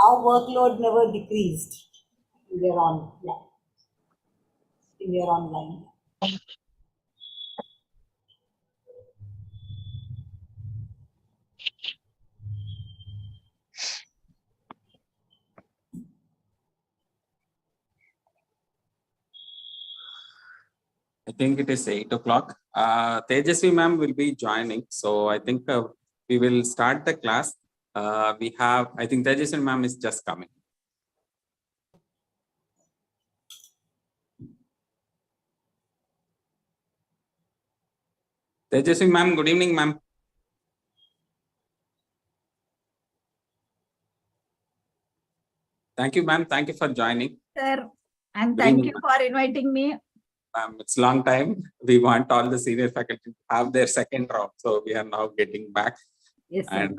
our workload never decreased. We are on, we are online. I think it is 8 o'clock. Tejasvi ma'am will be joining. So I think we will start the class. I think Tejasvi ma'am is just coming. Tejasvi ma'am, good evening ma'am. Thank you ma'am. Thank you for joining. Sir, and thank you for inviting me. It's a long time. We want all the senior faculty to have their second round. So we are now getting back. Yes, sir.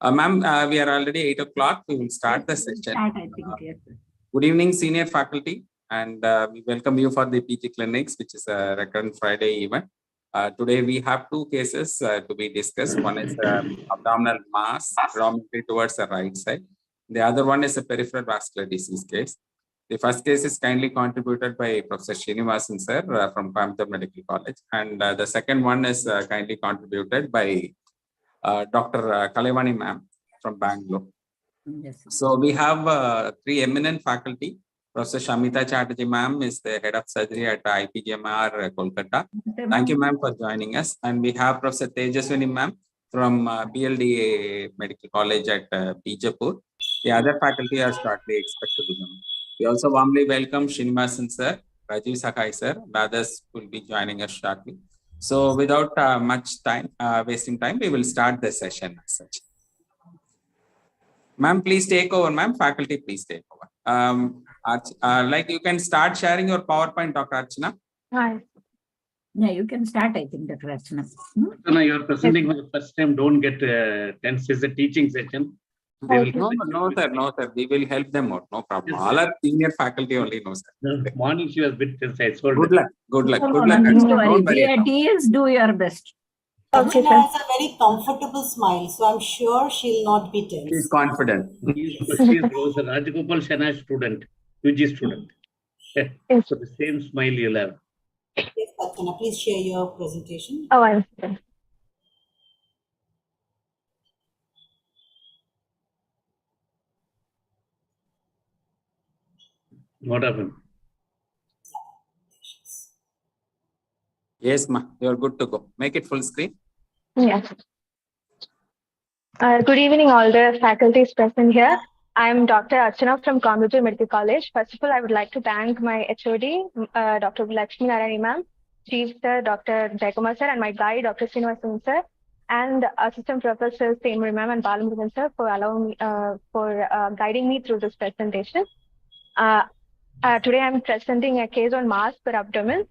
And ma'am, we are already 8 o'clock. We will start the session. I think, yes, sir. Good evening, senior faculty. And we welcome you for the PG Clinics, which is a recurrent Friday event. Today we have two cases to be discussed. One is abdominal mass, predominantly towards the right side. The other one is a peripheral vascular disease case. The first case is kindly contributed by Professor Srinivasan sir from Coimbatore Medical College. And the second one is kindly contributed by Dr. Kalevani ma'am from Bangalore. Yes. So we have three eminent faculty. Professor Shamita Chatterjee ma'am is the head of surgery at IPGMR Kolkata. Thank you ma'am for joining us. And we have Professor Tejaswini ma'am from BLDA Medical College at Bijapur. The other faculty are shortly expected to come. We also warmly welcome Srinivasan sir, Rajiv Sakai sir, and others will be joining us shortly. So without much time, wasting time, we will start the session as such. Ma'am, please take over, ma'am. Faculty, please take over. Like you can start sharing your PowerPoint, Dr. Archana. Hi. Yeah, you can start, I think, Dr. Archana. Archana, you're presenting for the first time. Don't get tense. It's a teaching session. No, sir. We will help them out. No problem. Yes, all our senior faculty only know, sir. The morning she was a bit tense. I told Good her. luck. Good luck. No, Good luck. don't Don't worry. worry. TS, do your best. Okay, has a very comfortable smile, so I'm sure she'll not be tense. She's confident. She was a Rajagopal Shana student, UG student. So the same smile you'll have. Yes, Archana, please share your presentation. Oh, I understand. What happened? Yes, ma. You're good to go. Make it full screen. Yes. Good evening, all the faculties present here. I'm Dr. Archana from Coimbatore Medical College. First of all, I would like to thank my HOD, Dr. Lakshmi Narayani ma'am, Chief Sir, Dr. Jaikumar sir, and my guide, Dr. Srinivasan sir, and Assistant Professors Temri ma'am and Balamurugan sir for allowing me, guiding me through this presentation. Today, I'm presenting a case on mass per abdomen.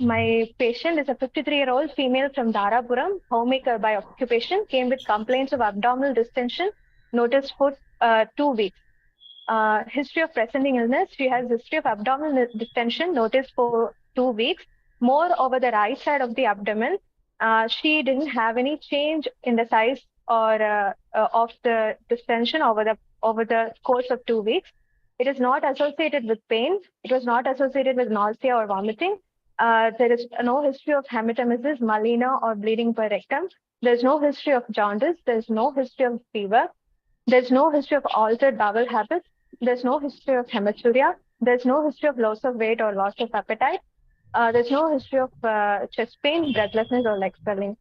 My patient is a 53-year-old female from Dharapuram, homemaker by occupation, came with complaints of abdominal distension, noticed for 2 weeks. History of presenting illness, she has history of abdominal distension, noticed for 2 weeks, more over the right side of the abdomen. She didn't have any change in the size or of the distension over the course of 2 weeks. It is not associated with pain. It was not associated with nausea or vomiting. There is no history of hematemesis, melena, or bleeding per rectum. There's no history of jaundice. There's no history of fever. There's no history of altered bowel habits. There's no history of hematuria. There's no history of loss of weight or loss of appetite. There's no history of chest pain, breathlessness, or leg swelling.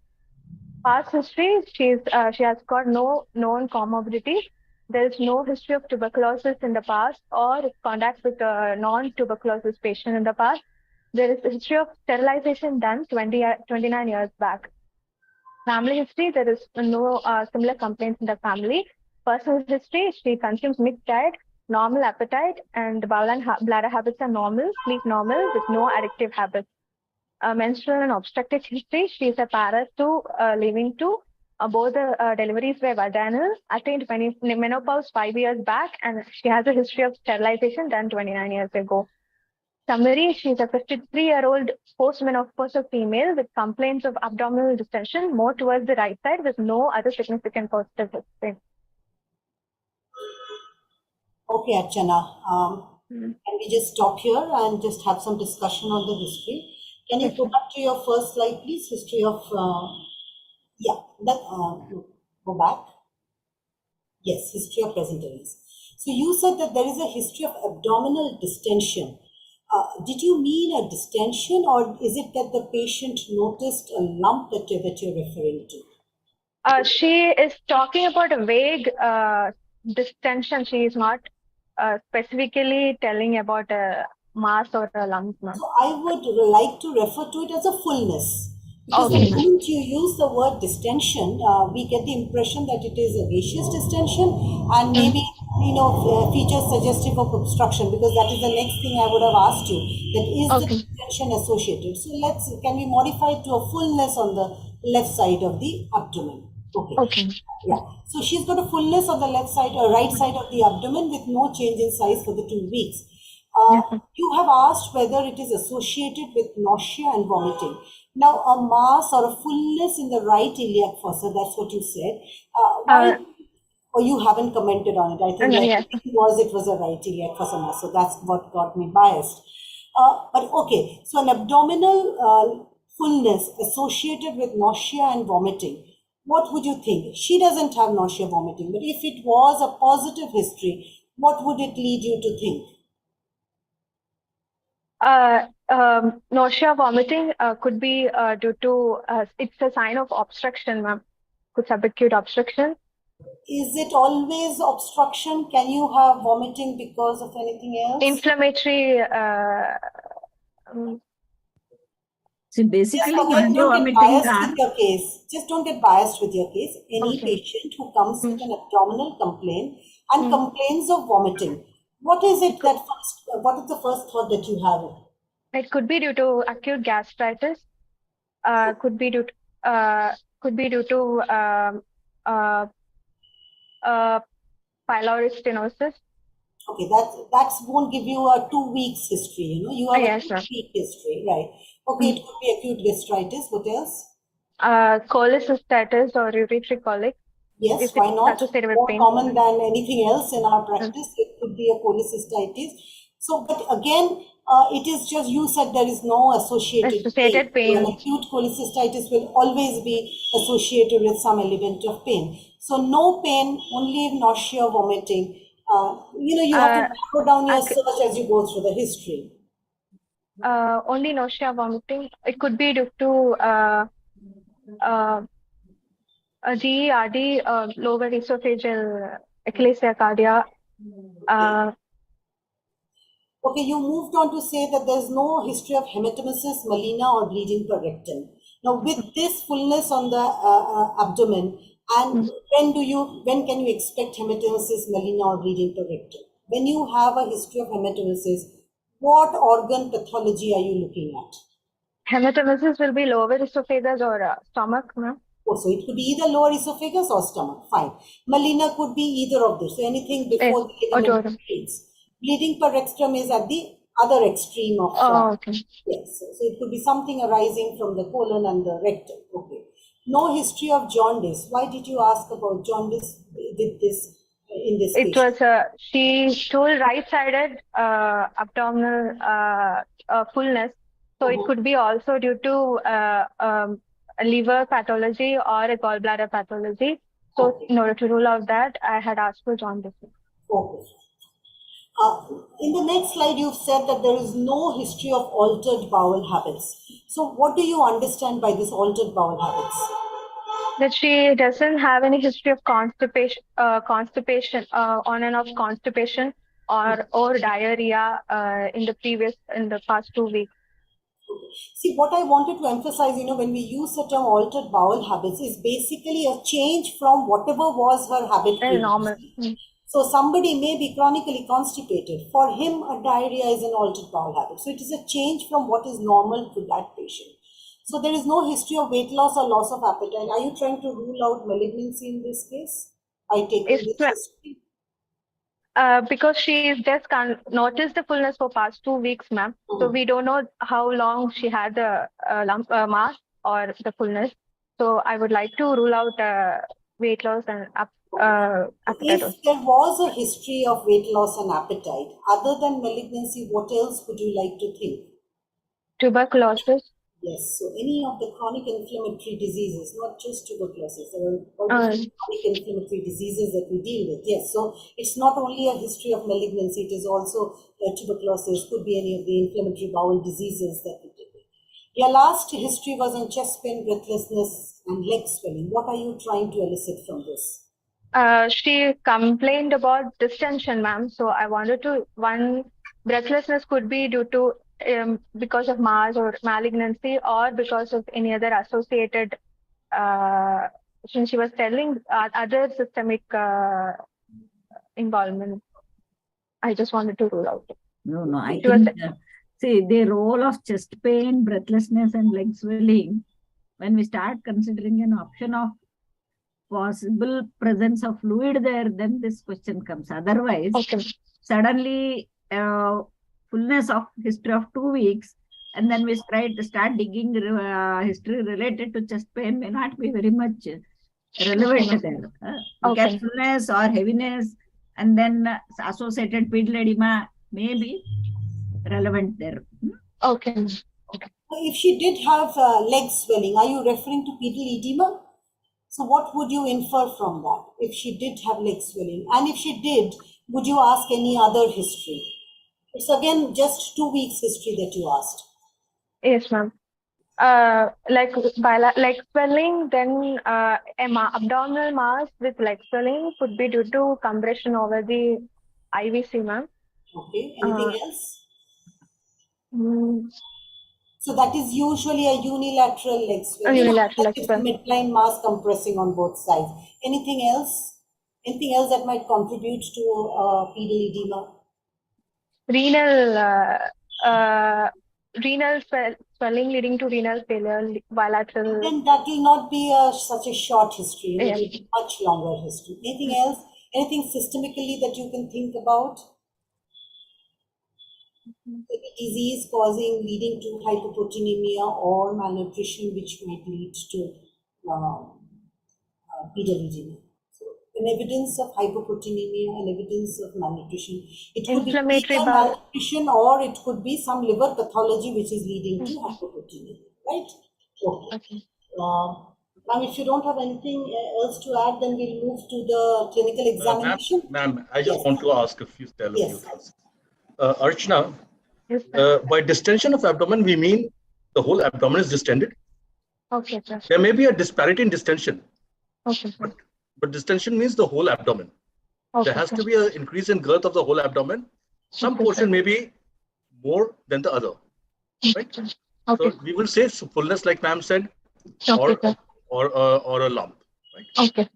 Past history, she has got no known comorbidities. There is no history of tuberculosis in the past or contact with a non-tuberculosis patient in the past. There is a history of sterilization done 29 years back. Family history, there is no similar complaints in the family. Personal history, she consumes mixed diet, normal appetite, and bowel and bladder habits are normal, sleep normal with no addictive habits. Menstrual and obstetric history, she is a para 2, leaving 2. Both the deliveries were vaginal, attained menopause 5 years back, and she has a history of sterilization done 29 years ago. Summary, she is a 53-year-old postmenopausal female with complaints of abdominal distension, more towards the right side with no other significant positive history. Okay, Archana. Mm. Can we just stop here and just have some discussion on the history? Can you Yes, go back to your first slide, please? History of, yeah, that, go back. Yes, history of present illness. So you said that there is a history of abdominal distension. Did you mean a distension, or is it that the patient noticed a lump that you're referring to? She is talking about a vague distension. She is not specifically telling about a mass or a lump, ma'am. So I would like to refer to it as a fullness. Because Okay, the ma'am. moment you use the word distension, we get the impression that it is a gaseous distension and maybe, features suggestive of obstruction, because that is the next thing I would have asked you. That is the Okay. distension associated. So can we modify it to a fullness on the left side of the abdomen? Okay. Okay. Yeah. So she's got a fullness on the left side or right side of the abdomen with no change in size for the 2 weeks. You have asked whether it is associated with nausea and vomiting. Now, a mass or a fullness in the right iliac fossa, that's what you said. Why? Or you haven't commented on it. I think No, your yes. thinking it was a right iliac fossa mass, so that's what got me biased. But okay, so an abdominal fullness associated with nausea and vomiting. What would you think? She doesn't have nausea, vomiting, but if it was a positive history, what would it lead you to think? Nausea, vomiting could be due to, it's a sign of obstruction, ma'am. Could subacute obstruction. Is it always obstruction? Can you have vomiting because of anything else? Inflammatory. See, basically, Just when don't you get are biased with your case. Just don't get biased with your case. Any Okay. patient who comes with an abdominal complaint and complains of vomiting, what is it that what is the first thought that you have? It could be due to acute gastritis. Could be due to pylori stenosis. Okay, that won't give you a 2 weeks history. You have Yes, a sir. 2 week history, right? Okay, it could be acute gastritis. What else? Cholecystitis or urinary colic. Yes, If why it's not? associated with More pain. common than anything else in our practice. It could be a cholecystitis. So, but again, it is just you said there is no associated Associated pain. So pain. an acute cholecystitis will always be associated with some element of pain. So no pain, only nausea, vomiting. You have to narrow down your search as you go through the history. Only nausea, vomiting. It could be due to GERD, lower esophageal eclasia cardia. Okay, you moved on to say that there's no history of hematemesis, melena, or bleeding per rectum. Now, with this fullness on the abdomen, and when can you expect hematemesis, melena, or bleeding per rectum? When you have a history of hematemesis, what organ pathology are you looking at? Hematemesis will be lower esophagus or stomach, ma'am. Oh, so it could be either lower esophagus or stomach. Fine. Melena could be either of these. So anything before the ligament bleeds. Bleeding per rectum is at the other extreme of. Okay. Yes. So it could be something arising from the colon and the rectum. Okay. No history of jaundice. Why did you ask about jaundice in this It patient? was she told right-sided abdominal fullness. So it could be also due to a liver pathology or a gallbladder pathology. So in order to rule out that, I had asked for jaundice. Okay. In the next slide, you've said that there is no history of altered bowel habits. So what do you understand by this altered bowel habits? That she doesn't have any history of constipation, on and off constipation or diarrhea in the past 2 weeks. See, what I wanted to emphasize, when we use the term altered bowel habits, is basically a change from whatever was her habit previously. Normal. So somebody may be chronically constipated. For him, a diarrhea is an altered bowel habit. So it is a change from what is normal to that patient. So there is no history of weight loss or loss of appetite. Are you trying to rule out malignancy in this case by taking this history? Because she just noticed the fullness for past 2 weeks, ma'am. So we don't know how long she had the mass or the fullness. So I would like to rule out weight loss and appetite. If there was a history of weight loss and appetite, other than malignancy, what else would you like to think? Tuberculosis. Yes, so any of the chronic inflammatory diseases, not just tuberculosis, there are all different chronic inflammatory diseases that we deal with. Yes, so it's not only a history of malignancy, it is also tuberculosis, could be any of the inflammatory bowel diseases that we deal with. Your last history was on chest pain, breathlessness, and leg swelling. What are you trying to elicit from this? She complained about distension, ma'am. So I wanted to, one, breathlessness could be due to because of Mars or malignancy, or because of any other associated, since she was telling other systemic involvement. I just wanted to rule out. No, I She was- think, see, the role of chest pain, breathlessness, and leg swelling, when we start considering an option of possible presence of fluid there, then this question comes. Otherwise, Okay. suddenly fullness of history of 2 weeks, and then we start digging history related to chest pain may not be very much relevant there. Look at Okay. fullness or heaviness, and then associated pedal edema may be relevant there. Okay. If she did have leg swelling, are you referring to pedal edema? So what would you infer from that if she did have leg swelling? And if she did, would you ask any other history? It's again just 2 weeks history that you asked. Yes, ma'am. Like leg swelling, then abdominal mass with leg swelling could be due to compression over the IVC, ma'am. Okay, anything else? mm, So that is usually a unilateral leg swelling. Unilateral leg It's swell. midline mass compressing on both sides. Anything else? Anything else that might contribute to pedal edema? Renal swelling leading to renal failure, bilateral. Then that will not be such a short history. It will be much longer history. Anything else? Anything systemically that you can think about? Any disease leading to hypoproteinemia or malnutrition, which might lead to pedal edema. So, an evidence of hypoproteinemia and evidence of malnutrition. It could Inflammatory be bowel. malnutrition, or it could be some liver pathology which is leading to hypoproteinemia, right? Okay. Ma'am, if you don't have anything else to add, then we'll move to the clinical examination. Ma'am, I just want to ask a few things. Archana, Yes, sir. by distension of abdomen, we mean the whole abdomen is distended. Okay, sir. There may be a disparity in distension, Okay, sir. but distension means the whole abdomen. Okay, There has sir. to be an increase in girth of the whole abdomen. Some Okay, portion sir. may be more than the other, right? Okay. So we will say fullness, like ma'am said, Okay, sir. or a lump, right? Okay.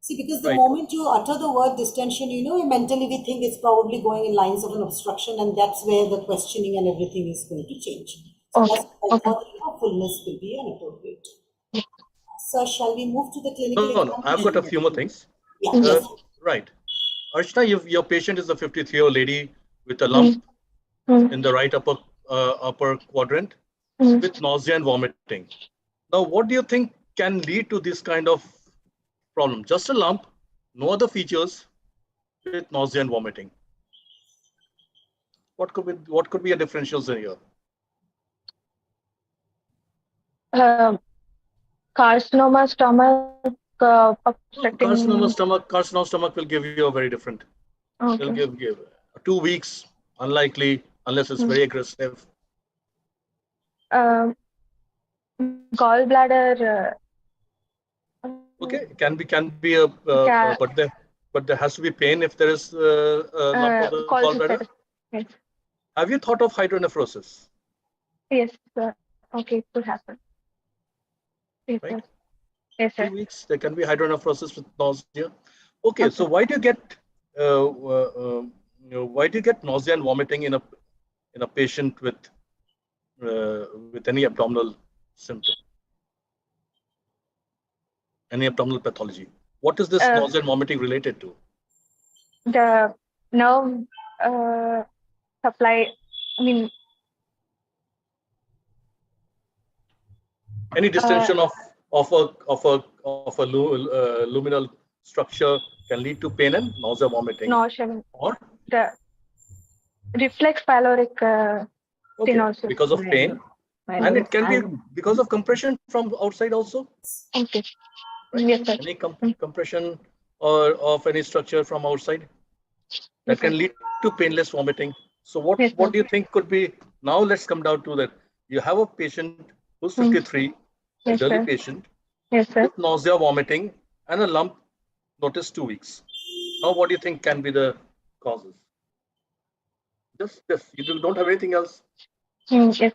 See, because the Right. moment you utter the word distension, mentally we think it's probably going in lines of an obstruction, and that's where the questioning and everything is going to change. So Okay. that's why I thought, fullness will be an appropriate. So shall we move to the clinical No, examination? I've got a few more things. Yeah, Mm. yes. Right. Archana, your patient is a 53-year-old lady with a lump in the right upper quadrant with nausea and vomiting. Now, what do you think can lead to this kind of problem? Just a lump, no other features, with nausea and vomiting. What could be a differential here? Carcinoma stomach obstructing. Carcinoma stomach will give you a very different. Okay. Will give 2 weeks, unlikely, unless it's very aggressive. Gallbladder. Okay, can be a, but there has to be pain if there is a lump of the gallbladder. Yes. Have you thought of hydronephrosis? Yes, sir. Okay, it could happen. Yes, Right. sir. Yes, sir. 2 weeks, there can be hydronephrosis with nausea. Okay, so why do you get nausea and vomiting in a patient with any abdominal symptom, any abdominal pathology? What is this nausea and vomiting related to? The nerve supply. I mean, Any distension of a luminal structure can lead to pain and nausea, vomiting. Nausea. Or The reflex pyloric okay, stenosis. because of pain, and it can be because of compression from outside also. Okay. Right? Yes, sir. Any compression or of any structure from outside that Yes, can sir. lead to painless vomiting. So Yes, what sir. do you think could be? Now let's come down to that. You have a patient who's 53, Yes, elderly sir. patient Yes, sir. with nausea, vomiting, and a lump noticed 2 weeks. Now, what do you think can be the causes? Just this. You don't have anything else. Yes.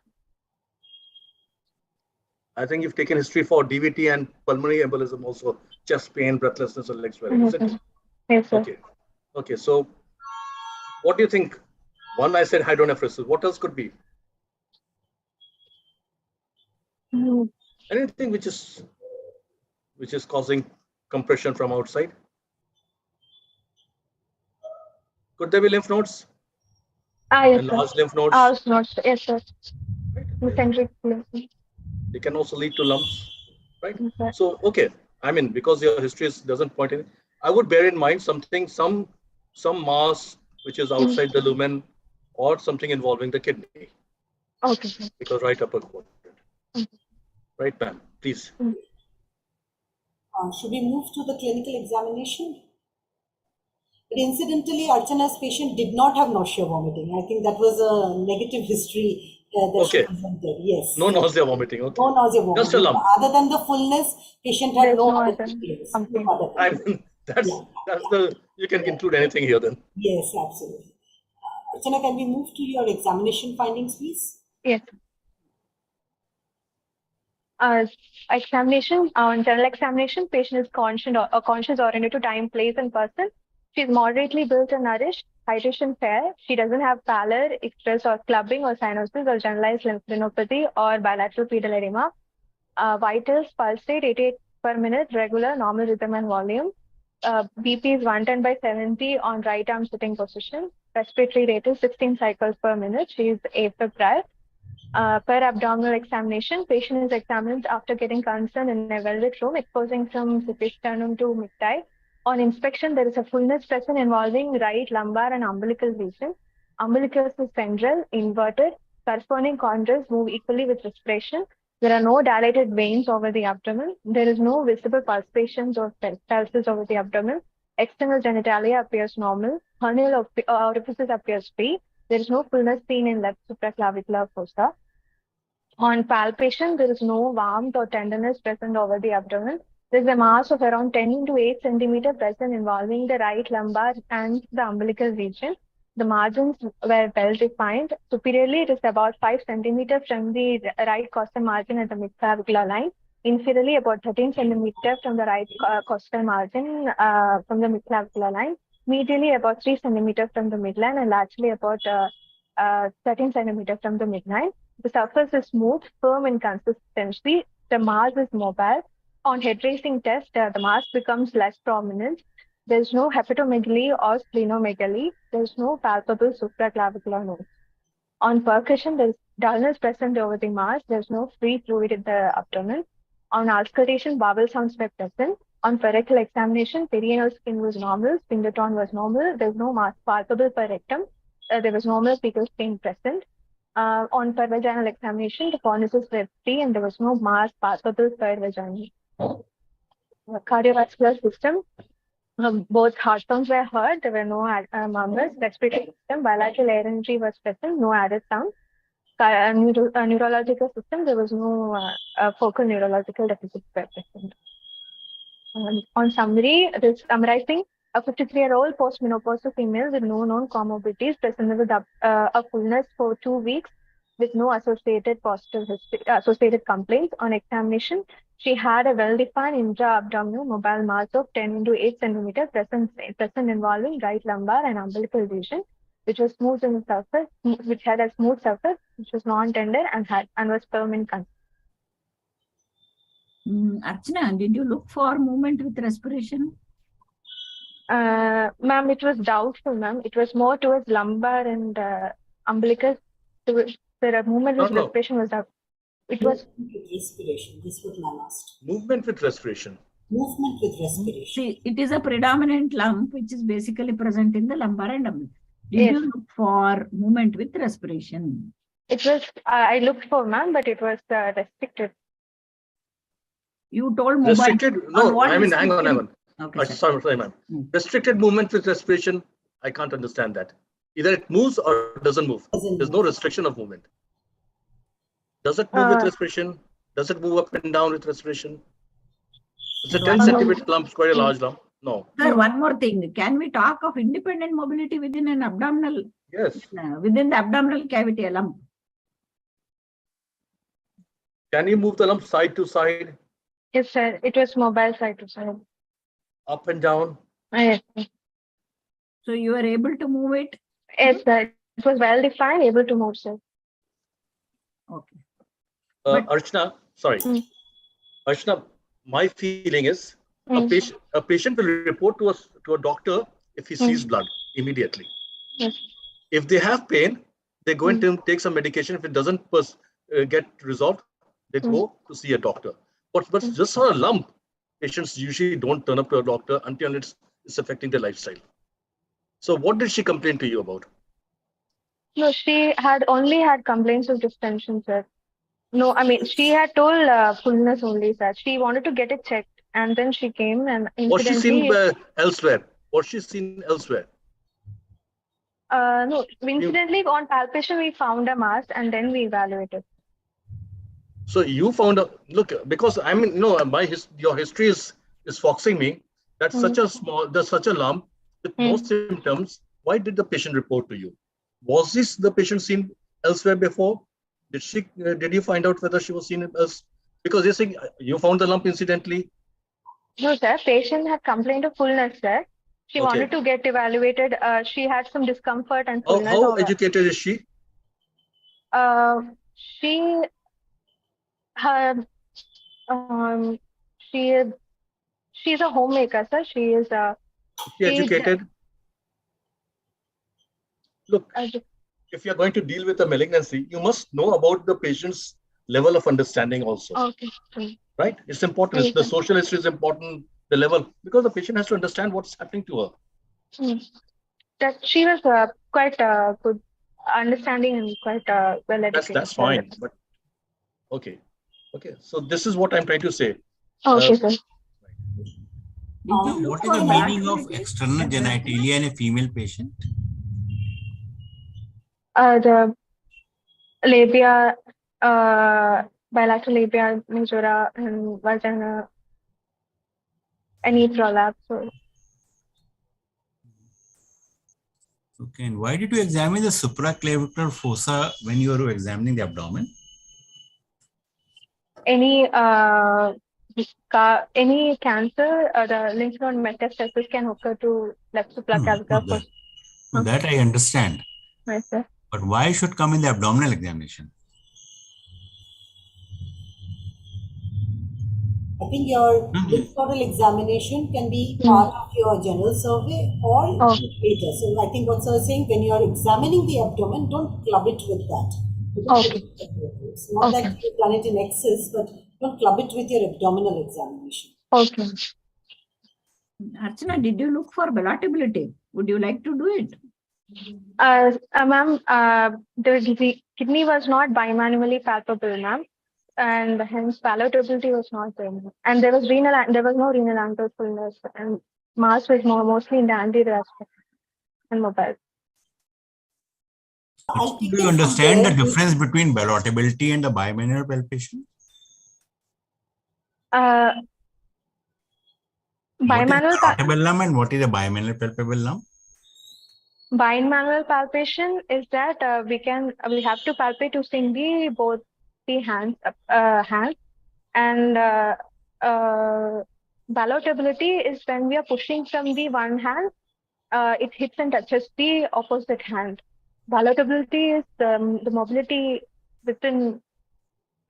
I think you've taken history for DVT and pulmonary embolism also, chest pain, breathlessness, or leg swelling, isn't it? Yes, sir. Okay. Okay. So, what do you think? One, I said hydronephrosis. What else could be? Anything which is causing compression from outside? Could there be lymph nodes? Yes, And sir. large lymph nodes? Nodes. Yes, sir. Right? Mesenteric lymph. They can also lead to lumps, right? Yes, sir. So, okay. I mean, because your history doesn't point in, I would bear in mind something, some mass which is outside the lumen, or something involving the kidney. Okay, sir. Because right upper quadrant. Right, ma'am. Please. Should we move to the clinical examination? But incidentally, Archana's patient did not have nausea, vomiting. I think that was a negative history that she presented. Yes. No nausea, vomiting. Okay. No nausea, vomiting. Just a lump. Other than the fullness, patient had no other complaints. I mean, that's the, you can include anything here then. Yes, absolutely. Archana, can we move to your examination findings, please? Yes. Examination, on general examination, patient is conscious oriented to time, place, and person. She's moderately built and nourished, hydration fair. She doesn't have pallor, express or clubbing or cyanosis or generalized lymphadenopathy or bilateral pedal edema. Vitals, pulse rate 88 per minute, regular, normal rhythm and volume. BP is 110/70 on right arm sitting position. Respiratory rate is 16 cycles per minute. She is afebrile. Per abdominal examination, patient is examined after getting concern in a well-lit room, exposing some sternum to mid-thigh. On inspection, there is a fullness present involving right lumbar and umbilical region. Umbilicus is central, inverted. Corresponding chondrules move equally with respiration. There are no dilated veins over the abdomen. There is no visible pulsations or peristalsis over the abdomen. External genitalia appears normal. Hernial orifices appears free. There is no fullness seen in left supraclavicular fossa. On palpation, there is no warmth or tenderness present over the abdomen. There is a mass of around 10 to 8 centimeter present involving the right lumbar and the umbilical region. The margins were well defined. Superiorly, it is about 5 centimeter from the right costal margin at the midclavicular line. Inferiorly, about 13 centimeter from the right costal margin from the midclavicular line. Medially, about 3 centimeter from the midline, and laterally about 13 centimeter from the midline. The surface is smooth, firm in consistency. The mass is mobile. On head raising test, the mass becomes less prominent. There is no hepatomegaly or splenomegaly. There is no palpable supraclavicular node. On percussion, there is dullness present over the mass. There is no free fluid in the abdomen. On auscultation, bowel sounds were present. On perrectal examination, perineal skin was normal, sphincter tone was normal. There is no mass palpable per rectum. There was normal fecal stain present. On per vaginal examination, the cornices were free and there was no mass palpable per vagina. Cardiovascular system, both heart sounds were heard, there were no murmurs. Respiratory system, bilateral air entry was present, no added sound. Neurological system, there was no focal neurological deficits were present. On summary, this summarizing, a 53-year-old postmenopausal female with no known comorbidities presented with a fullness for 2 weeks with no associated positive history, associated complaints. On examination, she had a well-defined intra-abdominal mobile mass of 10 to 8 centimeter present involving right lumbar and umbilical region, which was smooth in the surface, which had a smooth surface, which was non-tender and was firm in consistency. Archana, did you look for movement with respiration? Ma'am, it was doubtful, ma'am. It was more towards lumbar and umbilicus. The movement with respiration was doubtful. It was respiration. This was my last. Movement with respiration. Movement with respiration. See, it is a predominant lump which is basically present in the lumbar abdomen. Did Yes. you look for movement with respiration? It was, I looked for, ma'am, but it was restricted. You told mobile. Restricted? On No, what I mean, hang on, hang restriction? on. Okay, sir. Sorry, ma'am. Restricted movement with respiration, I can't understand that. Either it moves or doesn't move. There's no restriction of movement. Does it move with respiration? Does it move up and down with respiration? It's a 10 centimeter lump, it's quite a large lump. No. Sir, one more thing. Can we talk of independent mobility within an abdominal? Yes. Within the abdominal cavity, a lump? Can you move the lump side to side, Yes, sir. It was mobile side to side. up and down? Yes, sir. So you were able to move it? Yes, sir. It was well defined, able to move, sir. Okay. Archana, sorry. Archana, my feeling is a patient will report to us to a doctor if he sees blood immediately. Yes. If they have pain, they go and take some medication. If it doesn't get resolved, they go to see a doctor. But just for a lump, patients usually don't turn up to a doctor until it's affecting their lifestyle. So what did she complain to you about? No, she had only had complaints of distension, sir. No, I mean, she had told fullness only, sir. She wanted to get it checked, and then she came and Was she seen incidentally. elsewhere? Was she seen elsewhere? No, incidentally on palpation we found a mass and then we evaluated. So you found a look, because I mean, no, your history is foxing me. That's such a lump with no symptoms. Why did the patient report to you? Was this the patient seen elsewhere before? Did you find out whether she was seen else? Because you're saying you found the lump incidentally. No, sir. Patient had complained of fullness, sir. She wanted to get evaluated. She had some discomfort and fullness. How educated is she? She's a homemaker, sir. She is educated. Look, if you're going to deal with a malignancy, you must know about the patient's level of understanding also. Okay. Right? It's important. The social history is important, the level, because the patient has to understand what's happening to her. That she was quite good understanding and quite well educated. That's fine. But okay. So this is what I'm trying to say. Okay, sir. What is the meaning of external genitalia in a female patient? The labia, bilateral labia majora and vagina, any prolapse. Okay, and why did you examine the supraclavicular fossa when you were examining the abdomen? Any cancer, the lymph node metastasis can occur to left supraclavicular fossa. That I understand. Yes, sir. But why should come in the abdominal examination? I think your lymph nodal examination can be part of your general survey or later. So I think what sir is saying, when you are examining the abdomen, don't club it with that. It's not that you've done it in excess, but don't club it with your abdominal examination. Okay. Archana, did you look for ballotability? Would you like to do it? Ma'am, the kidney was not bimanually palpable, ma'am, and hence palatability was not there. And there was no renal ankle fullness, and mass was mostly in the anterior aspect and mobile. Do you understand the difference between ballotability and the bimanual palpation? Bimanual palpable lump and what is a bimanual palpable lump? Bimanual palpation is that we have to palpate using both the hands, and ballotability is when we are pushing from the one hand, it hits and touches the opposite hand. Ballotability is the mobility within.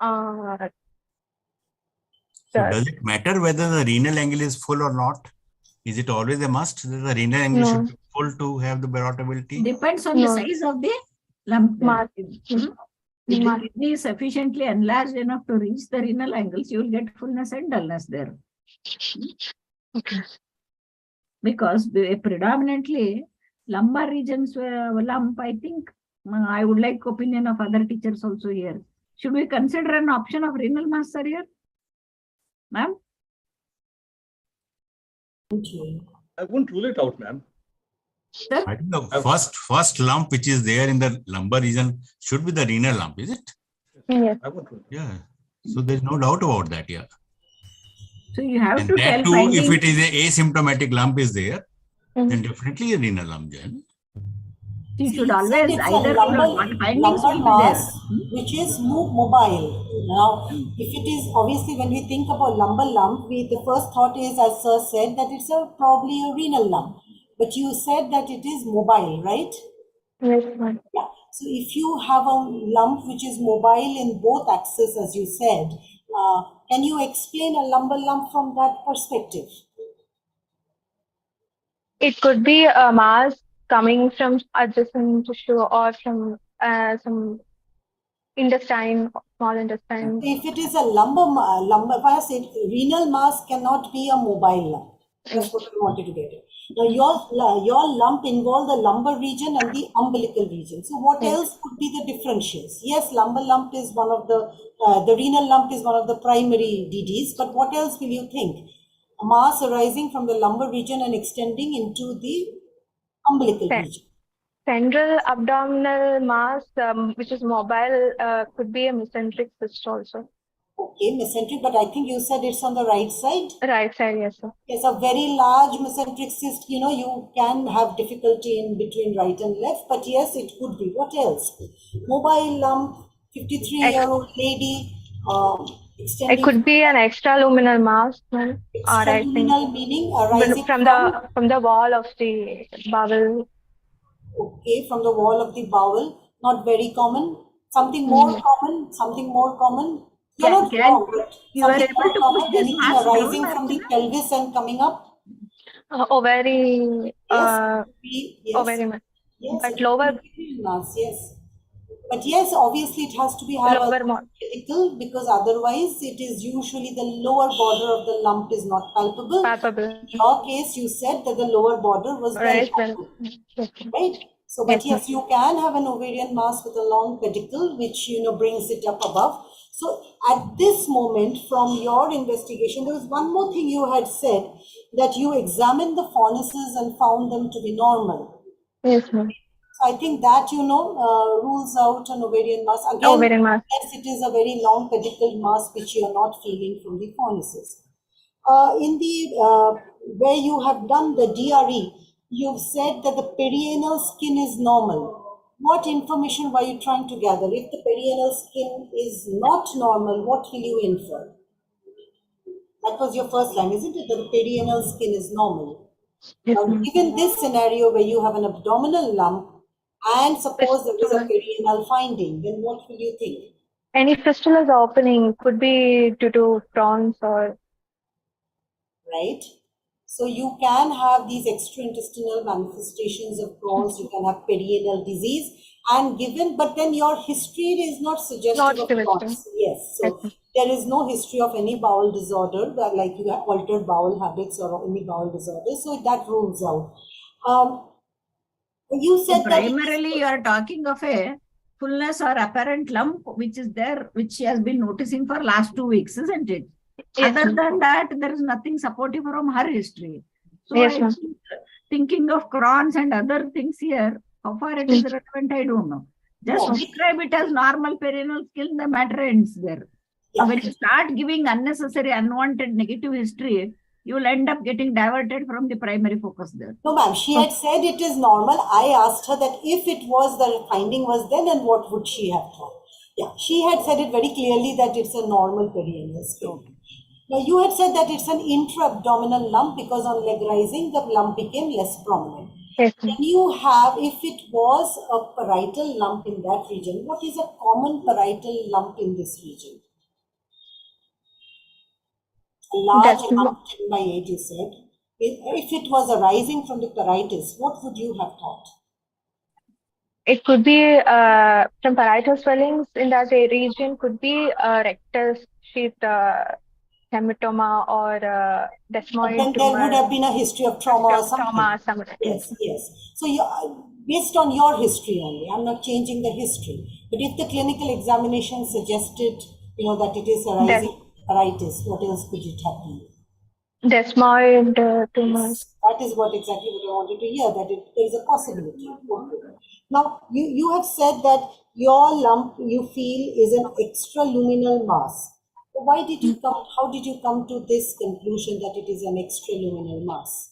So does it matter whether the renal angle is full or not? Is it always a must that the renal angle should be full to have the ballotability? Depends on the size of the lump. If the kidney is sufficiently enlarged enough to reach the renal angles, you will get fullness and dullness there. Okay. Because predominantly lumbar regions lump, I think I would like opinion of other teachers also here. Should we consider an option of renal mass, sir, here? Ma'am? I wouldn't rule it out, ma'am. Sir? I think the first lump which is there in the lumbar region should be the renal lump, is it? Yes. I wouldn't rule it. Yeah. So there's no doubt about that, yeah. So you have And to that tell too, finding. if it is an asymptomatic lump is there, then definitely a renal lump. Then. You See, should you said always it's either a lumbar, findings lumbar will be mass, there. which is mobile. Now, if it is obviously when we think about lumbar lump, the first thought is, as Sir said, that it's probably a renal lump. But you said that it is mobile, right? Yes, ma'am. Yeah. So if you have a lump which is mobile in both axes, as you said, can you explain a lumbar lump from that perspective? It could be a mass coming from adjacent tissue or from some intestine, small intestine. If it is a lumbar mass, renal mass cannot be a mobile lump. That's what we wanted to get at. Now, your lump involved the lumbar region and the umbilical region. So, what else could be the differentials? Yes, lumbar lump is one of the renal lump is one of the primary DDs, but what else will you think? A mass arising from the lumbar region and extending into the umbilical region. Central abdominal mass, which is mobile, could be a mesenteric cyst also. Okay, mesenteric, but I think you said it's on the right side. Right side, yes, sir. Yes, a very large mesenteric cyst, you can have difficulty in between right and left, but yes, it could be. What else? Mobile lump, 53-year-old lady, extending. It could be an extraluminal mass, ma'am. Extraluminal meaning arising from the wall of the bowel. Okay, from the wall of the bowel, not very common. Something more common, something more common. You're not wrong, but you are something able more to common, push this anything mass arising down, from the Archana? pelvis and coming up. Ovary. Yes, Ovary mass. yes, But lower mass, yes. But yes, obviously it has to be have lower a mass. critical, because otherwise it is usually the lower border of the lump is not palpable. Palpable. In your case, you said that the lower border was well palpable, right? So, but yes, you can have an ovarian mass with a long pedicle, which brings it up above. So, at this moment, from your investigation, there was one more thing you had said, that you examined the fornices and found them to be normal. Yes, ma'am. So I think that rules out an ovarian mass. Again, ovarian mass. Yes, it is a very long pedicled mass which you are not feeling from the fornices. In the where you have done the DRE, you've said that the perianal skin is normal. What information were you trying to gather? If the perianal skin is not normal, what will you infer? That was your first line, isn't it? That the perianal skin is normal. Yes, Now, given this scenario where you have an abdominal lump and suppose there is a perianal finding, then what will you think? Any fistulas opening could be due to prawns or. Right? So you can have these extraintestinal manifestations of Crohn's, you can have perianal disease, and but then your history is not suggestive of Crohn's. Yes, so there is no history of any bowel disorder, like you have altered bowel habits or any bowel disorder, so that rules out. You said primarily you are talking of a fullness or apparent lump which is there, which she has been noticing for last 2 weeks, isn't it? Yes. Other than that, there is nothing supportive from her history. So yes, I think thinking of Crohn's and other things here, how far it is relevant, I don't know. Just describe it as normal perianal skin, the matter ends there. Yeah. When you start giving unnecessary, unwanted negative history, you will end up getting diverted from the primary focus there. No, ma'am, she had said it is normal. I asked her that if it was, the finding was there, then what would she have thought? Yeah, she had said it very clearly that it's a normal perianal skin. Okay. Now, you had said that it's an intra-abdominal lump because on leg rising, the lump became less prominent. Yes. Can you have, if it was a parietal lump in that region, what is a common parietal lump in this region? A large lump 10 by 8, you said. If it was arising from the parietis, what would you have thought? It could be from parietal swellings in that region, could be rectus sheath hematoma or But desmoid then there tumor. would have been a history of trauma or something. Trauma, something. Yes, yes. So based on your history only, I'm not changing the history. But if the clinical examination suggested, that it is arising arthritis, what else could it have been? Desmoid tumors. That is exactly what I wanted to hear, that there is a possibility. Okay. Now, you have said that your lump you feel is an extraluminal mass. So how did you come to this conclusion that it is an extraluminal mass?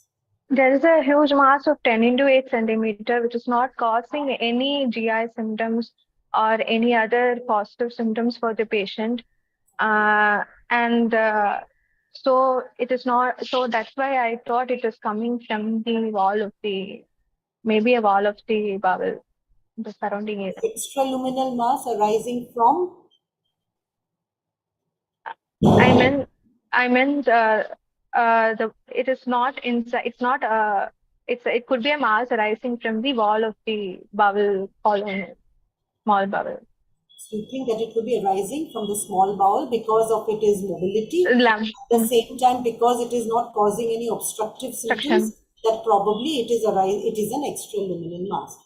There is a huge mass of 10 into 8 centimeter, which is not causing any GI symptoms or any other positive symptoms for the patient. So it is not, so that's why I thought it was coming from the wall of maybe a wall of the bowel, the surrounding area. Extraluminal mass arising from? I meant it is not inside, it could be a mass arising from the wall of the bowel column, small bowel. So you think that it could be arising from the small bowel because of its mobility? At the same time, because it is not causing any obstructive symptoms, that probably it is an extraluminal mass.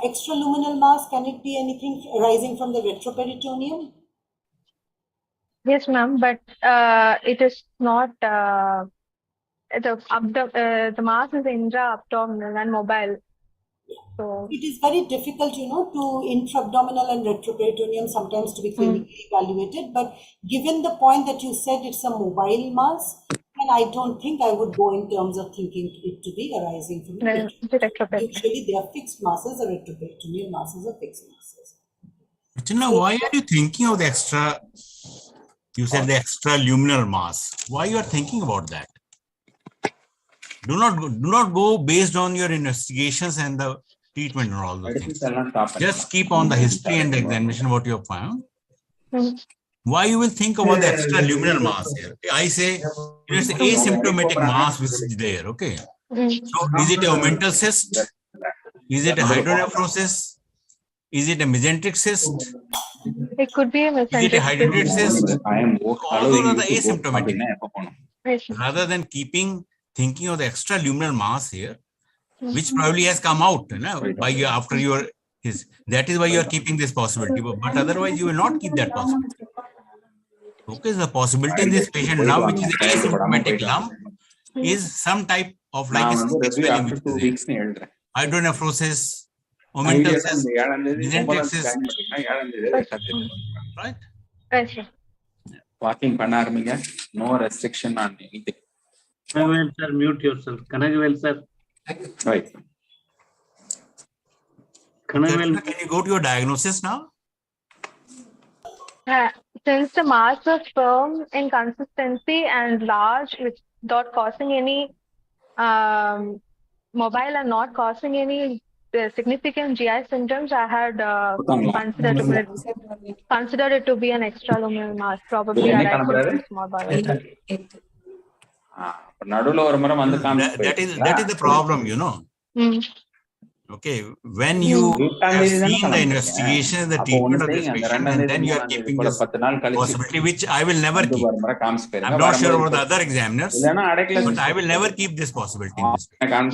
Extraluminal mass, can it be anything arising from the retroperitoneum? Yes, ma'am, but it is not the mass is intra-abdominal and mobile. So it is very difficult, to intra-abdominal and retroperitoneum sometimes to be clinically evaluated. But given the point that you said it's a mobile mass, and I don't think I would go in terms of thinking it to be arising from the retroperitoneum. Usually they are fixed masses, or retroperitoneal masses are fixed masses. Archana, why are you thinking of the extra? You said the extraluminal mass. Why you are thinking about that? Do not go based on your investigations and the treatment and all those things. Just keep on the history and the examination what you have found. Why you will think about the extraluminal mass here? I say it's asymptomatic mass which is there. Okay. So is it a omental cyst? Is it a hydronephrosis? Is it a mesenteric cyst? It could be a mesenteric. Is it a hydrated cyst? All those are the asymptomatic. Rather than thinking of the extraluminal mass here, which probably has come out, after that is why you are keeping this possibility. But otherwise, you will not keep that possibility. Okay, the possibility in this patient now, which is asymptomatic lump, is some type of like a swelling, which is there. Hydronephrosis, omental cyst, mesenteric cyst, right? Walking panarminga, no restriction on anything. Kanagavel sir, mute yourself. Kanagavel sir. Right. Kanagavel. Can you go to your diagnosis now? Since the mass is firm in consistency and large, without causing any mobile and not causing any significant GI symptoms, I had considered it to be an extraluminal mass, probably arising from small bowel. That is the problem, Okay, when you have seen the investigation and the treatment of this patient, and then you are keeping this possibility, which I will never keep. I'm not sure about the other examiners, but I will never keep this possibility in this patient.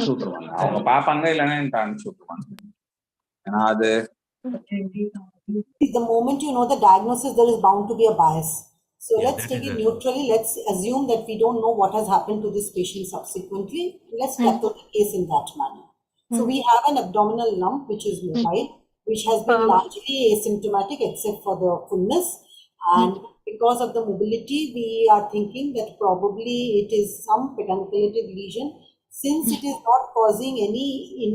The moment you know the diagnosis, there is bound to be a bias. So let's take it neutrally. Let's assume that we don't know what has happened to this patient subsequently. Let's tackle the case in that manner. So we have an abdominal lump which is mobile, which has been largely asymptomatic except for the fullness. And because of the mobility, we are thinking that probably it is some pedunculated lesion. Since it is not causing any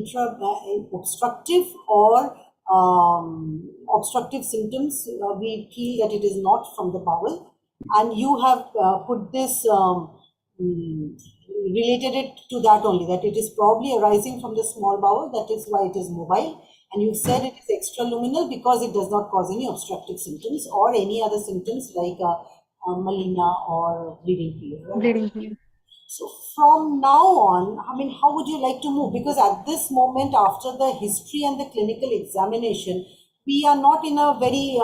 obstructive or obstructive symptoms, we feel that it is not from the bowel. And you have put this related it to that only, that it is probably arising from the small bowel, that is why it is mobile. And you said it is extraluminal because it does not cause any obstructive symptoms or any other symptoms like melena or bleeding fever. So from now on, how would you like to move? Because at this moment, after the history and the clinical examination, we are not in a very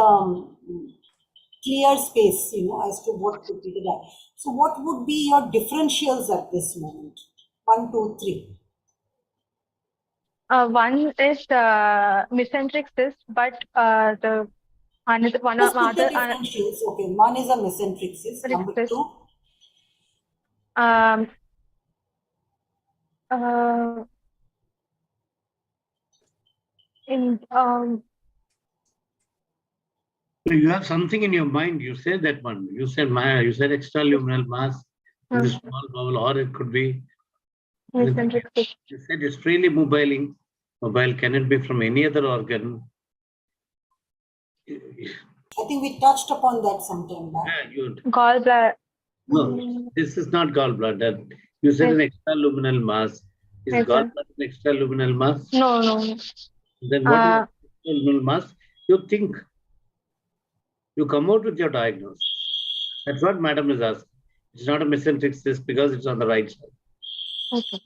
clear space, as to what could be the diagnosis. So what would be your differentials at this moment? 1, 2, 3. One is mesenteric cyst, but the another one Just put the other differentials. Okay, one is a mesenteric cyst. Number cyst. 2. Um, in You have something in your mind. You said that one. You said extraluminal mass in the small bowel, or it could be. mesenteric cyst. You said it's freely mobile. Mobile, can it be from any other organ? I think we touched upon that sometime back. Gallbladder. No, this is not gallbladder. You said an extraluminal mass. Is Yes, sir. gallbladder an extraluminal mass? No. Then what is extraluminal mass? You think. You come out with your diagnosis. That's what madam is asking. It's not a mesenteric cyst because it's on the right side. Okay.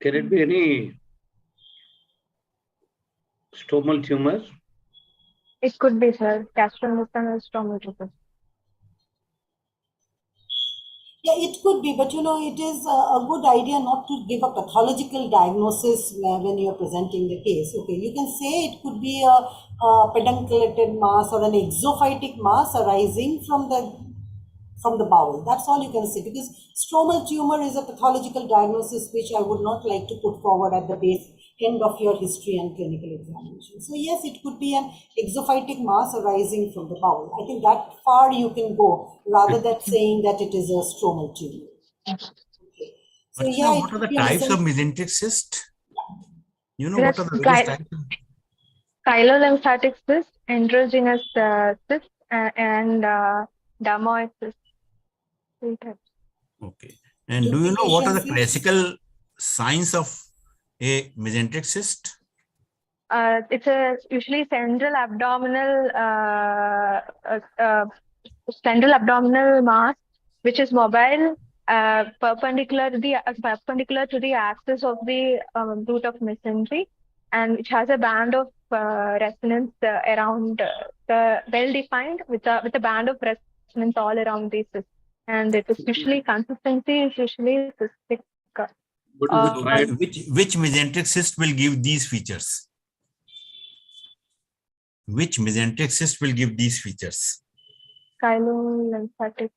Can it be any stromal tumor? It could be, sir. Gastrointestinal stomatitis. Yeah, it could be, but it is a good idea not to give a pathological diagnosis when you're presenting the case. Okay, you can say it could be a pedunculated mass or an exophytic mass arising from the bowel. That's all you can say, because stromal tumor is a pathological diagnosis which I would not like to put forward at the end of your history and clinical examination. So yes, it could be an exophytic mass arising from the bowel. I think that far you can go rather than saying that it is a stromal tumor. Okay. So yeah, what are the types of mesenteric cyst? You know, Yes, what are the various types? Chylolymphatic cyst, androgynous cyst, and dermoid cyst. 3 types. Okay. And do you know what are the classical signs of a mesenteric cyst? It's usually central abdominal mass, which is mobile, perpendicular to the axis of the root of mesentery, and which has a band of resonance around the well-defined with a band of resonance all around the cyst. And it is usually consistency is usually cystic. Which mesenteric cyst will give these features? Which mesenteric cyst will give these features? Chylolymphatic.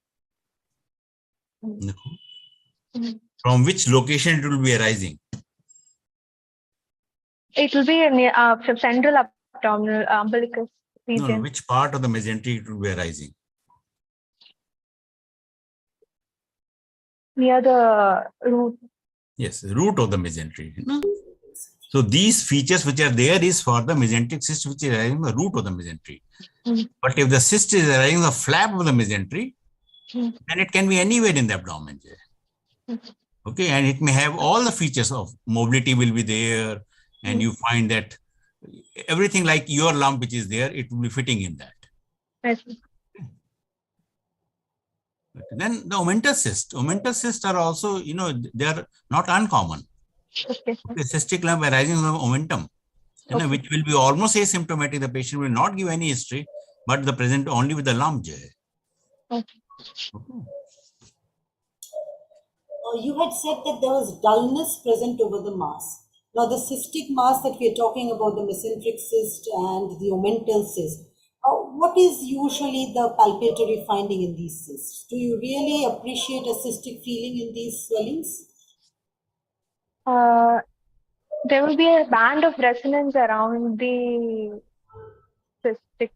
No. From which location it will be arising? It will be near from central abdominal umbilicus region. No, which part of the mesentery it will be arising? Near the root. Yes, the root of the mesentery. So these features which are there is for the mesenteric cyst which is arising the root of the mesentery. But if the cyst is arising the flap of the mesentery, then it can be anywhere in the abdomen. Okay, and it may have all the features of mobility will be there, and you find that everything like your lump which is there, it will be fitting in that. Yes. Then the omentous cysts are also, they are not uncommon. Okay. The cystic lump arising from omentum, which will be almost asymptomatic. The patient will not give any history, but the present only with the lump. Okay. You had said that there was dullness present over the mass. Now, the cystic mass that we are talking about, the mesenteric cyst and the omental cyst, what is usually the palpatory finding in these cysts? Do you really appreciate a cystic feeling in these swellings? There will be a band of resonance around the cystic.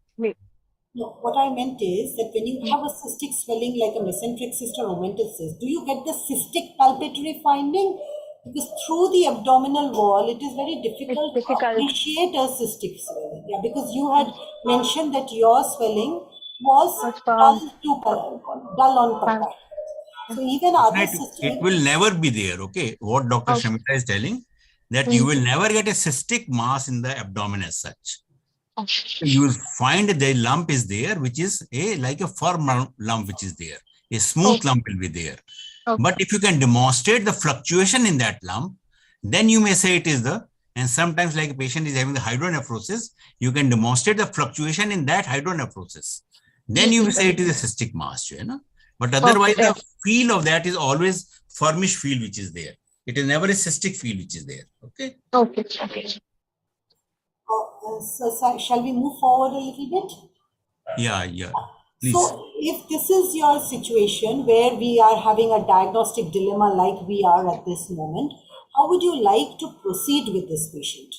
No, what I meant is that when you have a cystic swelling like a mesenteric cyst or omental cyst, do you get the cystic palpatory finding? Because through the abdominal wall, it is very difficult to appreciate a cystic swelling. Yeah, because you had mentioned that your swelling was dull on purpose. So even other it will never be there. Okay, what Dr. Shamita is telling, that you will never get a cystic mass in the abdomen as such. You will find the lump is there, which is like a firm lump which is there. A smooth lump will be there. But if you can demonstrate the fluctuation in that lump, then you may say it is the And sometimes, like a patient is having the hydronephrosis, you can demonstrate the fluctuation in that hydronephrosis. Then you will say it is a cystic mass, you know. But otherwise, Okay. the feel of that is always firmish feel which is there. It is never a cystic feel which is there. Okay. Okay. Okay. So shall we move forward a little bit? Yeah, yeah. Please. So, if this is your situation where we are having a diagnostic dilemma like we are at this moment, how would you like to proceed with this patient?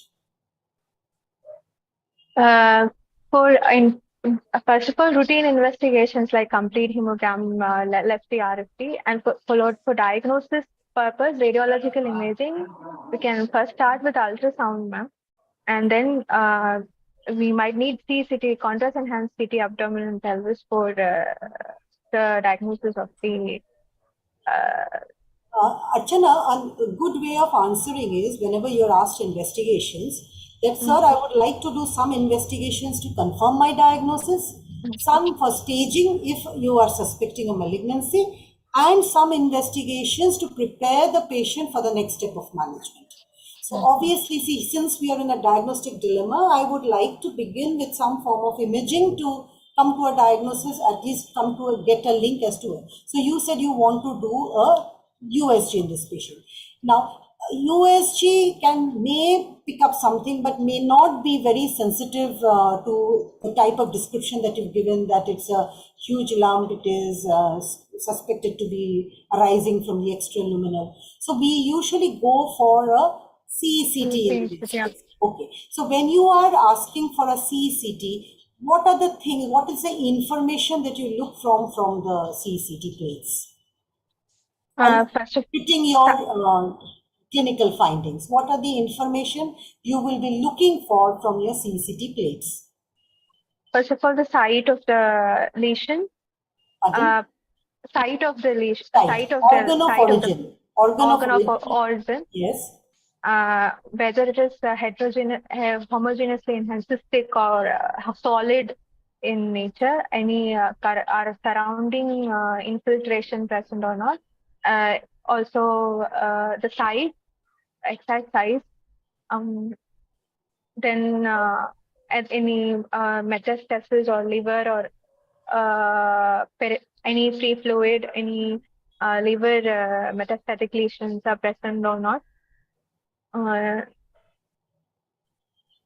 First of all, routine investigations like complete hemogram, left the RFT, and followed for diagnosis purpose, radiological imaging. We can first start with ultrasound, ma'am, and then we might need CCT, contrast enhanced CT abdomen and pelvis for the diagnosis of the. Archana, a good way of answering is whenever you're asked investigations, that sir, I would like to do some investigations to confirm my diagnosis, some for staging if you are suspecting a malignancy, and some investigations to prepare the patient for the next step of management. So obviously, see, since we are in a diagnostic dilemma, I would like to begin with some form of imaging to come to a diagnosis, at least come to get a link as to it. So you said you want to do a USG in this patient. Now, USG may pick up something, but may not be very sensitive to the type of description that you've given, that it's a huge lump, it is suspected to be arising from the extraluminal. So we usually go for a CECT in this case. Okay. So when you are asking for a CECT, what are the things, what is the information that you look from the CECT plates? Fitting your clinical findings, what are the information you will be looking for from your CECT plates? First of all, the site of the lesion. Site of the lesion. Organ of origin. Yes. Whether it is heterogeneous, homogeneously enhanced, cystic or solid in nature, any surrounding infiltration present or not. Also, the size, exact size. Then at any metastasis or liver or any free fluid, any liver metastatic lesions are present or not.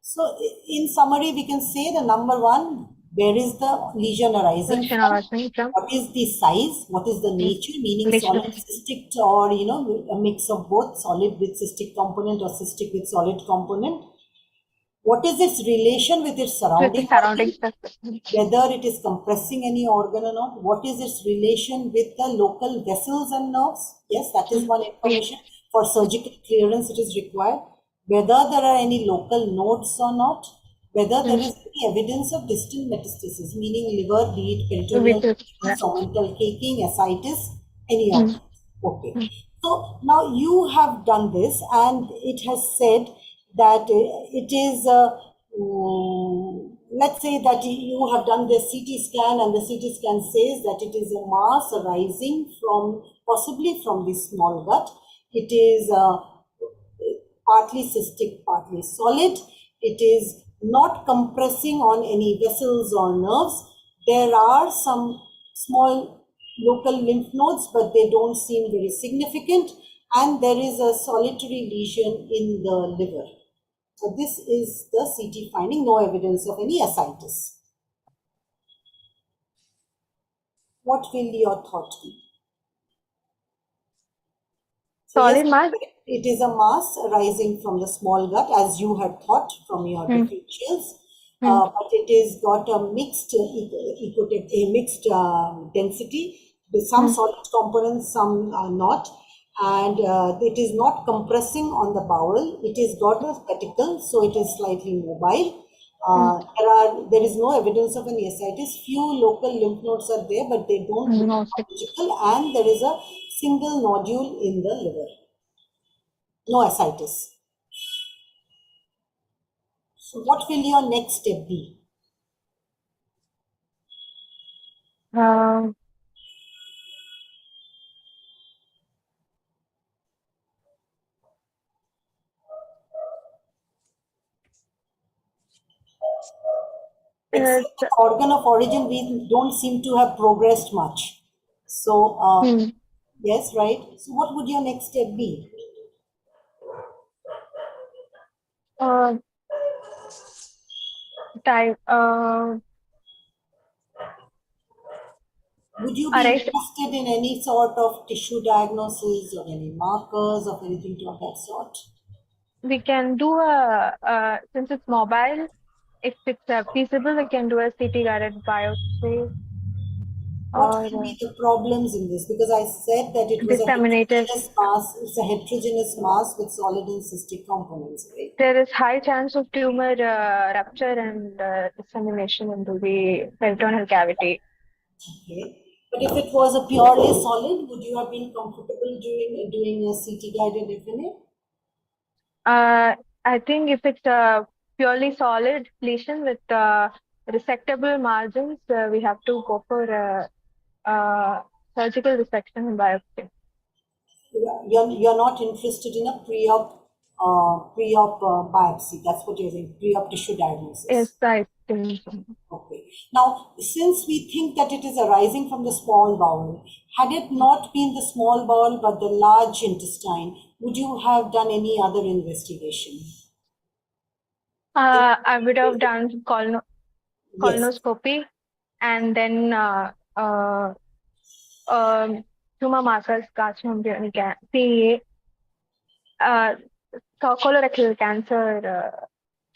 So, in summary, we can say the number one, where is the lesion arising from? What is the size? What is the nature? Meaning solid, cystic, or a mix of both, solid with cystic component or cystic with solid component. What is its relation with its surrounding organ? Whether it is compressing any organ or not. What is its relation with the local vessels and nerves? Yes, that is one information. For surgical clearance, it is required. Whether there are any local nodes or not. Whether there is any evidence of distal metastasis, meaning liver, be it peritoneal, segmental caking, ascites, any of them. Okay. So now you have done this, and it has said that it is, let's say that you have done the CT scan, and the CT scan says that it is a mass arising from, possibly from the small gut. It is partly cystic, partly solid. It is not compressing on any vessels or nerves. There are some small local lymph nodes, but they don't seem very significant. And there is a solitary lesion in the liver. So this is the CT finding, no evidence of any ascites. What will your thought be? So yes, mass? It is a mass arising from the small gut, as you had thought from your differentials. But it is got a mixed density, with some solid components, some are not. And it is not compressing on the bowel. It is got a pedicle, so it is slightly mobile. There is no evidence of any ascites. Few local lymph nodes are there, but they don't look pathological, and there is a single nodule in the liver. No ascites. So what will your next step be? Except the organ of origin, we don't seem to have progressed much. So, yes, right. So, what would your next step be? Would you be interested in any sort of tissue diagnosis or any markers or anything of that sort? We can do since it's mobile, if it's feasible, we can do a CT guided biopsy. What can be the problems in this? Because I said that it was a heterogeneous mass. It's a heterogeneous mass with solid and cystic components, right? There is high chance of tumor rupture and dissemination into the peritoneal cavity. Okay. But if it was a purely solid, would you have been comfortable doing a CT guided FNA? I think if it's a purely solid lesion with resectable margins, we have to go for surgical resection and biopsy. You're not interested in a pre-op biopsy. That's what you're saying, pre-op tissue diagnosis. Yes, I think so. Okay. Now, since we think that it is arising from the small bowel, had it not been the small bowel but the large intestine, would you have done any other investigation? I would have done colonoscopy and then tumor markers, carcinoma, colorectal cancer.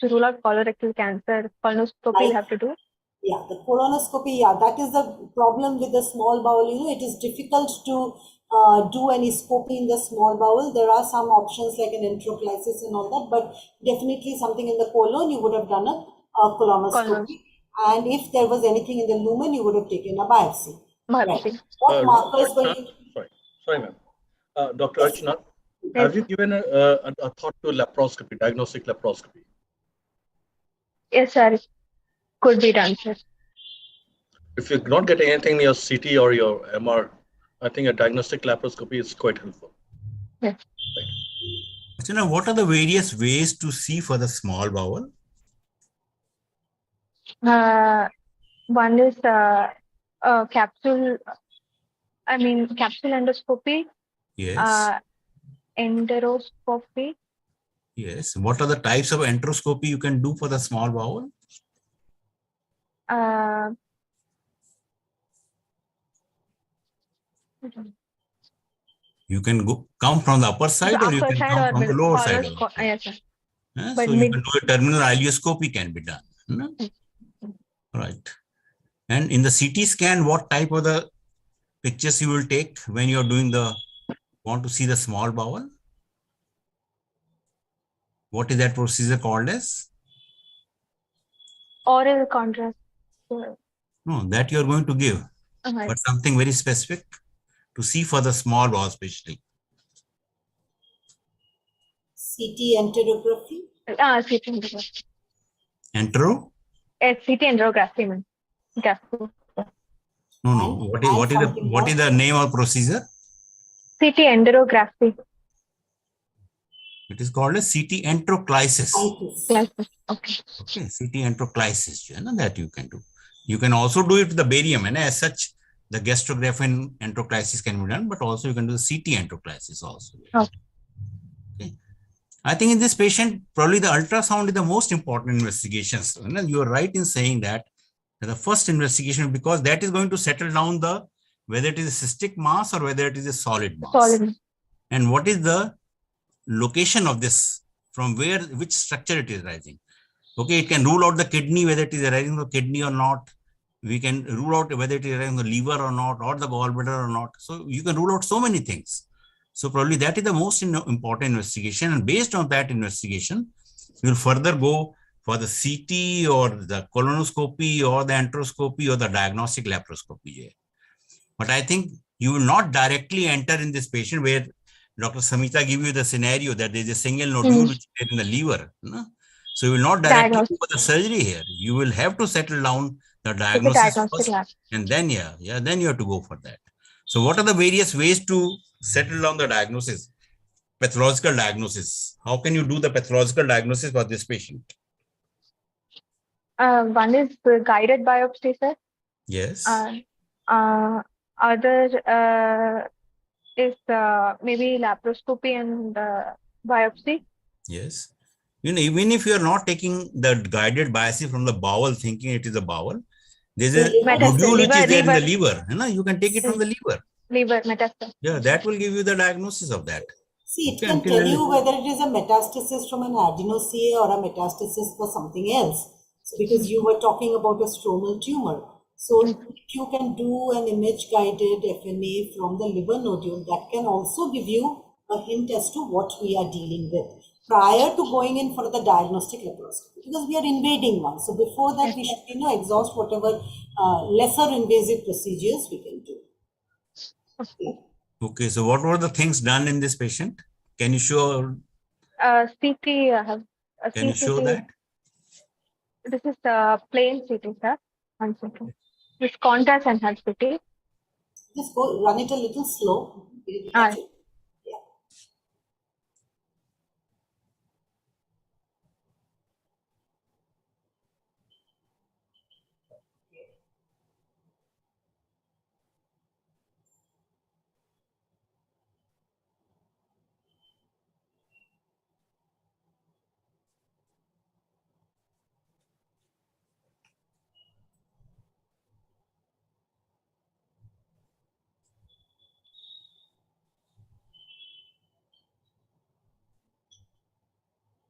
To rule out colorectal cancer, colonoscopy you have to do. Yeah, the colonoscopy, yeah, that is the problem with the small bowel. You know, it is difficult to do any scopy in the small bowel. There are some options like an enteroclysis and all that, but definitely something in the colon, you would have done a colonoscopy. And if there was anything in the lumen, you would have taken a biopsy. Right. What markers were you? Sorry, ma'am. Dr. Archana, have you given a thought to laparoscopy, diagnostic laparoscopy? Yes, sir. It could be done, sir. If you're not getting anything in your CT or your MR, I think a diagnostic laparoscopy is quite helpful. Yes. Right. So now, what are the various ways to see for the small bowel? One is capsule endoscopy. Yes. Enteroscopy. Yes. What are the types of enteroscopy you can do for the small bowel? You can come from the upper side or you can come from the lower side. Yes, sir. So you can do a terminal ileoscopy can be done. Right. And in the CT scan, what type of the pictures you will take when you're doing want to see the small bowel? What is that procedure called as? Oral contrast. No, that you're going to give, but something very specific to see for the small bowel especially. CT enterography? CT enterography. Entero? CT enterography, man. No. What is the name of procedure? CT enterography. It is called a CT enteroclysis. Okay. CT enteroclysis, that you can do. You can also do it with the barium, and as such, the gastrographin enteroclysis can be done, but also you can do the CT enteroclysis also. Okay. I think in this patient, probably the ultrasound is the most important investigations. You are right in saying that the first investigation, because that is going to settle down whether it is a cystic mass or whether it is a solid mass. And what is the location of this, from which structure it is rising. Okay, it can rule out the kidney, whether it is arising from the kidney or not. We can rule out whether it is arising from the liver or not, or the gallbladder or not. So you can rule out so many things. So probably that is the most important investigation. And based on that investigation, you will further go for the CT or the colonoscopy or the enteroscopy or the diagnostic laparoscopy. But I think you will not directly enter in this patient where Dr. Samita gave you the scenario that there is a single nodule which is in the liver. So you will not directly go for the surgery here. You will have to settle down the diagnosis first, and then then you have to go for that. So what are the various ways to settle down the diagnosis? Pathological diagnosis. How can you do the pathological diagnosis for this patient? One is guided biopsy, sir. Yes. Other is maybe laparoscopy and biopsy. Yes. Even if you are not taking the guided biopsy from the bowel, thinking it is a bowel, there's a nodule which is there in the liver. You can take it from the liver. Liver metastasis. Yeah, that will give you the diagnosis of that. See, it can tell you whether it is a metastasis from an adenoceae or a metastasis for something else. So, because you were talking about a stromal tumor. So, if you can do an image-guided FNA from the liver nodule, that can also give you a hint as to what we are dealing with prior to going in for the diagnostic laparoscopy, because we are invading one. So, before that, we should exhaust whatever lesser invasive procedures we can do. Okay, so what were the things done in this patient? Can you show? CT. Can you show that? This is plain CT, sir. 1 second. This contrast enhanced CT. Just run it a little slow.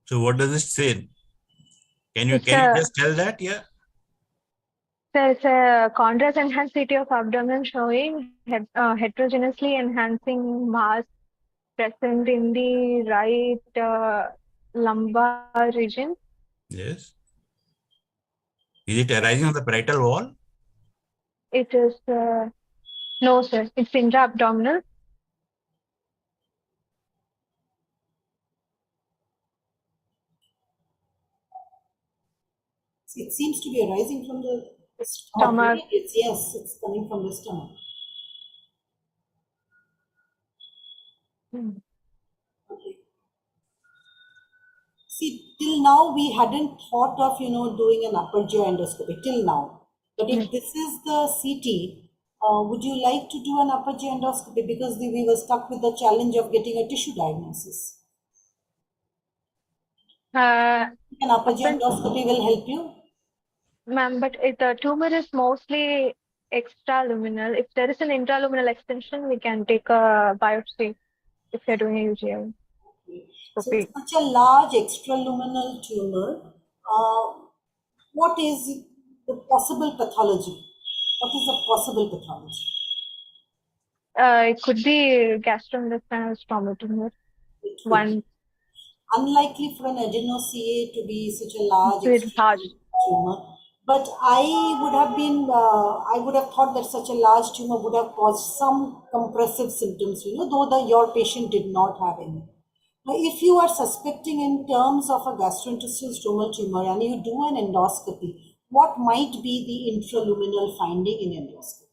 So what does it say? Can you just tell that? Yeah. There's a contrast enhanced CT of abdomen showing heterogeneously enhancing mass present in the right lumbar region. Yes. Is it arising on the parietal wall? It is no, sir. It's intra-abdominal. It seems to be arising from the stomach. Yes, it's coming from the stomach. Okay. See, till now we hadn't thought of doing an upper GI endoscopy till now. But if this is the CT, would you like to do an upper GI endoscopy, because we were stuck with the challenge of getting a tissue diagnosis? An upper GI endoscopy will help you. Ma'am, but if the tumor is mostly extraluminal, if there is an intraluminal extension, we can take a biopsy if you're doing a UGI. So it's such a large extraluminal tumor. What is the possible pathology? What is the possible pathology? It could be gastrointestinal stromal tumor. One. Unlikely for an adenoceae to be such a large tumor. But I would have thought that such a large tumor would have caused some compressive symptoms, though your patient did not have any. Now, if you are suspecting in terms of a gastrointestinal stromal tumor and you do an endoscopy, what might be the intraluminal finding in endoscopy?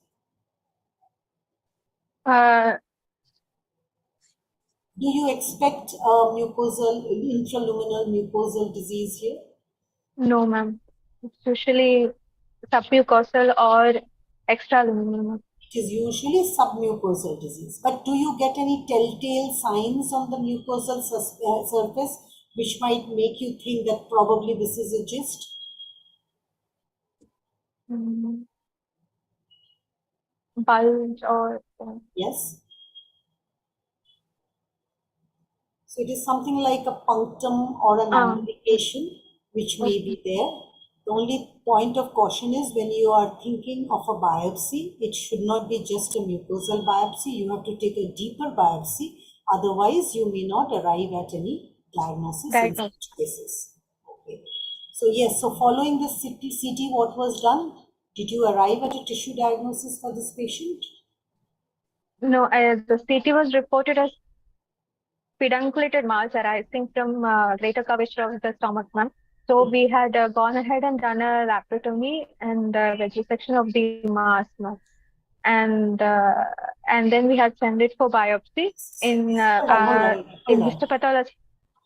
Do you expect intraluminal mucosal disease here? No, ma'am. It's usually submucosal or extraluminal. It is usually submucosal disease. But do you get any telltale signs on the mucosal surface which might make you think that probably this is a GIST? Bulge or... Yes. So it is something like a punctum or an amplification which may be there. The only point of caution is when you are thinking of a biopsy, it should not be just a mucosal biopsy. You have to take a deeper biopsy. Otherwise, you may not arrive at any diagnosis in such cases. Okay. So yes, so following the CT, what was done? Did you arrive at a tissue diagnosis for this patient? No, the CT was reported as pedunculated mass arising from greater curvature of the stomach, ma'am. So we had gone ahead and done a laparotomy and resection of the mass, ma'am. And then we had sent it for biopsy in histopathology.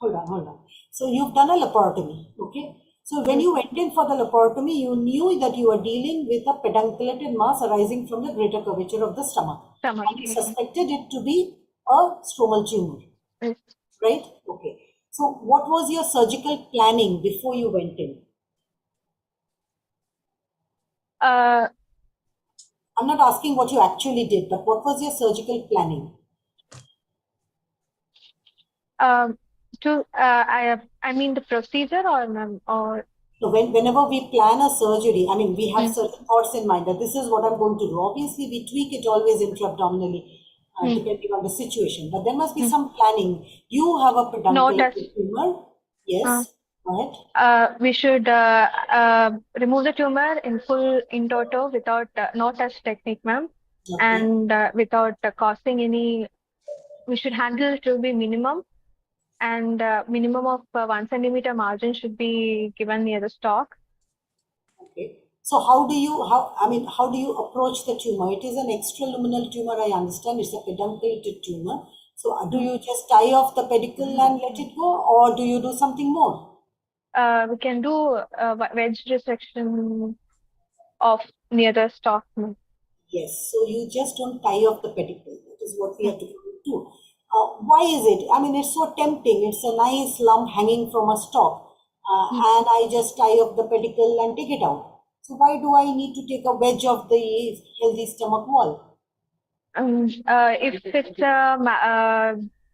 Hold on. So you've done a laparotomy, okay? So when you went in for the laparotomy, you knew that you were dealing with a pedunculated mass arising from the greater curvature of the stomach. Stomach. And you suspected it to be a stromal tumor, Yes. right? Okay. So what was your surgical planning before you went in? I'm not asking what you actually did, but what was your surgical planning? I mean the procedure or So whenever we plan a surgery, I mean, we have certain thoughts in mind that this is what I'm going to do. Obviously, we tweak it always intra-abdominally, depending on the situation. But there must be some planning. You have a peduncle tumor. Yes. Go ahead. We should remove the tumor in toto without no touch technique, ma'am, Okay. and without causing any. We should handle it to be minimum, and minimum of 1 centimeter margin should be given near the stalk. Okay. So how do you approach the tumor? It is an extraluminal tumor, I understand. It's a pedunculated tumor. So do you just tie off the pedicle and let it go, or do you do something more? We can do wedge resection of near the stalk. Yes, so you just don't tie off the pedicle. That is what we have to do. Why is it? I mean, it's so tempting. It's a nice lump hanging from a stalk, and I just tie off the pedicle and take it out. So why do I need to take a wedge of the healthy stomach wall?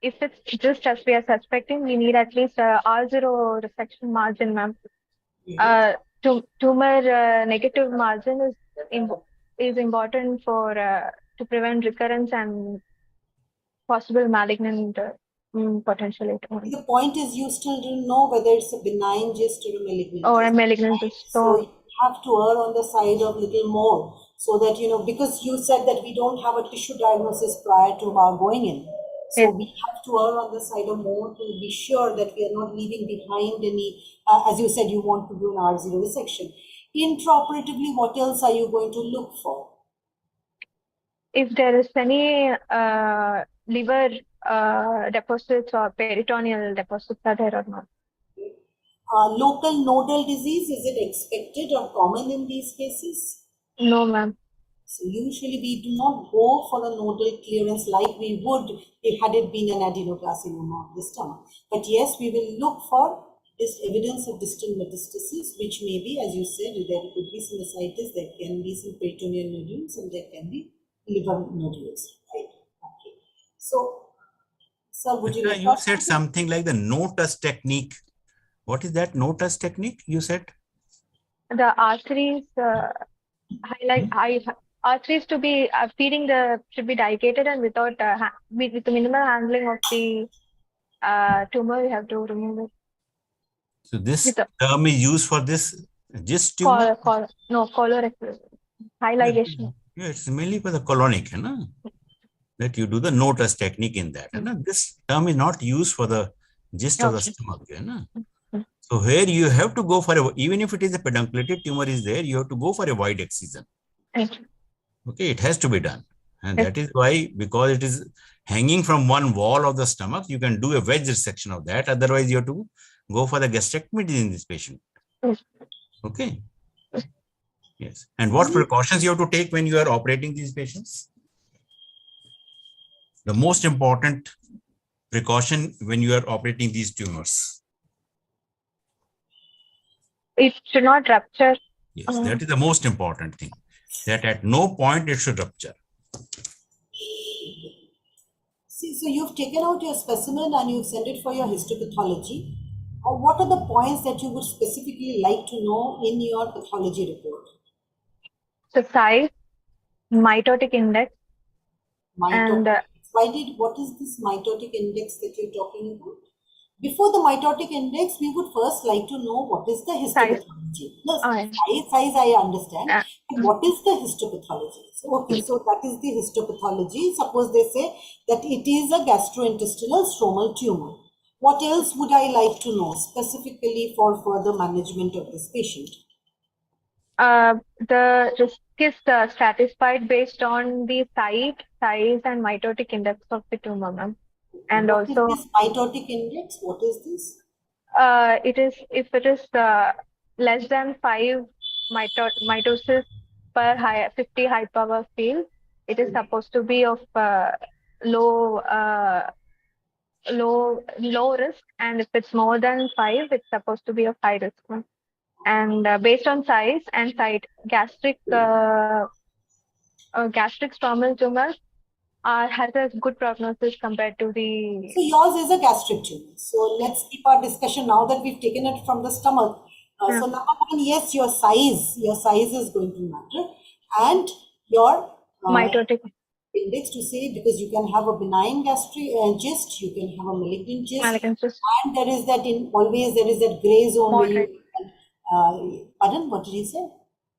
If it's just as we are suspecting, we need at least R0 resection margin, ma'am. Tumor negative margin is important for to prevent recurrence and possible malignant potential. The point is, you still don't know whether it's a benign cyst or a malignant. Or a malignant cyst. So you have to err on the side of little more, so that because you said that we don't have a tissue diagnosis prior to our going in. So we have to err on the side of more to be sure that we are not leaving behind any, as you said, you want to do an R0 resection. Intraoperatively, what else are you going to look for? If there is any liver deposits or peritoneal deposits are there or not. Local nodal disease, is it expected or common in these cases? No, ma'am. So usually we do not go for a nodal clearance like we would had it been an adenocarcinoma of the stomach. But yes, we will look for this evidence of distal metastasis, which may be, as you said, there could be some ascites, there can be some peritoneal nodules, and there can be liver nodules. Right. Okay. So, sir, would you said something like the no-touch technique. What is that no-touch technique you said? The arteries arteries to be feeding should be dilated, and without with the minimal handling of the tumor, we have to remove it. So this term is used for this cyst tumor? Colorectal highligation. Yeah, it's mainly for the colonic, that you do the no-touch technique in that. This term is not used for the cyst of the stomach. So here you have to go for even if it is a pedunculated tumor is there, you have to go for a wide excision. Okay, it has to be done. And that is why, because it is hanging from one wall of the stomach, you can do a wedge resection of that. Otherwise, you have to go for the gastrectomy in this patient. Okay. Yes. And what precautions you have to take when you are operating these patients? The most important precaution when you are operating these tumors. It should not rupture. Yes, that is the most important thing. That at no point it should rupture. See, so you've taken out your specimen and you've sent it for your histopathology. What are the points that you would specifically like to know in your pathology report? The size, mitotic index, and what is this mitotic index that you're talking about? Before the mitotic index, we would first like to know what is the histopathology. Size I understand. What is the histopathology? So, okay, so that is the histopathology. Suppose they say that it is a gastrointestinal stromal tumor. What else would I like to know specifically for further management of this patient? The risk is stratified based on the size and mitotic index of the tumor, ma'am. And what also, is this mitotic index? What is this? It is if it is less than 5 mitosis per 50 high power field, it is supposed to be of low risk, and if it's more than 5, it's supposed to be of high risk. And based on size and site, gastric stromal tumors has a good prognosis compared to the. So yours is a gastric tumor. So let's keep our discussion now that we've taken it from the stomach. So number one, yes, your size is going to matter, and your Mitotic index to say, because you can have a benign gastric cyst, you can have a malignant cyst, and there is that gray zone moderate. where you pardon, what did you say?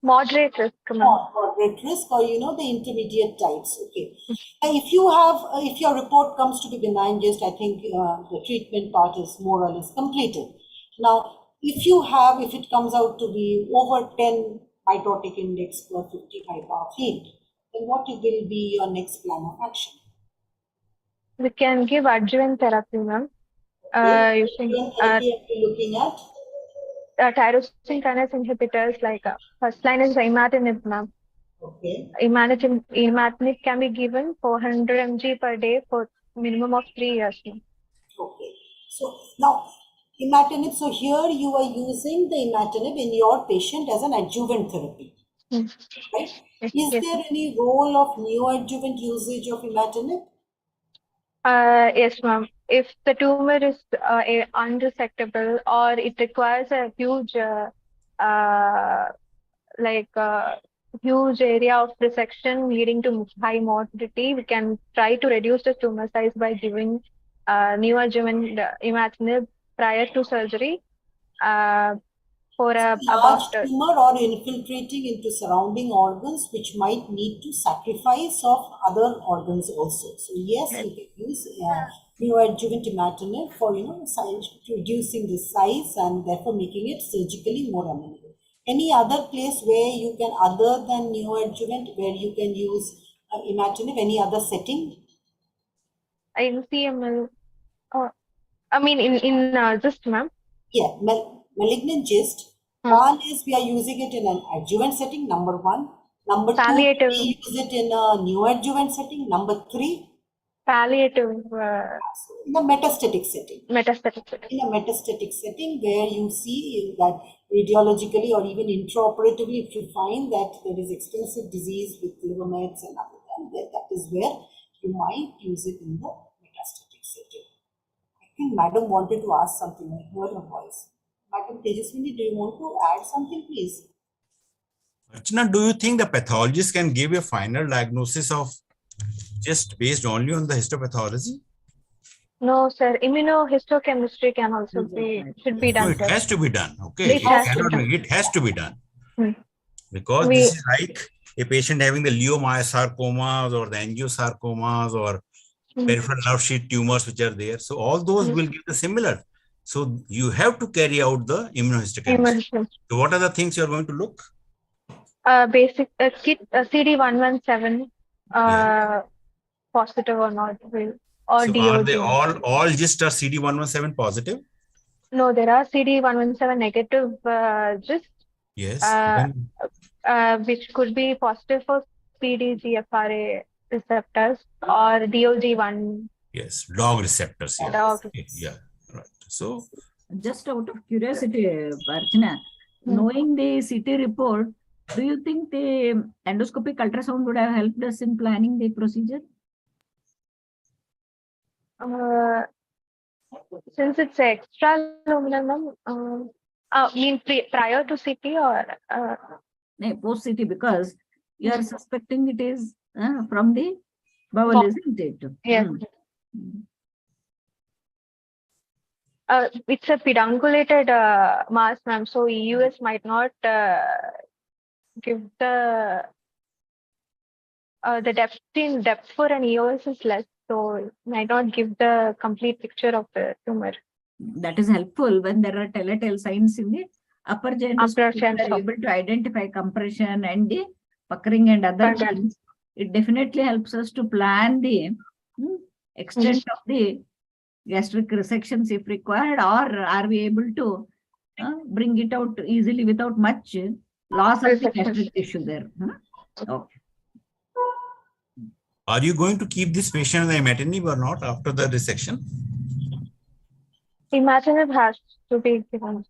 Moderate risk. Moderate risk, or the intermediate types. Okay. Now, if your report comes to be benign cyst, I think the treatment part is more or less completed. Now, if it comes out to be over 10 mitotic index per 50 high power field, then what will be your next plan of action? We can give adjuvant therapy, ma'am. Adjuvant therapy are you looking at? Tyrosine kinase inhibitors, like first line is imatinib, ma'am. Okay. Imatinib can be given 400 mg per day for minimum of 3 years. Ma'am. Okay. So now, imatinib, so here you are using the imatinib in your patient as an adjuvant therapy, right? Is there any role of neoadjuvant usage of imatinib? Yes, ma'am. If the tumor is unresectable, or it requires a huge huge area of resection leading to high morbidity, we can try to reduce the tumor size by giving neoadjuvant imatinib prior to surgery for a large tumor or infiltrating into surrounding organs, which might need to sacrifice of other organs also. So yes, you can use neoadjuvant imatinib for reducing the size and therefore making it surgically more amenable. Any other place where you can, other than neoadjuvant, where you can use imatinib? Any other setting? In CML, in cyst, ma'am. Yeah, malignant cyst. One is we are using it in an adjuvant setting, number one. Number palliative. 2, we use it in a neoadjuvant setting. Number 3, palliative. In a metastatic setting. In a metastatic setting where you see that radiologically or even intraoperatively, if you find that there is extensive disease with liver mets and other than that is where you might use it in the metastatic setting. I think Madam wanted to ask something. I heard her voice. Madam Tejaswini, do you want to add something, please? Archana, do you think the pathologist can give a final diagnosis of just based only on the histopathology? No, sir. Immunohistochemistry can also should be done. No, it has to be done. Okay, it has to be done. Because this is like a patient having the leiomyosarcomas or the angiosarcomas or peripheral nerve sheath tumors which are there. So all those will give the similar. So you have to carry out the immunohistochemistry. So what are the things you are going to look? Basic kit CD117 positive or not, or so DOG. are they all just are CD117 positive? No, there are CD117 negative just yes, which could be positive for PDGFRA receptors or DOG1. Yes, dog receptors. Yeah. Dog. Yeah, right. So just out of curiosity, Archana, knowing the CT report, do you think the endoscopic ultrasound would have helped us in planning the procedure? Since it's extra luminal, prior to CT or post CT, because you are suspecting it is from the bowel, isn't it? Yes. It's a pedunculated mass, ma'am. So EUS might not give the depth for an EOS is less, so it might not give the complete picture of the tumor. That is helpful when there are telltale signs in the upper GI. We are able to identify compression and the puckering and other things. It definitely helps us to plan the extent of the gastric resections if required, or are we able to bring it out easily without much loss of the gastric tissue there. Okay. Are you going to keep this patient in the imatinib or not after the resection? Imatinib has to be given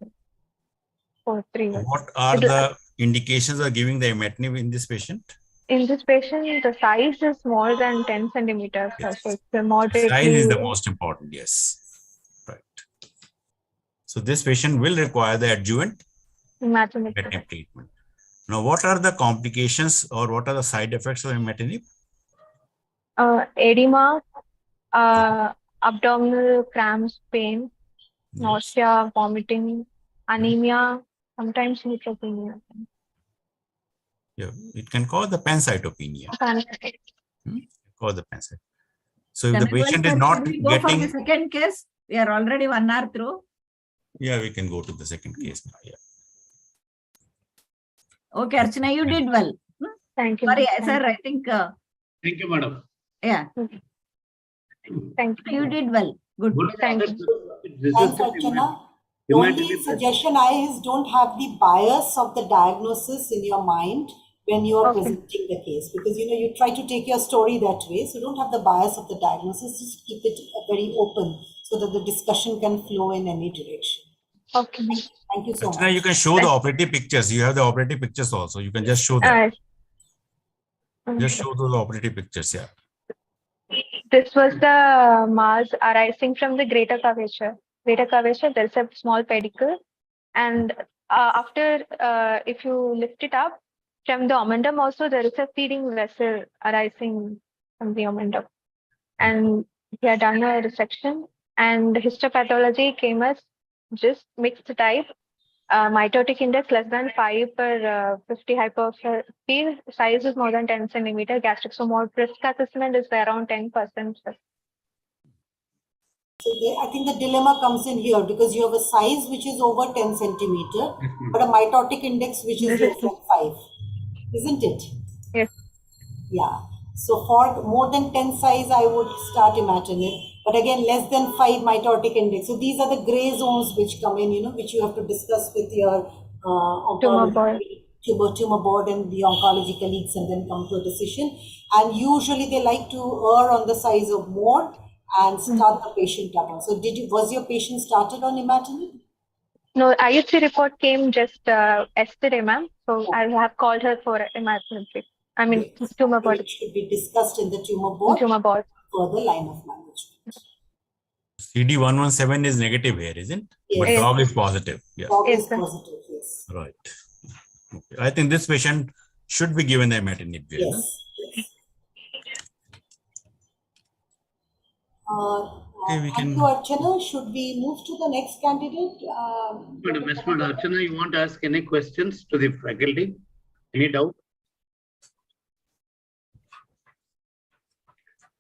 for 3 years. What are the indications of giving the imatinib in this patient? In this patient, the size is more than 10 centimeters. Yes. So it's a moderately. Size is the most important, yes. Right. So this patient will require the adjuvant Imatinib. imatinib treatment. Now, what are the complications or what are the side effects of imatinib? Edema, abdominal cramps, pain, nausea, vomiting, anemia, sometimes neutropenia. Yeah, it can cause the pancytopenia. Cause the pancytopenia. So if the patient is not Can we go for the getting, second case? We are already 1 hour through. yeah, we can go to the second case now. Yeah. Okay, Archana, you did well. Thank you. Sorry, Thank sir, I think, Thank you, madam. yeah, Thank you did well. Good. Thank This Thanks, is the Archana. The only suggestion is don't have the bias of the diagnosis in your mind when you are presenting the case, because you try to take your story that way. So don't have the bias of the diagnosis. Just keep it very open so that the discussion can flow in any direction. Okay. Thank you so Archana, much. you can show the operative pictures. You have the operative pictures also. You can just show them. Just show those operative pictures. Yeah. This was the mass arising from the greater curvature. Greater curvature, there's a small pedicle. And after, if you lift it up, from the omentum also, there is a feeding vessel arising from the omentum. And we had done a resection, and histopathology came as just mixed type. Mitotic index less than 5 per 50 hypertrophy, size is more than 10 centimeter, gastric. So more risk assessment is around 10%. So I think the dilemma comes in here because you have a size which is over 10 centimeter, but a mitotic index which is less than 5, isn't it? Yes. Yeah. So for more than 10 size, I would start imatinib. But again, less than 5 mitotic index. So these are the gray zones which come in, which you have to discuss with your Tumor board. tumor board and the oncology colleagues and then come to a decision. And usually they like to err on the size of more and start the patient up. So was your patient started on imatinib? No, IUC report came just yesterday, ma'am. So I have called her for imatinib. I mean, Yes. tumor board. It should be discussed in the tumor board for the line of management. CD117 is negative here, isn't it? Yes. But dog is positive. Yeah. Dog is Yes, sir. positive, yes. Right. Okay. I think this patient should be given the imatinib. Yes. Okay, we thank can. you, Archana. Should we move to the next candidate? Madam Archana, you want to ask any questions to the faculty? Any doubt?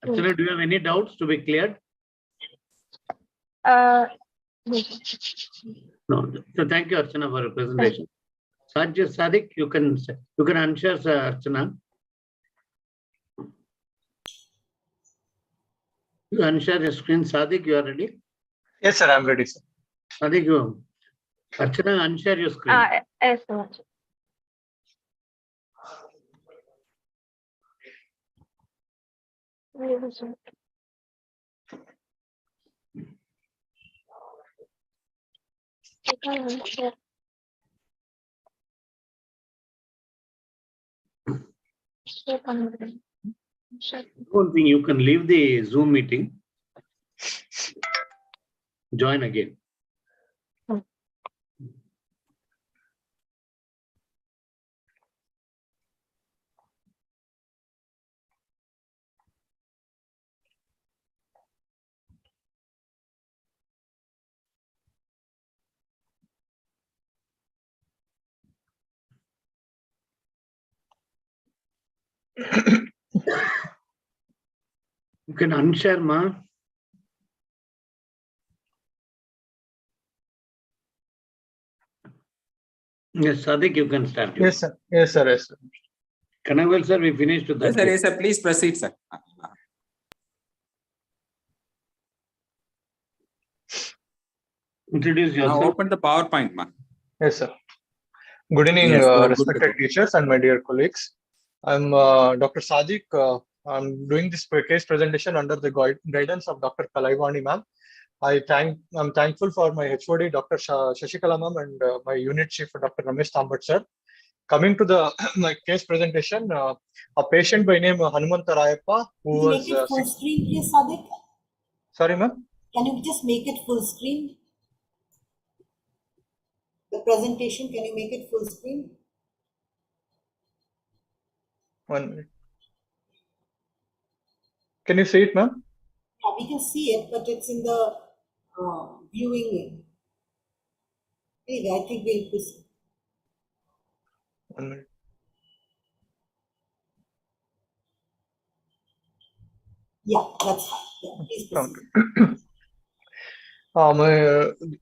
Archana, do you have any doubts to be cleared? No. No. So thank you, Archana, for your presentation. Sadiq, you can unshare Archana. You unshare your screen. Sadiq, you are ready? Yes, sir. I'm ready, sir. Sadiq, Archana, unshare your screen. Yes, sir. One thing, you can leave the Zoom meeting. Join again. You can unshare, ma. Yes, Sadiq, you can start. Yes, sir. Yes, sir. Yes, sir. Kanawal, sir, we finished with that. Yes, sir. Please proceed, sir. Introduce Now yourself. open the PowerPoint, ma. Yes, sir. Good evening, Yes, good to respected go. teachers and my dear colleagues. I'm Dr. Sadiq. I'm doing this case presentation under the guidance of Dr. Kalaivani ma'am. I'm thankful for my HOD, Dr. Shashikala ma'am, and my unit chief, Dr. Ramesh Tambat sir. Coming to the my case presentation, a patient by name Hanumanta Rayappa, who Can you was make it full screen, please, Sadiq? sorry, ma'am. Can you just make it full screen? The presentation, can you make it full screen? 1 minute. Can you see it, ma'am? Yeah, we can see it, but it's in the viewing. Anyway, I think we'll proceed. 1 minute. Yeah, that's fine. Yeah, please proceed.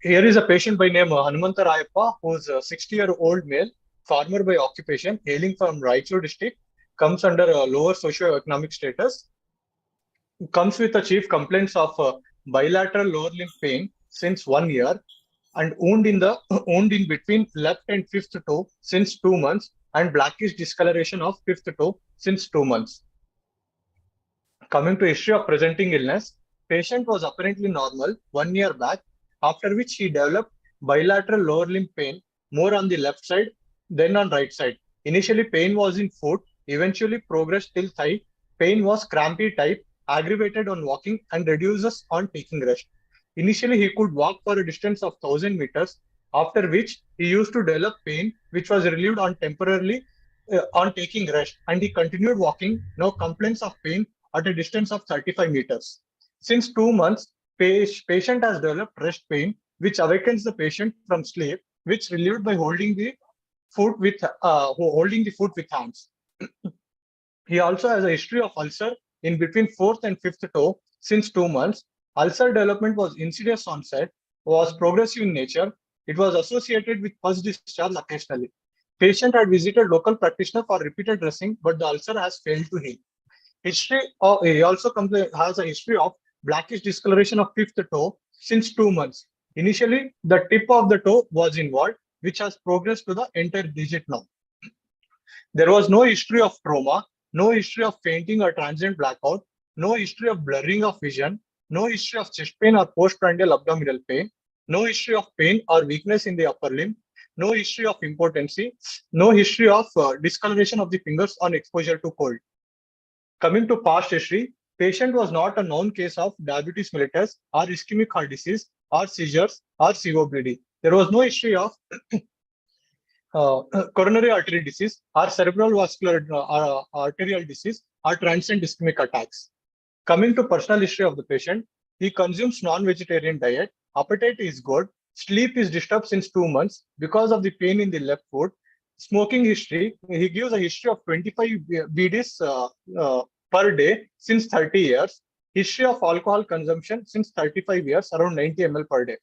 Here is a patient by name Hanumanta Rayappa, who's a 60-year-old male, farmer by occupation, hailing from Raichur district, comes under a lower socio-economic status, comes with a chief complaints of bilateral lower limb pain since 1 year, and wound in between left and fifth toe since 2 months, and blackish discoloration of fifth toe since 2 months. Coming to history of presenting illness, patient was apparently normal 1 year back, after which he developed bilateral lower limb pain, more on the left side, then on right side. Initially, pain was in foot, eventually progressed till thigh. Pain was crampy type, aggravated on walking and reduces on taking rest. Initially, he could walk for a distance of 1,000 meters, after which he used to develop pain, which was relieved on temporarily on taking rest, and he continued walking, no complaints of pain at a distance of 35 meters. Since 2 months, patient has developed rest pain, which awakens the patient from sleep, which relieved by holding the foot with hands. He also has a history of ulcer in between fourth and fifth toe since 2 months. Ulcer development was insidious onset, was progressive in nature. It was associated with pus discharge occasionally. Patient had visited local practitioner for repeated dressing, but the ulcer has failed to heal. He also has a history of blackish discoloration of fifth toe since 2 months. Initially, the tip of the toe was involved, which has progressed to the entire digit now. There was no history of trauma, no history of fainting or transient blackout, no history of blurring of vision, no history of chest pain or postprandial abdominal pain, no history of pain or weakness in the upper limb, no history of impotency, no history of discoloration of the fingers on exposure to cold. Coming to past history, patient was not a known case of diabetes mellitus or ischemic heart disease or seizures or COPD. There was no history of coronary artery disease or cerebral vascular arterial disease or transient ischemic attacks. Coming to personal history of the patient, he consumes non-vegetarian diet, appetite is good, sleep is disturbed since 2 months because of the pain in the left foot. Smoking history, he gives a history of 25 BDs per day since 30 years. History of alcohol consumption since 35 years, around 90 ml per day.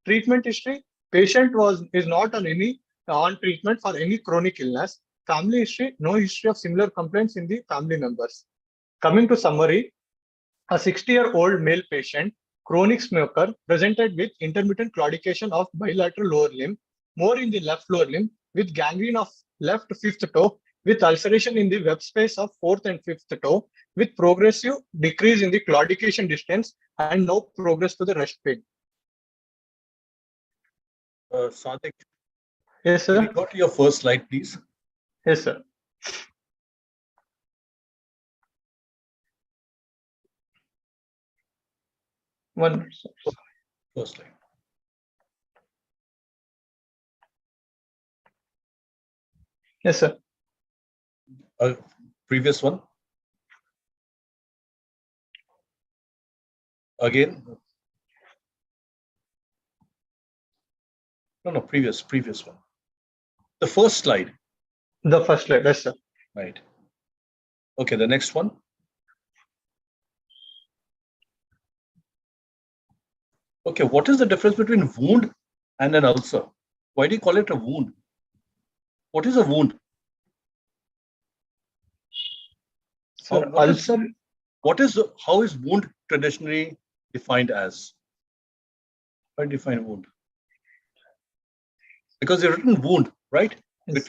Treatment history, patient is not on treatment for any chronic illness. Family history, no history of similar complaints in the family members. Coming to summary, a 60-year-old male patient, chronic smoker, presented with intermittent claudication of bilateral lower limb, more in the left lower limb, with gangrene of left fifth toe, with ulceration in the web space of fourth and fifth toe, with progressive decrease in the claudication distance and no progress to the rest pain. Sadiq, Yes, can sir. you go to your first slide, please? Yes, sir. One minute, sir. First slide. Yes, sir. Previous one. Again. No, previous one. The first slide. The first slide, yes, sir. Right. Okay, the next one. Okay, what is the difference between wound and an ulcer? Why do you call it a wound? What is a wound? Sir, How is wound traditionally defined as? How do you define wound? Because you've written wound, right? Yes,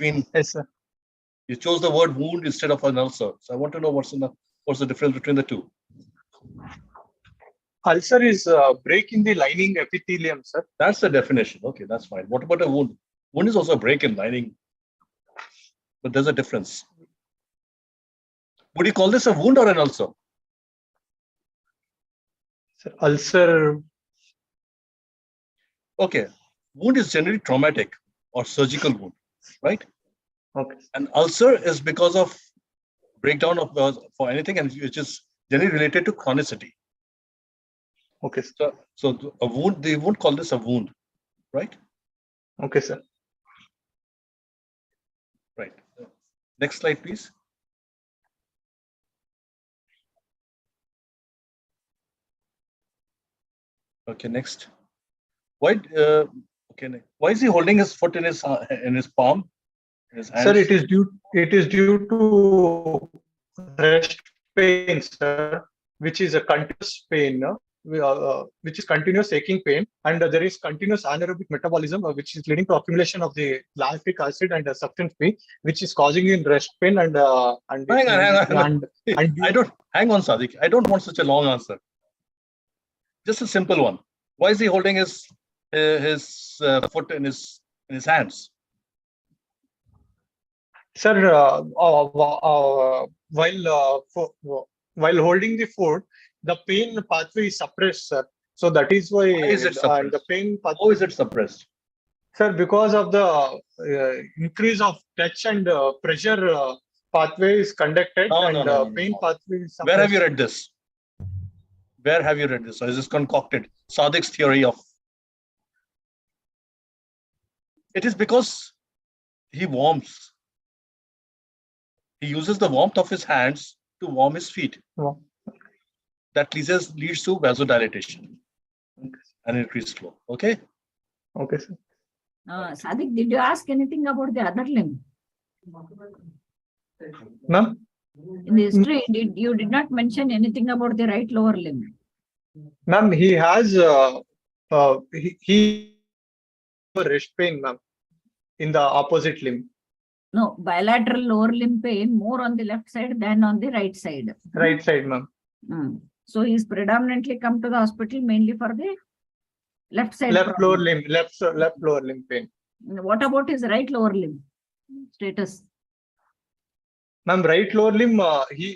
sir. You chose the word wound instead of an ulcer. So I want to know what's the difference between the two. Ulcer is a break in the lining epithelium, sir. That's the definition. Okay, that's fine. What about a wound? Wound is also a break in lining, but there's a difference. Would you call this a wound or an ulcer? Sir, ulcer. Okay, wound is generally traumatic or surgical wound, right? Okay. An ulcer is because of breakdown of for anything, and which is generally related to chronicity. Okay. So a wound, they won't call this a wound, right? Okay, sir. Right. Next slide, please. Okay, next. Why? Okay. Why is he holding his foot in his palm? In his hands? Sir, it is due to rest pain, sir, which is a continuous pain, which is continuous aching pain, and there is continuous anaerobic metabolism, which is leading to accumulation of the lactic acid and substance P, which is causing in rest pain and hang on. Hang on, Sadiq. I don't want such a long answer. Just a simple one. Why is he holding his foot in his hands? Sir, while holding the foot, the pain pathway is suppressed, sir. So that is why is it suppressed? The pain pathway. How is it suppressed? Sir, because of the increase of touch and pressure pathway is conducted pain pathway is suppressed. Where have you read this? Where have you read this? Or is this concocted? Sadiq's theory of... It is because he warms. He uses the warmth of his hands to warm his feet. Wow. That leads to vasodilatation and increased flow. Okay? Okay, sir. Sadiq, did you ask anything about the other limb? Ma'am? In the history, you did not mention anything about the right lower limb. Ma'am, he has he rest pain, ma'am, in the opposite limb. No, bilateral lower limb pain more on the left side than on the right side. Right side, ma'am. So he's predominantly come to the hospital mainly for the left side. Left lower limb pain. What about his right lower limb status? Ma'am, right lower limb, he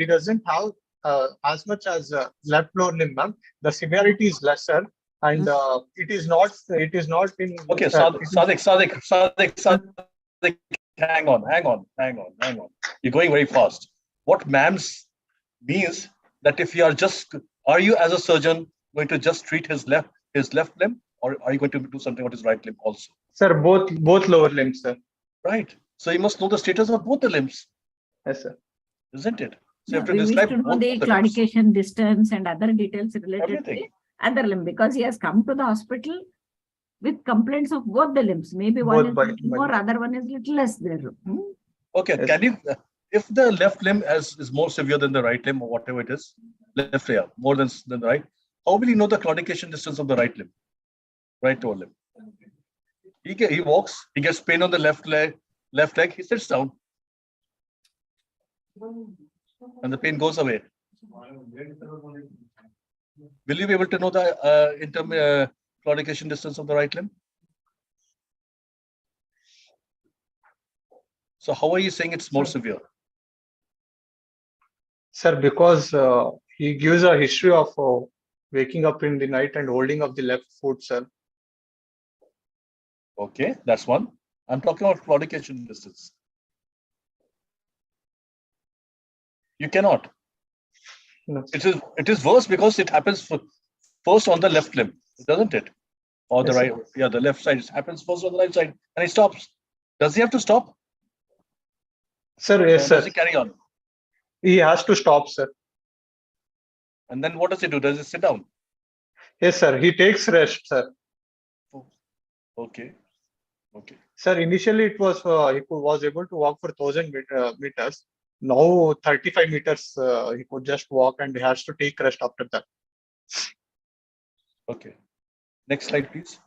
doesn't have as much as left lower limb, ma'am. The severity is lesser, and it is not in. Okay, Sadiq, hang on. You're going very fast. What ma'am's means that if you are you as a surgeon going to just treat his left limb, or are you going to do something with his right limb also? Sir, both lower limbs, sir. Right. So you must know the status of both the limbs. Yes, sir. Isn't it? So you have We to wish describe to know both the the claudication distance and other details related Everything. to the other limb, because he has come to the hospital with complaints of both the limbs. Maybe one is little more, other one is little less there. Okay, yes. Can you, if the left limb is more severe than the right limb or whatever it is, left limb more than the right, how will you know the claudication distance of the right limb, right lower limb? He walks, he gets pain on the left leg, he sits down, and the pain goes away. Will you be able to know the claudication distance of the right limb? So how are you saying it's more severe? Sir, because he gives a history of waking up in the night and holding up the left foot, sir. Okay, that's one. I'm talking about claudication distance. You cannot. No. It is worse because it happens first on the left limb, doesn't it? Or the right, yeah, the left side. It happens first on the right side, and he stops. Does he have to stop? Sir, yes, sir. Does he carry on? He has to stop, sir. And then what does he do? Does he sit down? Yes, sir. He takes rest, sir. Okay. Sir, initially it was he was able to walk for 1,000 meters. Now 35 meters he could just walk, and he has to take rest after that. Okay. Next slide, please.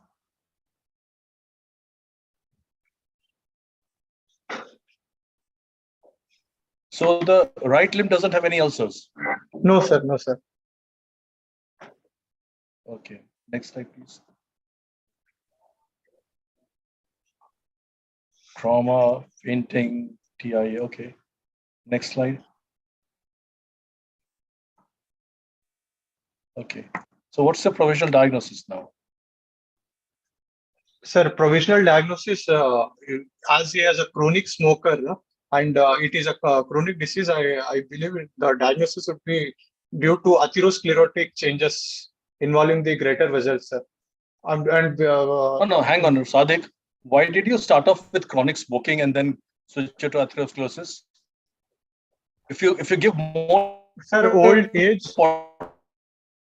So the right limb doesn't have any ulcers. No, sir. No, sir. Okay. Next slide, please. Trauma, fainting, TIA. Okay. Next slide. Okay. So what's the provisional diagnosis now? Sir, provisional diagnosis, as he is a chronic smoker and it is a chronic disease, I believe the diagnosis would be due to atherosclerotic changes involving the greater vessels, sir. No, hang on, Sadiq. Why did you start off with chronic smoking and then switch it to atherosclerosis? If you give more old age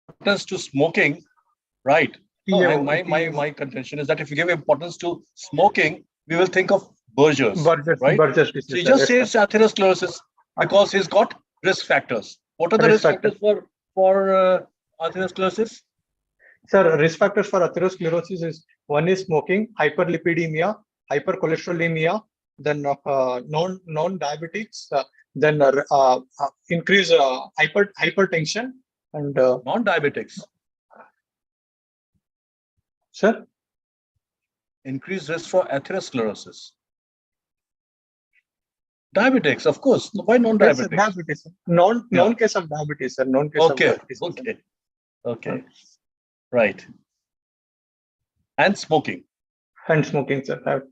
importance to smoking, right? Yeah, my contention is that if you give importance to smoking, we will think of Burgess, right? Burgess disease, so he just yes, says atherosclerosis because he's got risk factors. What are the risk factors for atherosclerosis? Sir, risk factors for atherosclerosis is one is smoking, hyperlipidemia, hypercholesterolemia, then non-diabetics, then increase hypertension and non-diabetics. Sir, increased risk for atherosclerosis. Diabetics, of course. Why non-diabetics? Yes, diabetes. Non-case of diabetes, sir. Non-case of diabetes. Okay. Right. And smoking. And smoking, sir.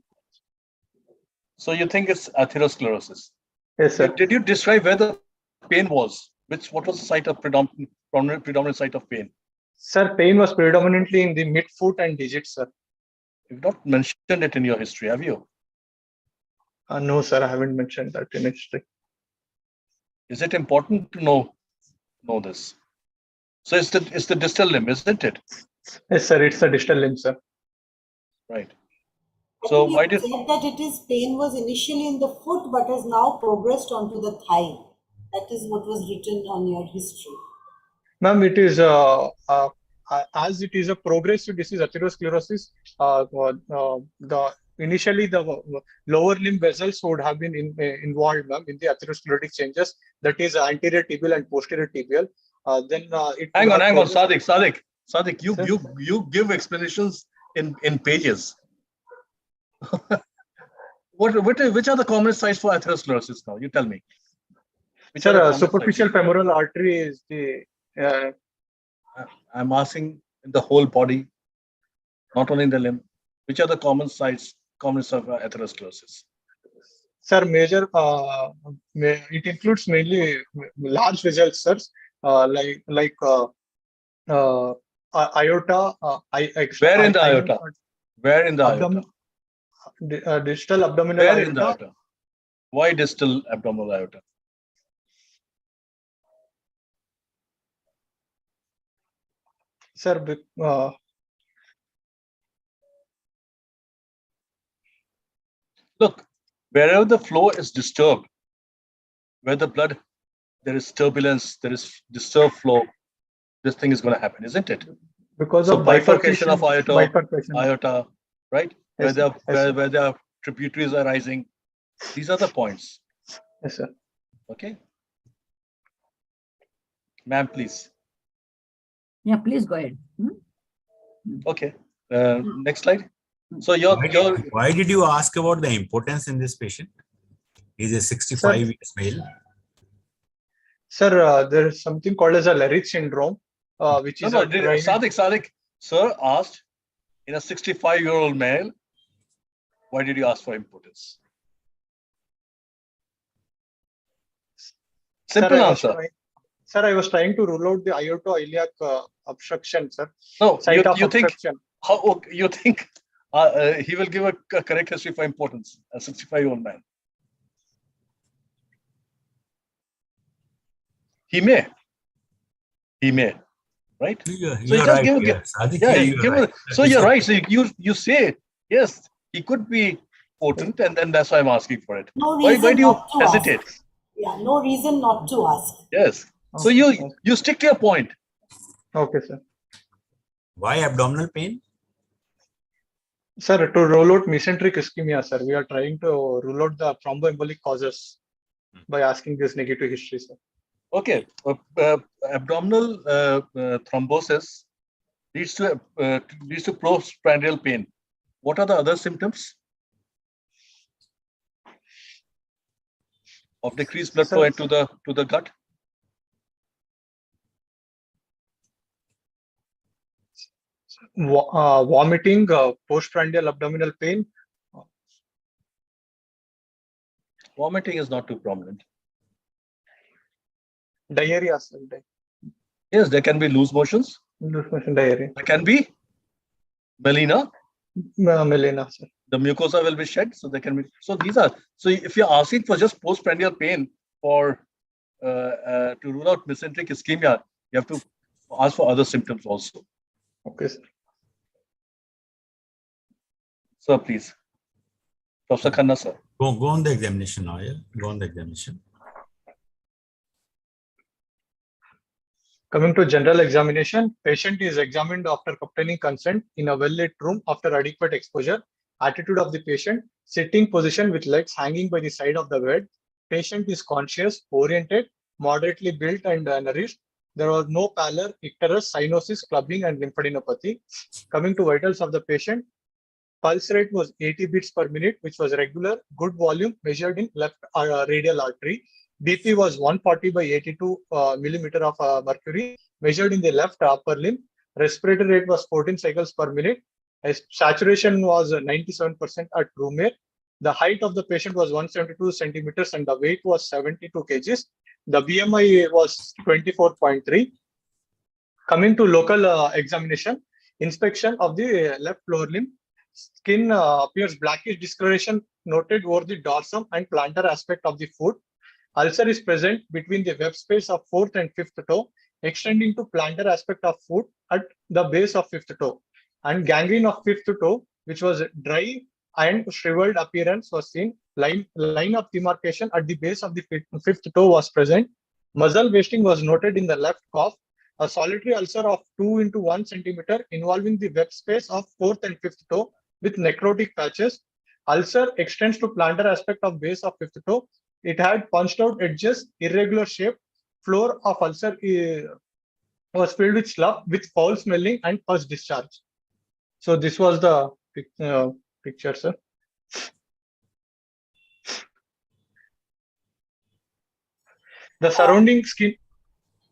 So you think it's atherosclerosis? Yes, sir. Did you describe where the pain was? What was the site of predominant site of pain? Sir, pain was predominantly in the midfoot and digits, sir. You've not mentioned it in your history, have you? No, sir, I haven't mentioned that in history. Is it important to know this? So it's the distal limb, isn't it? Yes, sir, it's the distal limb, sir. Right. So why did said that it is pain was initially in the foot but has now progressed onto the thigh? That is what was written on your history. Ma'am, it is as it is a progressive disease, atherosclerosis. Initially the lower limb vessels would have been involved, ma'am, in the atherosclerotic changes. That is anterior tibial and posterior tibial. Then it hang on, Sadiq, you give explanations in pages. Which are the common sites for atherosclerosis now? You tell me. Sir, superficial femoral artery is the. I'm asking in the whole body, not only in the limb. Which are the common sites of atherosclerosis? Sir, it includes mainly large vessels, sir, like aorta. Where in the aorta? Where in the aorta? Distal abdominal Where aorta. In the aorta? Why distal abdominal aorta? Sir, look, wherever the flow is disturbed, where the blood, there is turbulence, there is disturbed flow, this thing is going to happen, isn't it? Because of bifurcation of aorta, right? Yes, where the tributaries are rising. These are the points. Yes, sir. Okay. Ma'am, please. Yeah, please go ahead. Okay. Next slide. So why did you ask about the importance in this patient? He's a 65 years male. Sir, there is something called as a Leriche syndrome, which is Sadiq, sir asked in a 65-year-old male, why did you ask for importance? Simple answer. Sir, I was trying to rule out the aortoiliac obstruction, sir. No, Site of you think obstruction. you think he will give a correct history for importance, a 65-year-old man? He may, right? You're right. So you're right. So you say yes, he could be potent, and then that's why I'm asking for it. Why do you hesitate? Ask. Yeah, no reason not to ask. Yes. So you stick to your point. Okay, sir. Why abdominal pain? Sir, to rule out mesenteric ischemia, sir. We are trying to rule out the thromboembolic causes. by asking this negative history, sir. Okay. Abdominal thrombosis leads to postprandial pain. What are the other symptoms of decreased blood flow into the gut? Vomiting, postprandial abdominal pain. Vomiting is not too prominent. Diarrhea, sir. Yes, there can be loose motions. Loose motion diarrhea. There can be melena. Melena, sir. The mucosa will be shed, so there can be. So these are. So if you're asking for just postprandial pain for to rule out mesenteric ischemia, you have to ask for other symptoms also. Okay, sir. Sir, please. Professor Khanna, sir. Go on the examination now. Yeah, go on the examination. Coming to general examination, patient is examined after obtaining consent in a well-lit room after adequate exposure. Attitude of the patient, sitting position with legs hanging by the side of the bed. Patient is conscious, oriented, moderately built and nourished. There was no pallor, icterus, cyanosis, clubbing and lymphadenopathy. Coming to vitals of the patient, pulse rate was 80 beats per minute, which was regular, good volume measured in left radial artery. BP was 140 by 82 millimeter of mercury, measured in the left upper limb. Respiratory rate was 14 cycles per minute. Saturation was 97% at room air. The height of the patient was 172 centimeters and the weight was 72 kgs. The BMI was 24.3. Coming to local examination, inspection of the left lower limb. Skin appears blackish discoloration noted over the dorsum and plantar aspect of the foot. Ulcer is present between the web space of 4th and 5th toe, extending to plantar aspect of foot at the base of 5th toe. And gangrene of 5th toe, which was dry and shriveled appearance was seen. Line of demarcation at the base of the 5th toe was present. Muscle wasting was noted in the left calf. A solitary ulcer of 2 into 1 centimeter involving the web space of 4th and 5th toe with necrotic patches. Ulcer extends to plantar aspect of base of 5th toe. It had punched out edges, irregular shape. Floor of ulcer was filled with slough with foul smelling and pus discharge. So this was the picture, sir. The surrounding skin.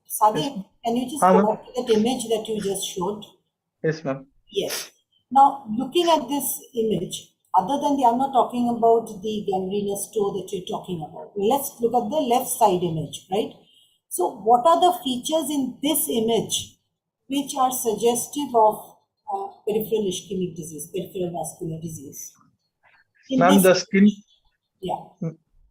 Sadeep, can you just go back to that image that you just showed? Yes, ma'am. Yes. Now, looking at this image, other than I'm not talking about the gangrenous toe that you're talking about. Let's look at the left side image, right? So, what are the features in this image which are suggestive of peripheral ischemic disease, peripheral vascular disease? Ma'am, the skin. Yeah.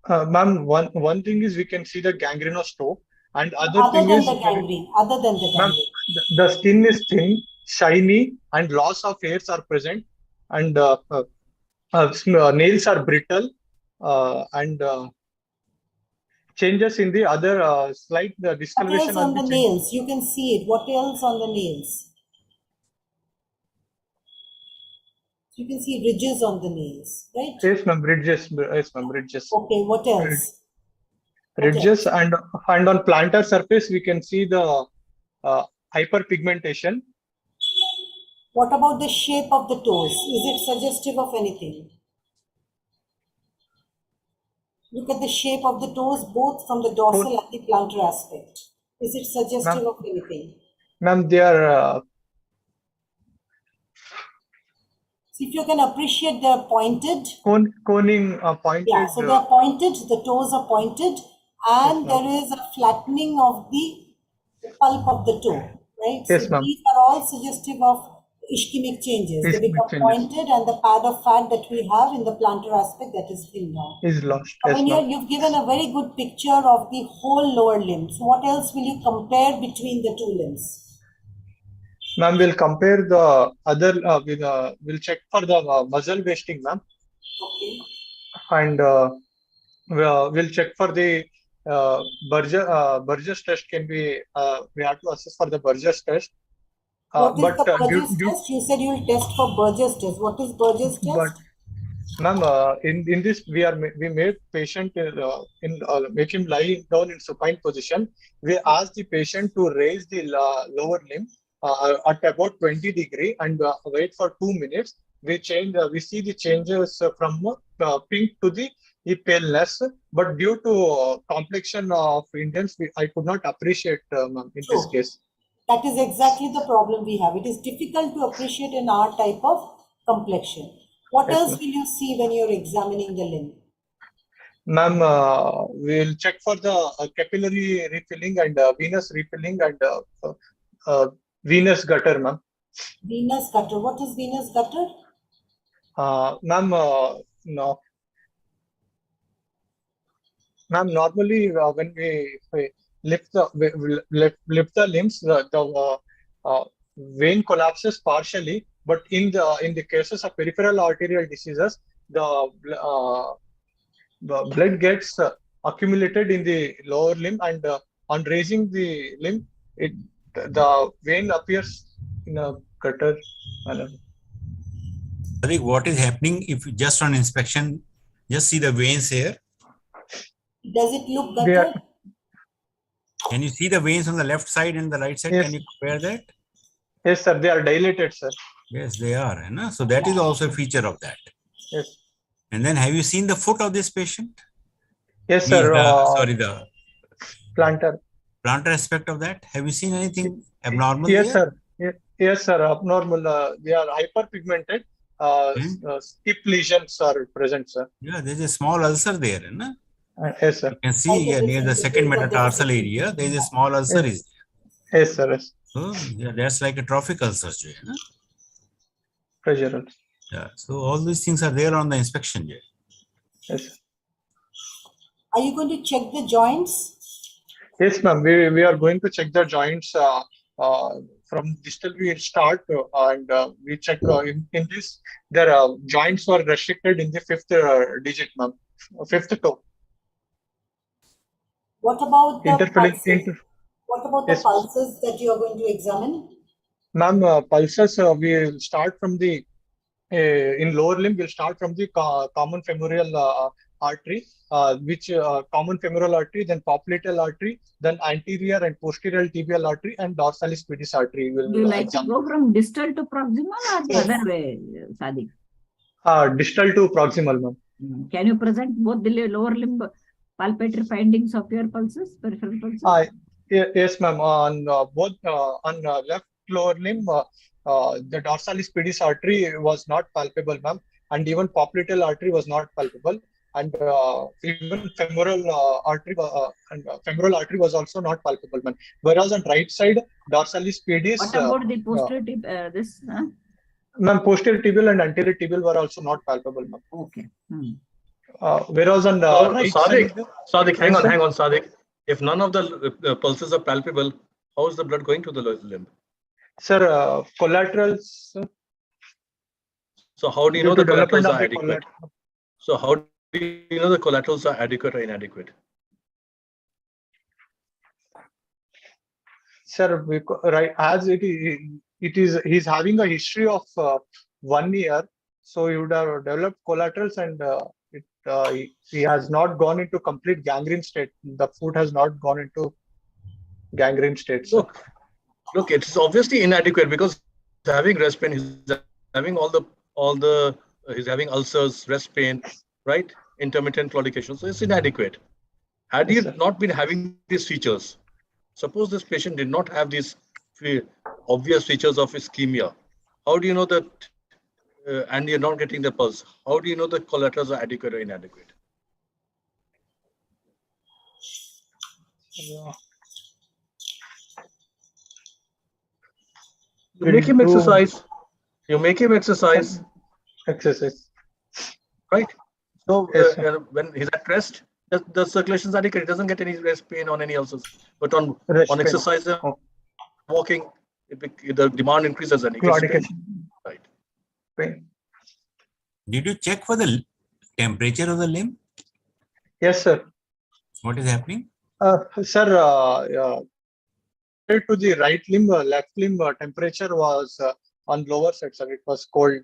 Ma'am, one thing is we can see the gangrenous toe, and other than is the gangrene. Other than the gangrene. The skin is thin, shiny, and loss of hairs are present, and nails are brittle, and changes in the other slight discoloration. What else on the nails? You can see it. What else on the nails? You can see ridges on the nails, right? Yes, ma'am. Ridges. Yes, ma'am. Ridges. Okay. What else? Ridges and on plantar surface we can see the hyperpigmentation. What about the shape of the toes? Is it suggestive of anything? Look at the shape of the toes, both from the dorsal and the plantar aspect. Is it suggestive of anything? Ma'am, they are. See if you can appreciate, they are pointed. Coning pointed. Yeah, so they are pointed. The toes are pointed, and there is a flattening of the pulp of the toe, right? Yes, so these are all suggestive of ischemic changes. They become pointed, and the pad of fat that we have in the plantar aspect that is filled now is lost. I mean, you've given a very good picture of the whole lower limb. So what else will you compare between the two limbs? Ma'am, we'll compare the other. We'll check for the muscle wasting, ma'am. Okay. And we'll check for the Burgess test. Can be we have to assess for the Burgess test. What is the Burgess test? You said you'll test for Burgess test. What is Burgess test? Ma'am, in this we made patient make him lie down in supine position. We asked the patient to raise the lower limb at about 20 degree and wait for 2 minutes. We see the changes from pink to the paleness, but due to complexion of Indians, I could not appreciate ma'am, in this True. case. That is exactly the problem we have. It is difficult to appreciate in our type of complexion. What Yes, else ma'am. will you see when you're examining the limb? Ma'am, we'll check for the capillary refilling and venous refilling and venous gutter, ma'am. Venous gutter. What is venous gutter? Ma'am, no. Ma'am, normally when we lift the limbs, the vein collapses partially, but in the cases of peripheral arterial diseases, the blood gets accumulated in the lower limb, and on raising the limb, the vein appears in a gutter manner. I think what is happening if you just on inspection, just see the veins here. Does it look They are- gutter? Can you see the veins on the left side and the right side? Yes. Can you compare that? Yes, sir. They are dilated, sir. Yes, they are. No? So that is also a feature of that. Yes. And then have you seen the foot of this patient? Yes, Means sir. the Plantar. plantar aspect of that. Have you seen anything abnormal Yes, there? sir. Yes, sir. Abnormal. They are hyperpigmented. Skip lesions are present, sir. Yeah, there's a small ulcer there. No? Yes, sir. You can see here near the second metatarsal area, there is a small ulcer. Yes. Is there. Yes, sir. Yes. So yeah, that's like a trophic ulcer. No? Pressure. Yeah. So all these things are there on the inspection. Yeah. Yes, sir. Are you going to check the joints? Yes, ma'am. We are going to check the joints from distal. We start and we check in this. Their joints were restricted in the fifth digit, ma'am. Fifth toe. What about the Interfilling. pulses? What about the Yes. pulses that you are going to examine? Ma'am, pulses, we'll start from the, in lower limb, we'll start from the common femoral artery, which common femoral artery, then popliteal artery, then anterior and posterior tibial artery, and dorsalis pedis artery. Do you like to go from distal to proximal or the other way, Sadiq? Distal to proximal, ma'am. Can you present both the lower limb palpatory findings of your pulses, peripheral pulses? Yes, ma'am. On both on left lower limb, the dorsalis pedis artery was not palpable, ma'am, and even popliteal artery was not palpable, and even femoral artery femoral artery was also not palpable, ma'am. Whereas on right side, dorsalis pedis. What about the posterior this? Ma'am, posterior tibial and anterior tibial were also not palpable, ma'am. Okay. Whereas on right Sadiq, hang Yes, on, Sadiq. If none of the pulses are palpable, how is the blood going to the limb? Sir, collaterals. So how do you know the collaterals are adequate? So how do you know the collaterals are adequate or inadequate? Sir, right, as it is, he's having a history of 1 year, so he would have developed collaterals, and he has not gone into complete gangrene state. The foot has not gone into gangrene state. Sir. Look, it's obviously inadequate because he's having rest pain, he's having he's having ulcers, rest pain, right? Intermittent claudication. So it's inadequate. Had he not been having these features, suppose this patient did not have these obvious features of ischemia, how do you know that, and you're not getting the pulse, how do you know the collaterals are adequate or inadequate? You make him exercise. You make him exercise. Exercise. Right? So when he's at rest, the circulation is adequate. He doesn't get any rest pain on any ulcers. But on exercise, walking, the demand increases and he gets pain. Right. Pain. Did you check for the temperature of the limb? Yes, sir. What is happening? Sir, to the right limb, left limb temperature was on lower side, sir. It was cold.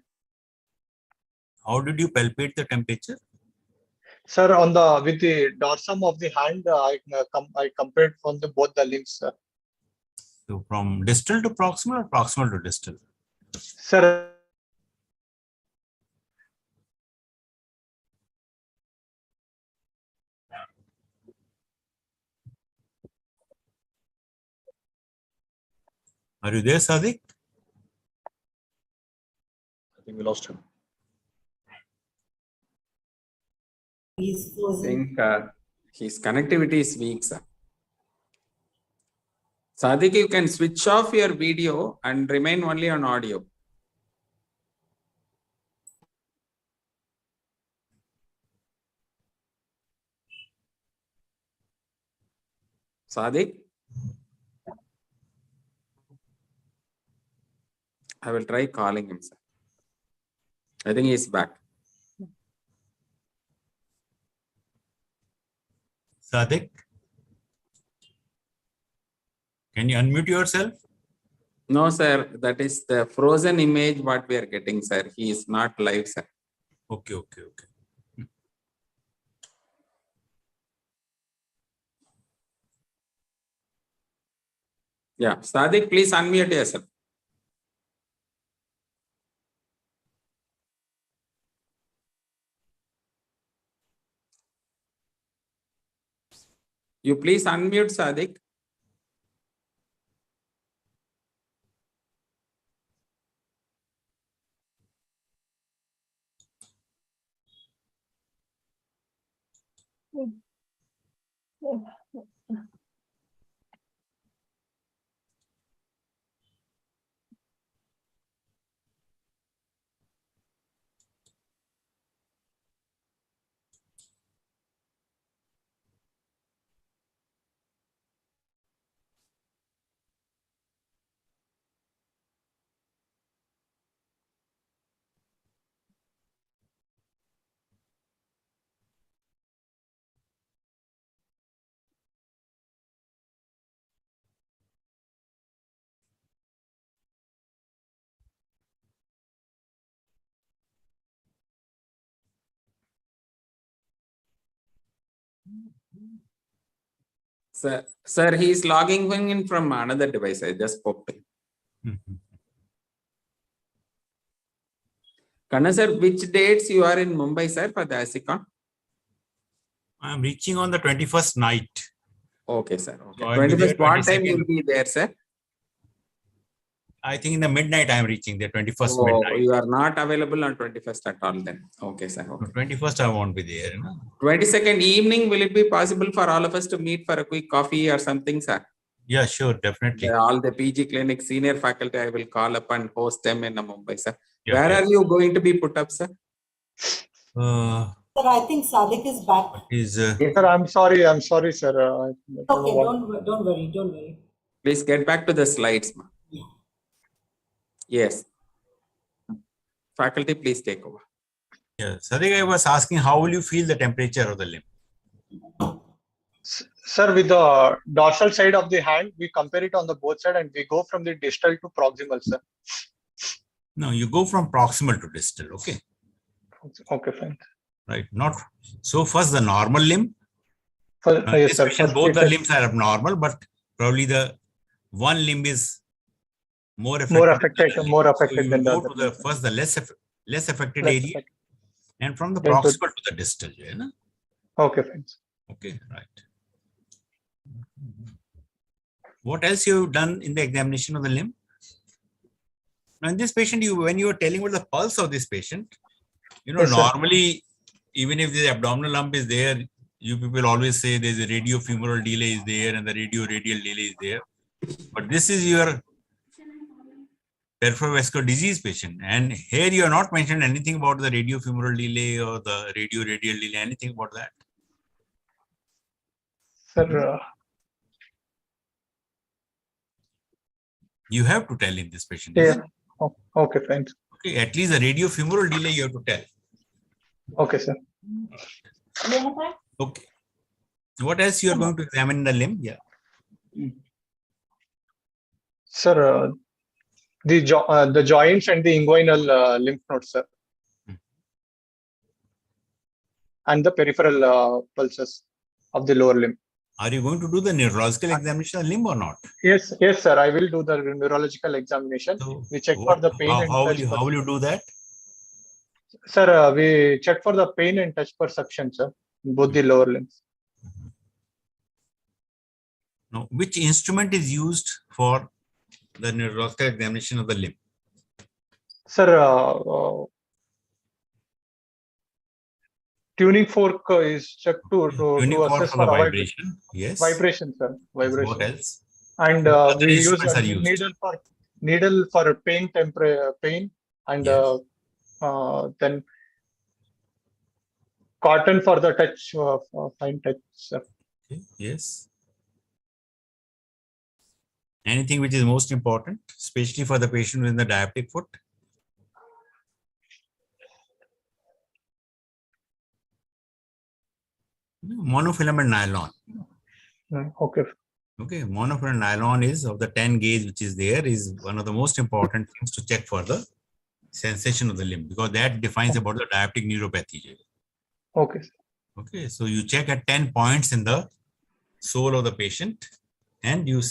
How did you palpate the temperature? Sir, with the dorsum of the hand, I compared from both the limbs, sir. So from distal to proximal or proximal to distal? Sir, Are you there, Sadiq? I think we lost him. He's I frozen. think his connectivity is weak, sir. Sadiq, you can switch off your video and remain only on audio. Sadiq? I will try calling him, sir. I think he's back. Sadiq? Can you unmute yourself? No, sir. That is the frozen image what we are getting, sir. He is not live, sir. Okay. Yeah. Sadiq, please unmute yourself. You please unmute, Sadiq. Sir, he is logging in from another device. I just spoke to him. Kanna sir, which dates you are in Mumbai, sir, for the ASICON? I am reaching on the 21st night. Okay, sir. Okay. So I'll be 21st, there what time 22nd. you will be there, sir? I think in the midnight I am reaching there, 21st Oh, midnight. you are not available on 21st at all then. Okay, sir. So Okay. 21st I won't be there. You know? 22nd evening, will it be possible for all of us to meet for a quick coffee or something, sir? Yeah, sure, definitely. All the PG clinic senior faculty, I will call up and host them in Mumbai, sir. Yeah, Where are you going to be put up, sir? Sir, I think Sadiq is back. sir, I'm sorry, sir. I don't know Okay, what- don't worry. Please get back to the slides, ma. Yeah. Yes. Faculty, please take over. Yeah, Sadiq, I was asking, how will you feel the temperature of the limb? Sir, with the dorsal side of the hand, we compare it on the both side and we go from the distal to proximal, sir. No, you go from proximal to distal. Okay. Okay, fine. Right. Not so. First, the normal limb. Yes, This sir. patient, First, both the limbs are abnormal, but probably the one limb is more affected. More So affected you than will the go other. to the first the less affected Less area, affected. and from the Then to- proximal to the distal. You know? Okay, fine. Okay, right. What else you have done in the examination of the limb? Now in this patient, when you are telling about the pulse of this patient, you know, Yes, sir. normally, even if the abdominal lump is there, you people always say there's a radiofemoral delay is there and the radial delay is there. But this is your peripheral vascular disease patient. And here you are not mentioned anything about the radiofemoral delay or the radial delay, anything about that. Sir, You have to tell in this patient. yeah. Oh, okay, fine. Okay, at least the radiofemoral delay you have to tell. Okay, sir. Okay. What else you are going to examine in the limb? Yeah. Sir, the joints and the inguinal lymph nodes, sir. and the peripheral pulses of the lower limb. Are you going to do the neurological examination of limb or not? Yes, sir. I will do the neurological examination. So We check for the pain and how touch. how will you do that? Sir, we check for the pain and touch perception, sir, in both the lower limbs. Now, which instrument is used for the neurological examination of the limb? Sir, tuning fork is checked to assess for vibration. Yes. Vibration, sir. Vibration. What else? And what we use a used? needle for pain pain, and Yes. then cotton for the touch, fine touch, sir. Okay. Yes. Anything which is most important, especially for the patient with the diabetic foot? Monofilament nylon. Okay. Okay, monofilament nylon is of the 10 gauge which is there, is one of the most important things to check for the sensation of the limb, because that defines about the diabetic neuropathy. Okay. Okay, so you check at 10 points in the sole of the patient and you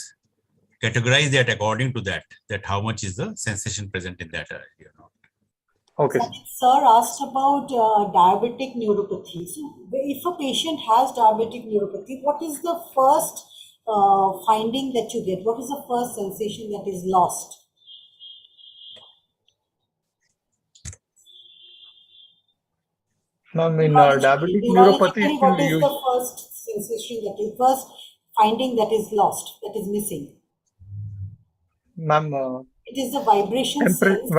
categorize that according to that how much is the sensation present in that area. Okay. Sir asked about diabetic neuropathy. So if a patient has diabetic neuropathy, what is the first finding that you get? What is the first sensation that is lost? Ma'am, in diabetic neuropathy, what is the first sensation that is first finding that is lost, that is missing? Ma'am, it is the vibration sense.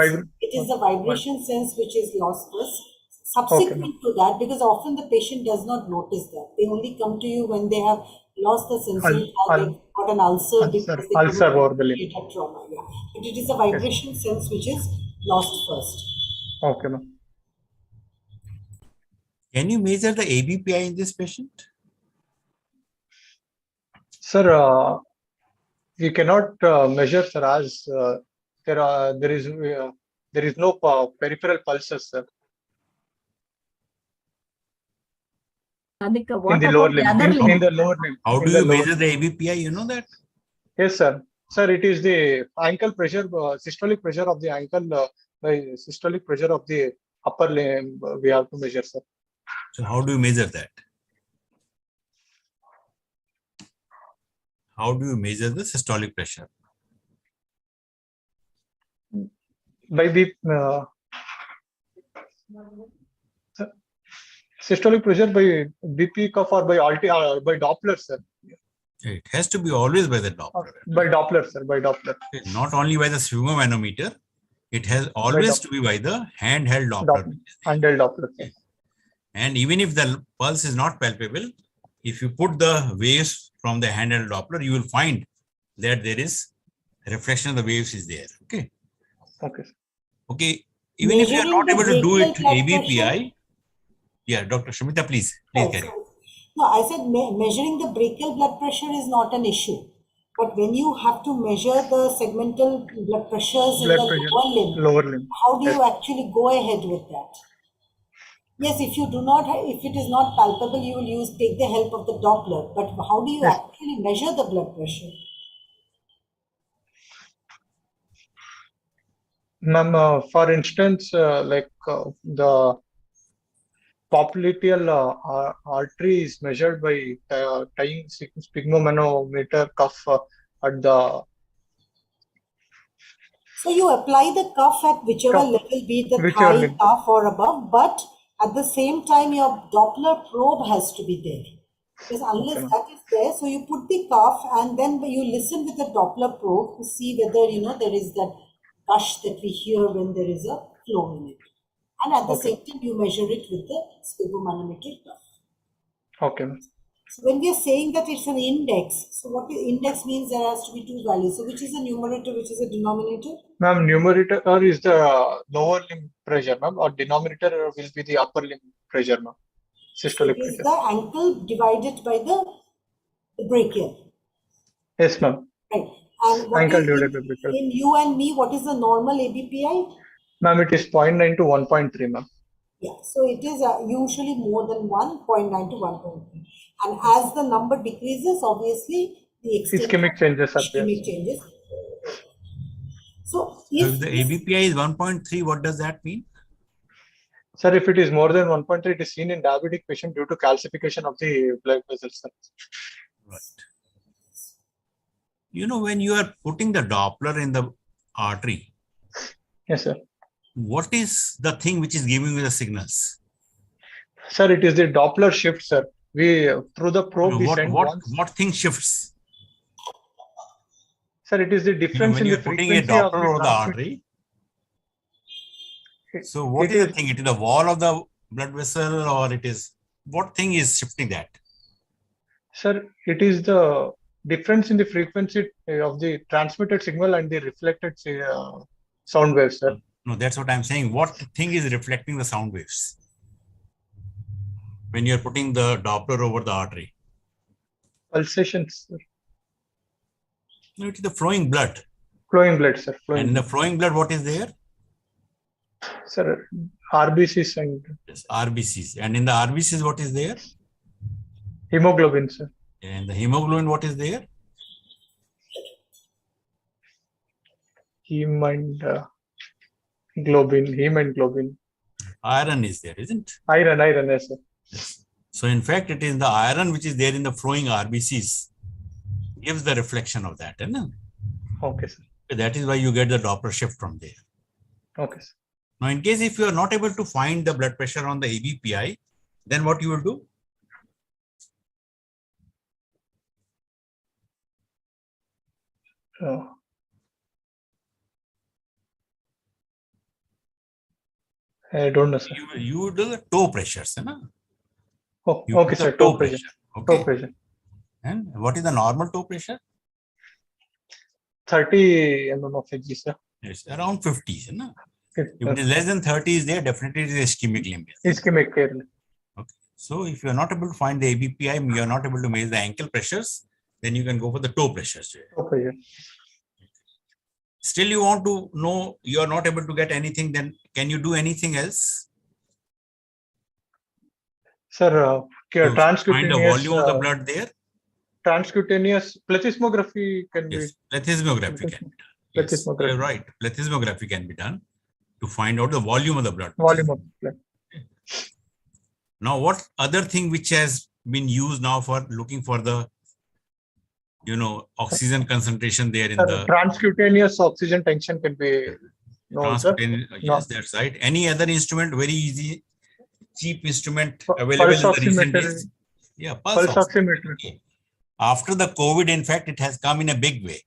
It is the vibration sense which is lost first. Subsequent to that, because often the patient does not notice that. They only come to you when they have lost the sensation or they've got an ulcer because they ulcer or the limb. Trauma. Yeah. But it is the vibration sense which is lost first. Okay, ma'am. Can you measure the ABPI in this patient? Sir, we cannot measure, sir, as there is no peripheral pulses, sir. Adhika, what in the about lower the limb? other limb? In the lower limb. How do you measure the ABPI? You know that? Yes, sir. Sir, it is the ankle pressure, systolic pressure of the ankle by systolic pressure of the upper limb. We have to measure, sir. So how do you measure that? How do you measure the systolic pressure? By the systolic pressure by BP cuff or by by Doppler, sir. It has to be always by the Doppler. By Doppler, sir. By Doppler. Okay. Not only by the sphygmomanometer, it has always to be by the handheld Doppler. Handheld Doppler. Okay. And even if the pulse is not palpable, if you put the waves from the handheld Doppler, you will find that there is reflection of the waves is there. Okay. Okay. Okay. Even if you are not able to do it ABPI, yeah, Dr. Shamita, please carry on. No, I said measuring the brachial blood pressure is not an issue. But when you have to measure the segmental blood pressures in the lower limb, how do you actually go ahead with that? Yes, if you do not, if it is not palpable, you will take the help of the Doppler. But how do you actually measure the blood pressure? Ma'am, for instance, like the popliteal artery is measured by tying sphygmomanometer cuff at the. So you apply the cuff at whichever level, be it the thigh, calf, or above, but at the same time, your Doppler probe has to be there. Because unless that is there, so you put the cuff and then you listen with the Doppler probe to see whether there is that gush that we hear when there is a flow in it. And at the same time, you measure it with the sphygmomanometer cuff. Okay. So when we are saying that it's an index, so what index means there has to be two values. So which is a numerator, which is a denominator? Ma'am, numerator is the lower limb pressure, ma'am, or denominator will be the upper limb pressure, ma'am. Systolic pressure. Is the ankle divided by the brachial? Yes, ma'am. Right. And what ankle is divided by brachial. In you and me, what is the normal ABPI? Ma'am, it is 0.9 to 1.3, ma'am. Yeah, so it is usually more than 1.9 to 1.3. And as the number decreases, obviously the extent Ischemic changes of appear. ischemic changes. So So if the ABPI is 1.3, what does that mean? Sir, if it is more than 1.3, it is seen in diabetic patient due to calcification of the blood vessels. Sir. Right. You know, when you are putting the Doppler in the artery, Yes, sir. what is the thing which is giving you the signals? Sir, it is the Doppler shift, sir. We through the probe we send once. What thing shifts? Sir, it is the difference When in you the are putting a frequency of Doppler the over the transmit. artery, so what is the thing? It is the wall of the blood vessel, or it is what thing is shifting that? Sir, it is the difference in the frequency of the transmitted signal and the reflected sound waves, sir. No, that's what I'm saying. What thing is reflecting the sound waves when you're putting the Doppler over the artery? Pulsations, sir. No, it is the flowing blood. Flowing blood, sir. Flowing And in the blood. flowing blood, what is there? Sir, RBCs and Yes, RBCs. And in the RBCs, what is there? hemoglobin, sir. And the hemoglobin, what is there? Heme and globin. Iron is there, isn't it? Iron, yes, sir. Yes. So in fact, it is the iron which is there in the flowing RBCs gives the reflection of that. Isn't it? Okay, sir. That is why you get the Doppler shift from there. Okay, sir. Now, in case if you are not able to find the blood pressure on the ABPI, then what you will do? I don't know, sir. You will do the toe pressures. Oh, You okay, put the sir. toe Toe pressure. Okay. Toe pressure. And what is the normal toe pressure? 30 mm of Hg, sir. It's around 50. If it Okay. is less than 30 is there, definitely it is ischemic limb. Ischemic care. Okay. So if you are not able to find the ABPI, you are not able to measure the ankle pressures, then you can go for the toe pressures. Toe pressure. Still you want to know you are not able to get anything, then can you do anything else? Sir, To transcutaneous. find the volume of the blood there? Transcutaneous plethysmography can Yes, be. plethysmography can be done. Yes, Plethysmography. you're right. Plethysmography can be done to find out the volume of the blood. Volume of blood. Now, what other thing which has been used now for looking for the, oxygen concentration there in the transcutaneous oxygen tension can be known, sir. Yes, that's right. Any other instrument, very easy, cheap instrument Pulse available in the recent oximeter. days. Yeah, Pulse oximeter. Okay. After the COVID, in fact, it has come in a big way.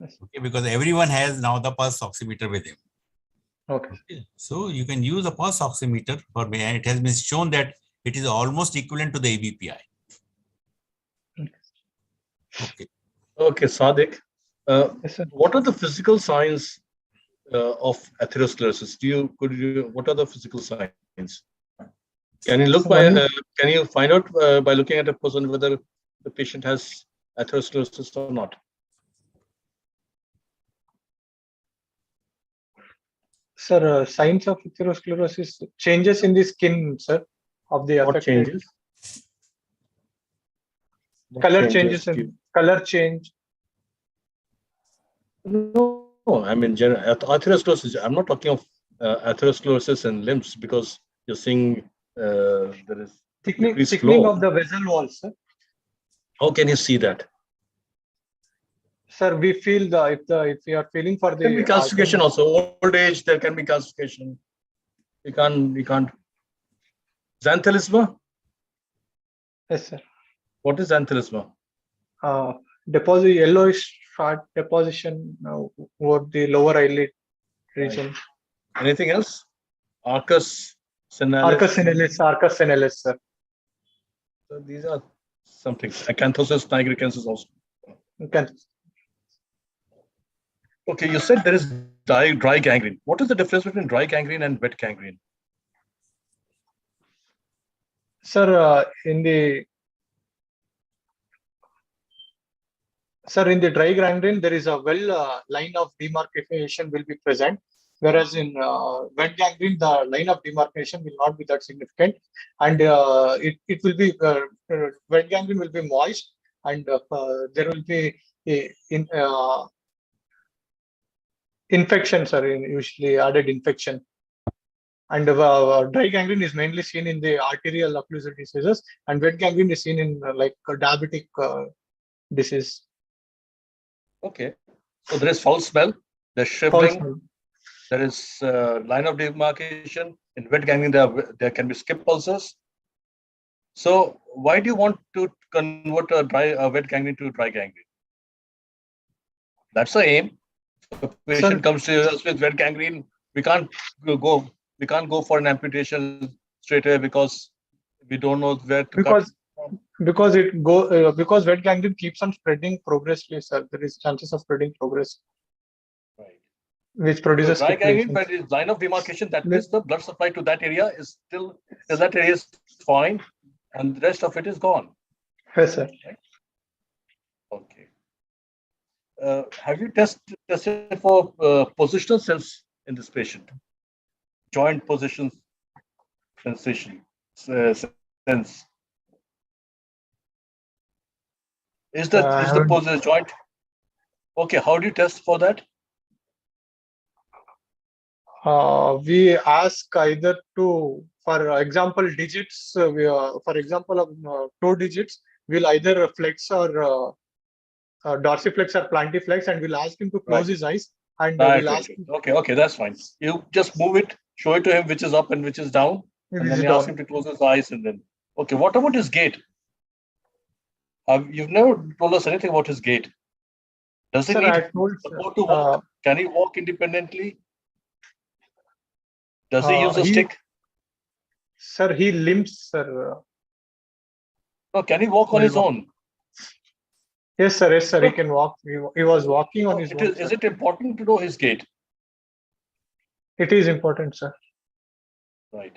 Okay, because everyone has now the pulse oximeter with him. Okay. So you can use a pulse oximeter for me, and it has been shown that it is almost equivalent to the ABPI. Okay. Okay, Sadiq. Yes, sir. What are the physical signs of atherosclerosis? What are the physical signs? Can you look by? Can you find out by looking at a person whether the patient has atherosclerosis or not? Sir, signs of atherosclerosis, changes in the skin, sir, of the What affected. changes? Color changes and color change. No, I mean atherosclerosis. I'm not talking of atherosclerosis in limbs because you're seeing there is thickening of the vessel walls, sir. How can you see that? Sir, we feel if we are feeling for the There can be calcification also. Old age, there can be calcification. You can't. Xanthelisma? Yes, sir. What is xanthelisma? Deposit, yellowish fat deposition over the lower eyelid region. Right. Anything else? Arcus senalis. Arcus senalis, sir. So these are something. Acanthosis nigricans also. Okay, you said there is dry gangrene. What is the difference between dry gangrene and wet gangrene? Sir, in the dry gangrene, there is a line of demarcation will be present. Whereas in wet gangrene, the line of demarcation will not be that significant, and it will be wet gangrene will be moist, and there will be infections are usually added infection. And dry gangrene is mainly seen in the arterial occlusal diseases, and wet gangrene is seen in like diabetic disease. Okay. So there is foul smell, there's shriveling, there is line of demarcation. In wet gangrene, there can be skip pulses. So why do you want to convert a wet gangrene to dry gangrene? That's the aim. If a patient comes to us with wet gangrene, we can't go for an amputation straight away because we don't know where to cut. Because wet gangrene keeps on spreading progressively, sir. There is chances of spreading progress. Right. Which produces so dry gangrene, but its line of demarcation, that is the blood supply to that area is fine, and the rest of it is gone. Yes, sir. Right? Okay. Have you tested for positional cells in this patient? Joint position sensation sense. Is the joint? Okay, how do you test for that? We ask either for example, digits. For example, of 2 digits, we'll either flex or dorsiflex or plantiflex, and we'll ask him to close his eyes, and we'll ask him. Okay, that's fine. You just move it, show it to him which is up and which is down, and then you ask him to close his eyes, and then okay. What about his gait? You've never told us anything about his gait. Does he need support to walk? Can he walk independently? Does he use a stick? Sir, he limps, sir. No, can he walk on his own? Yes, sir. Yes, sir. He can walk. He was walking on his own. Is it important to know his gait? It is important, sir. Right.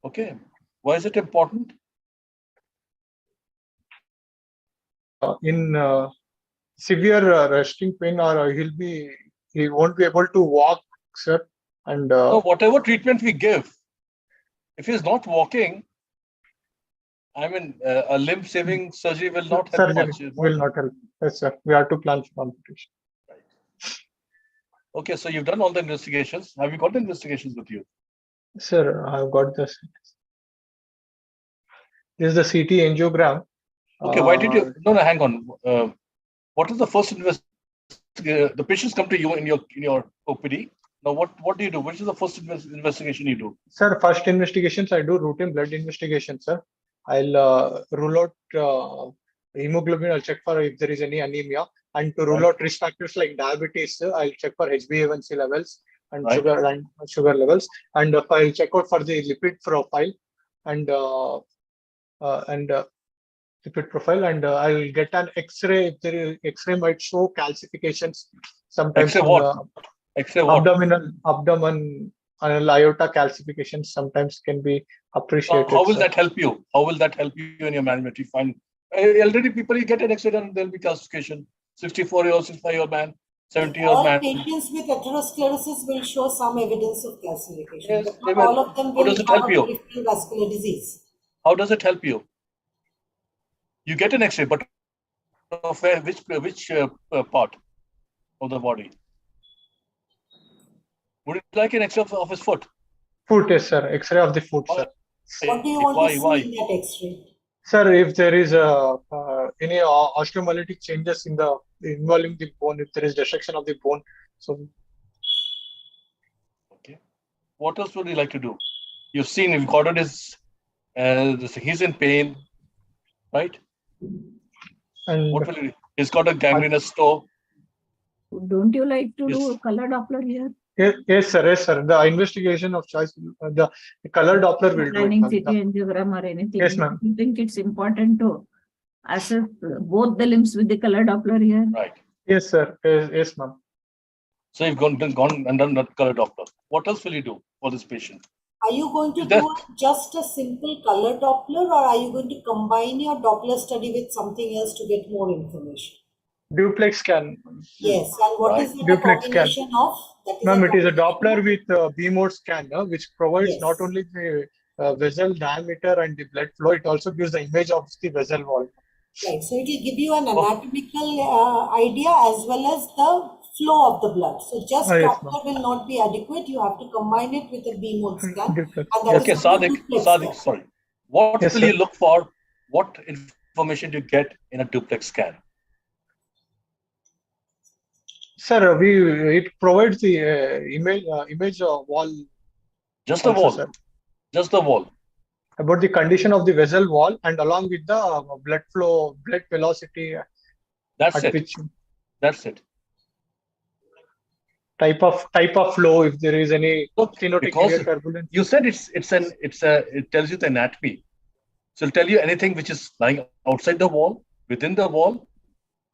Okay. Why is it important? In severe resting pain, or he won't be able to walk, sir. And so whatever treatment we give, if he's not walking, I mean, a limb-saving surgery will not help much. Will not help. Yes, sir. We have to plan for amputation. Right. Okay, so you've done all the investigations. Have you got the investigations with you? Sir, I've got this. This is the CT angiogram. Okay, why did you? No, hang on. What is the first the patients come to you in your OPD. Now, what do you do? Which is the first investigation you do? Sir, first investigations I do routine blood investigation, sir. I'll rule out hemoglobin. I'll check for if there is any anemia, and to rule out risk factors like diabetes, I'll check for HbA1c levels and sugar levels, and I'll check out for the lipid profile and lipid profile, and I'll get an X-ray. If there is X-ray, might show calcifications sometimes. X-ray what? X-ray what? Abdomen and aorta calcifications sometimes can be appreciated. How will that help you? How will that help you in your management? You find elderly people, you get an X-ray done, there'll be calcification. 64-year-old, 65-year-old man, 70-year-old man. All patients with atherosclerosis will show some evidence of calcification. Yes, but not all of them will does it have help a you? peripheral vascular disease. How does it help you? You get an X-ray, but of which part of the body? Would you like an X-ray of his foot? Foot, yes, sir. X-ray of the foot, sir. What do you want to see in that X-ray? Sir, if there is any osteomyelitic changes involving the bone, if there is destruction of the bone, so. Okay. What else would you like to do? You've seen, you've got his, he's in pain, right? And what will he's got a gangrenous toe. Don't you like to do a color Doppler here? Yes, sir. Yes, sir. The investigation of choice, the color Doppler will Planning do it. CT angiogram or anything. Yes, ma'am. You think it's important to assess both the limbs with the color Doppler here? Right. Yes, sir. Yes, ma'am. So you've gone and done that color Doppler. What else will you do for this patient? Are you going to do just a simple color Doppler, or are you going to combine your Doppler study with something else to get more information? Duplex scan. Yes, and what is the Duplex scan. combination of? That is Ma'am, a it is a combination Doppler of- with B-mode scanner, which provides not Yes. only the vessel diameter and the blood flow, it also gives the image of the vessel wall. Right. So it will give you an anatomical idea as well as the flow of the blood. So just Yes, Doppler will not be adequate. You have to combine it with a B-mode scan, Duplex. and that Yes. Okay, is called a Sadik, duplex Sadik, scan. sorry. What Yes, will sir. you look for? What information do you get in a duplex scan? Sir, it provides the image wall Just the also, wall. sir. Just the wall. About the condition of the vessel wall and along with the blood flow, blood velocity, That's at it. which That's it. type of flow, if there is any Look, stenotic because linear turbulence. you said it tells you the anatomy. So it'll tell you anything which is lying outside the wall, within the wall,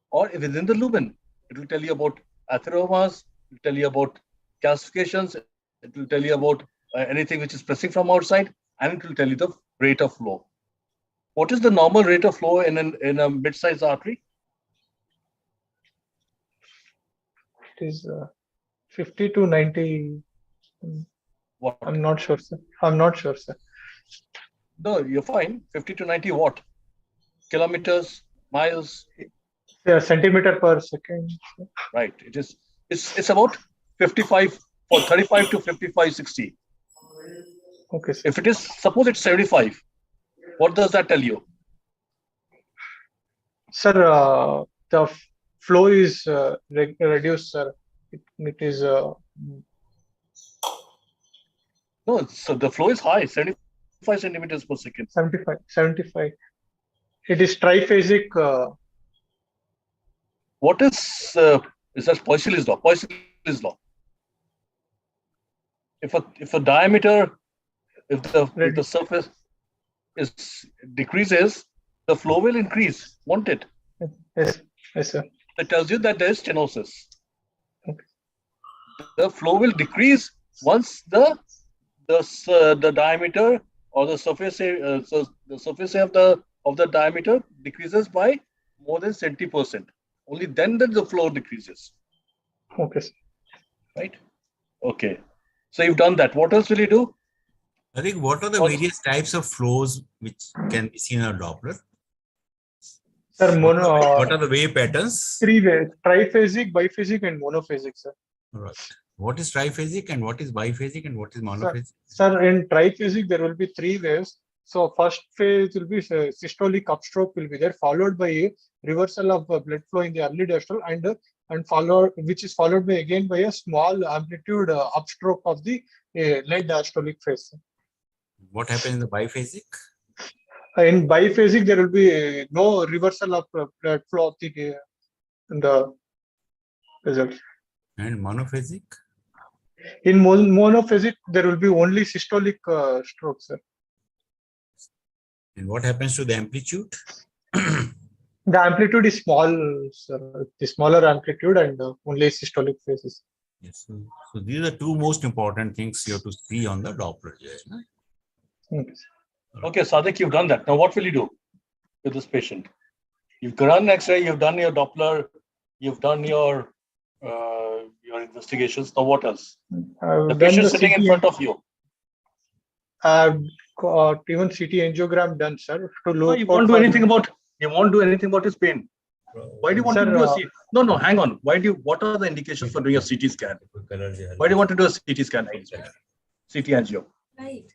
or within the lumen. It will tell you about atheromas, it will tell you about calcifications, it will tell you about anything which is pressing from outside, and it will tell you the rate of flow. What is the normal rate of flow in a mid-sized artery? It is 50 to 90. What? I'm not sure, sir. I'm not sure, sir. No, you're fine. 50 to 90 what? Kilometers, miles? Yeah, centimeter per second. Right. It's about 55 for 35 to 55, 60. Okay, sir. If it is, suppose it's 75, what does that tell you? Sir, the flow is reduced, sir. It is No, so the flow is high, 75 centimeters per second. 75. It is triphasic. What is that Poiseuille's law? Poiseuille's law. If a diameter, if the surface decreases, the flow will increase, won't it? Yes, sir. It tells you that there is stenosis. Okay. The flow will decrease once the diameter or the surface of the diameter decreases by more than 70%. Only then the flow decreases. Okay, sir. Right? Okay. So you've done that. What else will you do? I think what are the various types of flows which can be seen on Doppler? Sir, What are the wave patterns? 3 ways: triphasic, biphasic, and monophasic, sir. Right. What is triphasic and what is biphasic and what is monophasic? Sir, in triphasic, there will be 3 waves. So first phase will be systolic upstroke will be there, followed by a reversal of blood flow in the early diastole, which is followed by again by a small amplitude upstroke of the late diastolic phase. What happens in the biphasic? In biphasic, there will be no reversal of blood flow of the result. And monophasic? In monophasic, there will be only systolic strokes, sir. And what happens to the amplitude? The amplitude is small, sir. The smaller amplitude and only systolic phases. Yes. So these are the 2 most important things you have to see on the Doppler. Okay, Sadik, you've done that. Now what will you do with this patient? You've done X-ray, you've done your Doppler, you've done your investigations. Now what else? The patient sitting in front of you. I've got even CT angiogram done, sir. To look. No, you won't do anything about. You won't do anything about his pain. Why do you want to do a CT? No, hang on. What are the indications for doing a CT scan? Why do you want to do a CT scan? CT angio. Right.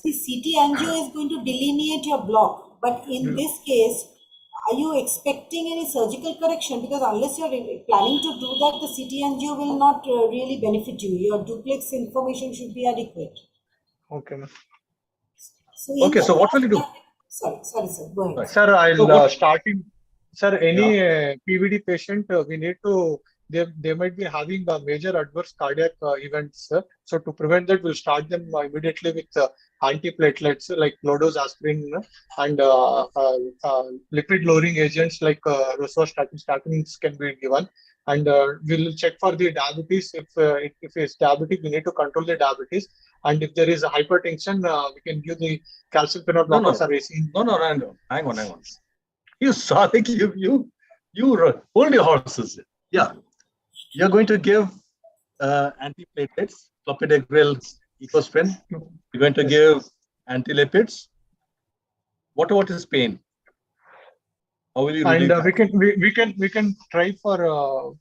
See, CT angio is going to delineate your block, but in this case, are you expecting any surgical correction? Because unless you're planning to do that, the CT angio will not really benefit you. Your duplex information should be adequate. Okay, ma'am. So what will you do? Sorry, sir. Go ahead. Sir, I'll starting. Sir, any PVD patient, we need to. They might be having major adverse cardiac events, sir. So to prevent that, we'll start them immediately with antiplatelets like low-dose aspirin and lipid lowering agents like rosuvastatin. Statins can be given, and we'll check for the diabetes. If it's diabetic, we need to control the diabetes. And if there is a hypertension, we can give the calcium channel blockers or ACE. No, hang on. You Sadik, hold your horses. Yeah. You're going to give antiplatelets, clopidogrel, ecosprin. You're going to give antilipids. What about his pain? How will you relieve that? we can try for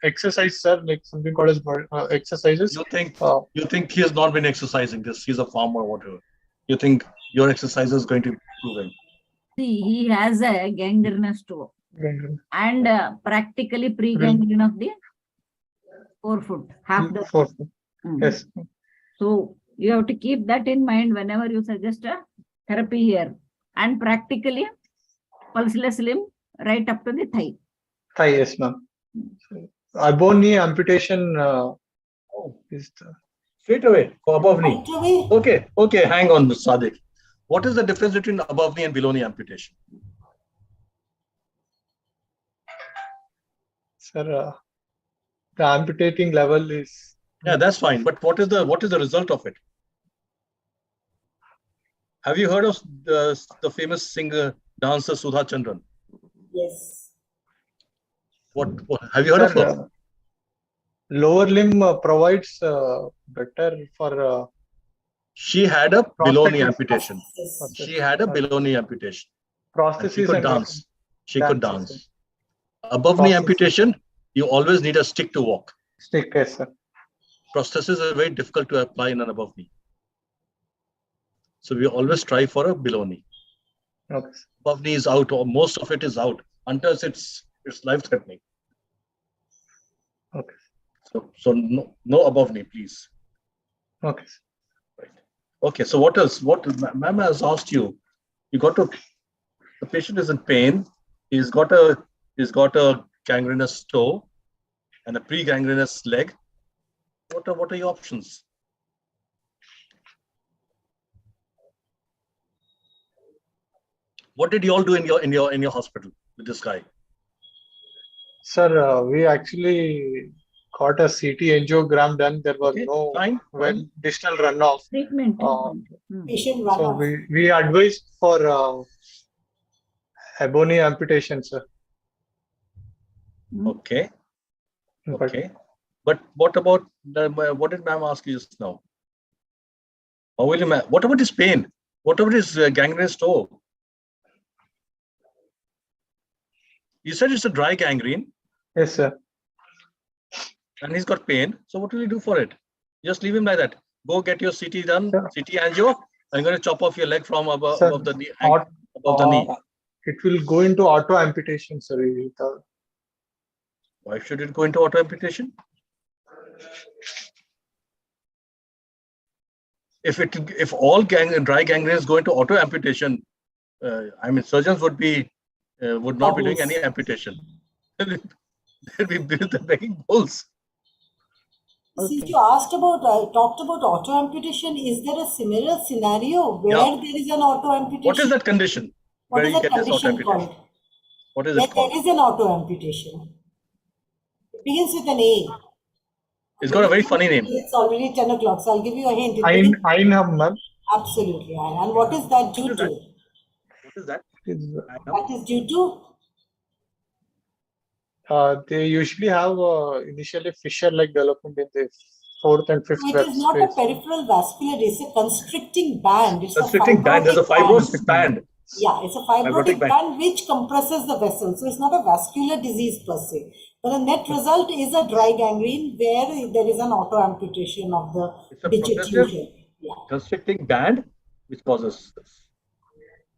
exercise, sir, like something called as exercises. You think he has not been exercising this? He's a farmer, whatever. You think your exercise is going to improve him? See, he has a gangrenous toe and practically pre-gangrene of the forefoot, half the forefoot. Yes. So you have to keep that in mind whenever you suggest a therapy here. And practically pulseless limb right up to the thigh. Thigh, yes, ma'am. Above knee amputation is the... Straight away for above knee. Okay, hang on, Sadiq. What is the difference between above knee and below knee amputation? Sir, the amputating level is... Yeah, that's fine. But what is the result of it? Have you heard of the famous singer, dancer Sudha Chandran? Yes. What have you heard of her? Lower limb provides better for... she had a below knee amputation. She had a below knee amputation. Prosthesis. She could dance. She could dance. Above knee amputation, you always need a stick to walk. Stick, yes, sir. Prosthesis are very difficult to apply in an above knee. So we always try for a below knee. Okay. Above knee is out, or most of it is out until it's life-threatening. Okay. So no above knee, please. Okay. Right. Okay. So what else? What ma'am has asked you? You got to. The patient is in pain. He's got a gangrenous toe and a pre-gangrenous leg. What are your options? What did you all do in your hospital with this guy? Sir, we actually got a CT angiogram done. There was no distal runoff. Treatment. Patient runoff. So we advised for ebony amputation, sir. Okay. Okay. But what about what did ma'am ask you just now? What about his pain? What about his gangrenous toe? You said it's a dry gangrene. Yes, sir. And he's got pain. So what will you do for it? Just leave him like that. Go get your CT done, CT angio. I'm going to chop off your leg from above the knee. Above the knee. It will go into auto amputation, sir. Why should it go into auto amputation? If all dry gangrenes go into auto amputation, I mean surgeons would not be doing any amputation. They'd be making bulls. Since you talked about auto amputation, is there a similar scenario where there is an auto amputation? What is that condition? What is that condition called? What is it called? There is an auto amputation. It begins with an A. It's got a very funny name. It's already 10 o'clock, so I'll give you a hint. Einham, ma'am. Absolutely. And what is that due to? What is that? That is due to? They usually have initially fissure-like development in the 4th and 5th It is not a peripheral vascular, it's a constricting band. It's constricting band. There's a fibrotic band. Yeah, it's a fibrotic band which compresses the vessel. So it's not a vascular disease per se. But the net result is a dry gangrene where there is an auto amputation of the digit. Constricting band which causes this.